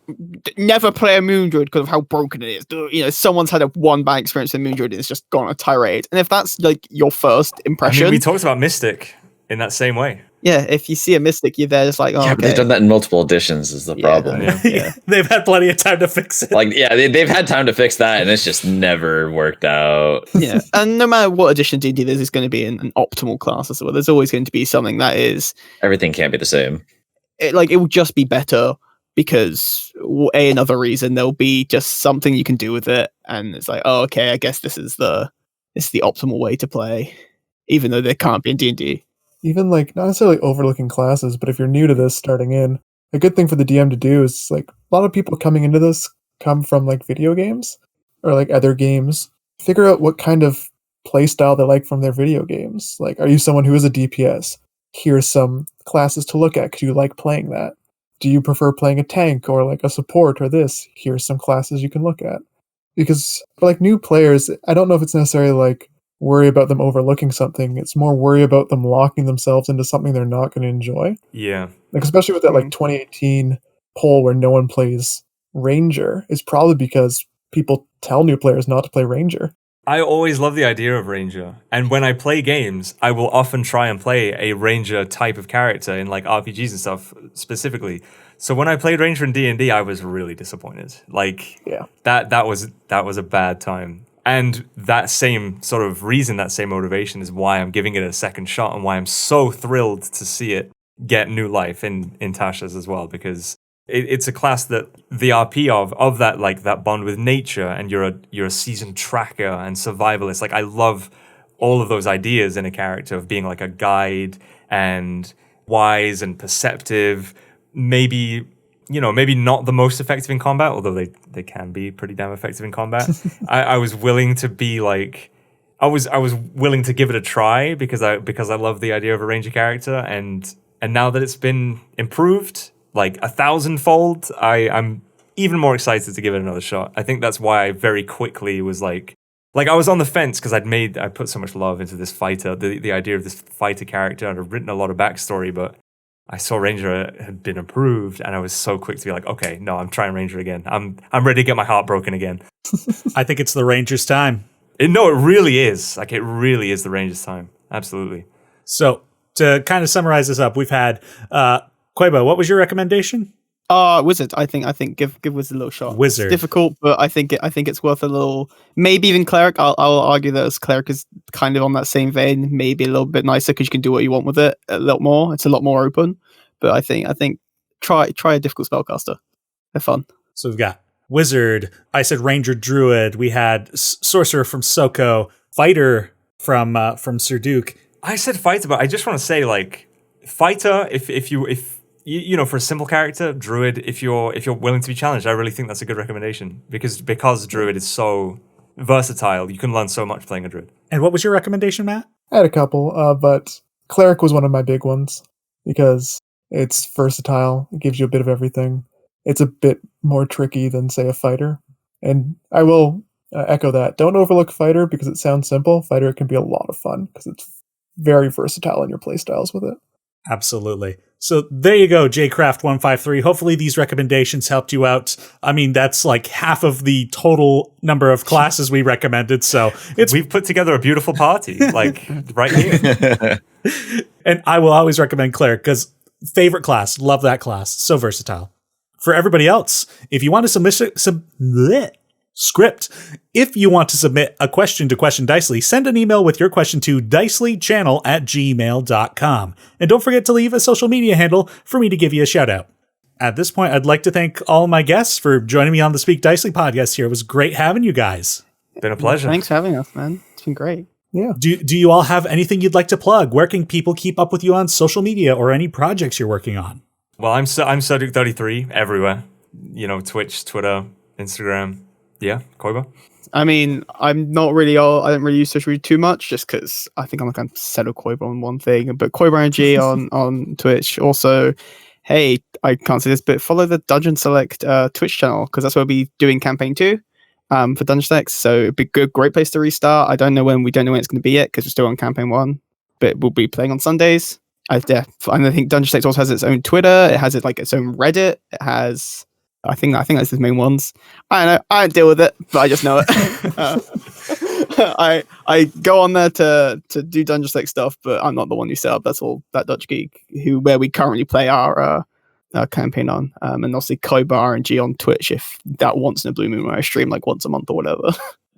never play a Moon Druid because of how broken it is. You know, someone's had a one bad experience with Moon Druid and it's just gone a tirade. And if that's like your first impression, I mean, we talked about Mystic in that same way. Yeah, if you see a Mystic, you're there just like, oh, yeah, okay. but they've done that in multiple editions is the problem. Yeah. They've had plenty of time to fix it. Like, yeah, they've had time to fix that, and it's just never worked out. Yeah, and no matter what edition D&D there's going to be an optimal class as well. There's always going to be something that is... Everything can't be the same. It will just be better because, another reason, there'll be just something you can do with it, and it's like, oh, okay, I guess this is the optimal way to play, even though there can't be in D&D. Even like not necessarily overlooking classes, but if you're new to this starting in, a good thing for the DM to do is like a lot of people coming into this come from like video games or like other games. Figure out what kind of play style they like from their video games. Like, are you someone who is a DPS? Here's some classes to look at because you like playing that. Do you prefer playing a tank or like a support or this? Here's some classes you can look at. Because for like new players, I don't know if it's necessarily like worry about them overlooking something. It's more worry about them locking themselves into something they're not going to enjoy. Yeah. Like, especially with that like 2018 poll where no one plays Ranger, is probably because people tell new players not to play Ranger. I always love the idea of Ranger. And when I play games, I will often try and play a Ranger type of character in like RPGs and stuff specifically. So when I played Ranger in D&D, I was really disappointed. Like, Yeah. that was a bad time. And that same sort of reason, that same motivation is why I'm giving it a second shot and why I'm so thrilled to see it get new life in Tasha's as well, because it's a class that the RP of that, like that bond with nature, and you're a seasoned tracker and survivalist. Like, I love all of those ideas in a character of being like a guide and wise and perceptive, maybe not the most effective in combat, although they can be pretty damn effective in combat. I was willing to be like, I was willing to give it a try because I love the idea of a Ranger character, and now that it's been improved like 1,000-fold, I'm even more excited to give it another shot. I think that's why I very quickly was like I was on the fence because I put so much love into this fighter, the idea of this fighter character. I'd written a lot of backstory, but I saw Ranger had been approved, and I was so quick to be like, okay, no, I'm trying Ranger again. I'm ready to get my heart broken again. I think it's the Rangers' time. It really is. Like, it really is the Rangers' time. Absolutely. So to kind of summarize this up, we've had Koiba, what was your recommendation? Wizard. I think give Wizard a little shot. Wizard. It's difficult, but I think it's worth a little. Maybe even Cleric. I'll argue that as Cleric is kind of on that same vein. Maybe a little bit nicer because you can do what you want with it a little more. It's a lot more open. But I think try a difficult spellcaster. They're fun. So we've got Wizard. I said Ranger Druid. We had Sorcerer from Soko. Fighter from SirDuke. I said fighter, but I just want to say, like, fighter. If you know, for a simple character, Druid, if you're willing to be challenged, I really think that's a good recommendation because Druid is so versatile. You can learn so much playing a Druid. And what was your recommendation, Matt? I had a couple, but Cleric was one of my big ones because it's versatile. It gives you a bit of everything. It's a bit more tricky than, say, a fighter. And I will echo that. Don't overlook fighter because it sounds simple. Fighter can be a lot of fun because it's very versatile in your playstyles with it. Absolutely. So there you go, JCraft153. Hopefully these recommendations helped you out. I mean, that's like half of the total number of classes we recommended. So we've put together a beautiful party, like right here. And I will always recommend Cleric because favorite class, love that class, so versatile. For everybody else, if you want to if you want to submit a question to Question Dicely, send an email with your question to dicelychannel@gmail.com. And don't forget to leave a social media handle for me to give you a shout out. At this point, I'd like to thank all my guests for joining me on the Speak Dicely podcast here. It was great having you guys. Been a pleasure. Thanks for having us, man. It's been great. Yeah. Do you all have anything you'd like to plug? Where can people keep up with you on social media or any projects you're working on? Well, I'm SirDuke33 everywhere. You know, Twitch, Twitter, Instagram. Yeah, Koiba. I mean, I'm not really I don't really use social media too much just because I think I'm settled Koiba on one thing. But KoibaRNG on Twitch. Also, hey, I can't say this, but follow the Dungeon Select Twitch channel because that's where we'll be doing campaign 2 for Dungeon Select. So it'd be a great place to restart. We don't know when it's going to be yet because we're still on campaign 1, but we'll be playing on Sundays. And I think Dungeon Select also has its own Twitter. It has its own Reddit. It has. I think that's the main ones. I don't know. I don't deal with it, but I just know it. I go on there to do Dungeon Select stuff, but I'm not the one who set up. That's all that Dutch Geek where we currently play our campaign on, and obviously KoibaRNG on Twitch if that once in a blue moon where I stream like once a month or whatever.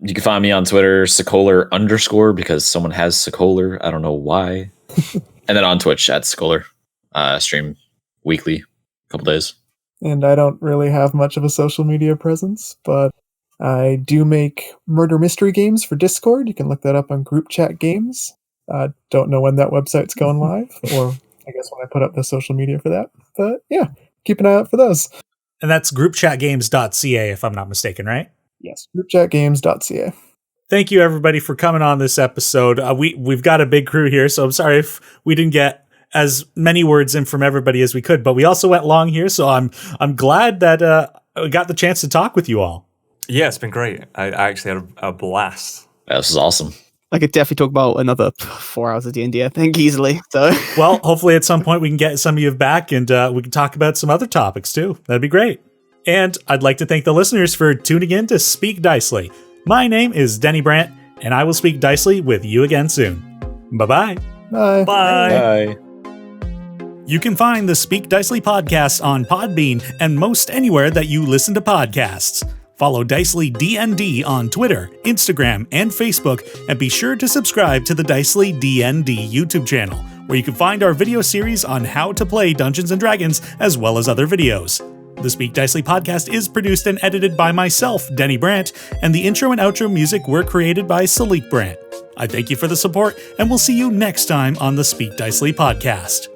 You can find me on Twitter, Socoler_ because someone has Socoler. I don't know why. And then on Twitch at Socoler. Stream weekly, a couple days. And I don't really have much of a social media presence, but I do make murder mystery games for Discord. You can look that up on Group Chat Games. Don't know when that website's going live, or I guess when I put up the social media for that. But yeah, keep an eye out for those. And that's groupchatgames.ca, if I'm not mistaken, right? Yes, groupchatgames.ca. Thank you, everybody, for coming on this episode. We've got a big crew here, so I'm sorry if we didn't get as many words in from everybody as we could, but we also went long here, so I'm glad that we got the chance to talk with you all. Yeah, it's been great. I actually had a blast. Yeah, this is awesome. I could definitely talk about another 4 hours of D&D, I think, easily. So, well, hopefully at some point we can get some of you back and we can talk about some other topics too. That'd be great. And I'd like to thank the listeners for tuning in to Speak Dicely. My name is Teni Brant, and I will speak Dicely with you again soon. Bye-bye. Bye. Bye. Bye. You can find the Speak Dicely podcast on Podbean and most anywhere that you listen to podcasts. Follow Dicely D&D on Twitter, Instagram, and Facebook, and be sure to subscribe to the Dicely D&D YouTube channel, where you can find our video series on how to play Dungeons & Dragons, as well as other videos. The Speak Dicely podcast is produced and edited by myself, Teni Brant, and the intro and outro music were created by Zealot Barbarian. I thank you for the support, and we'll see you next time on the Speak Dicely podcast.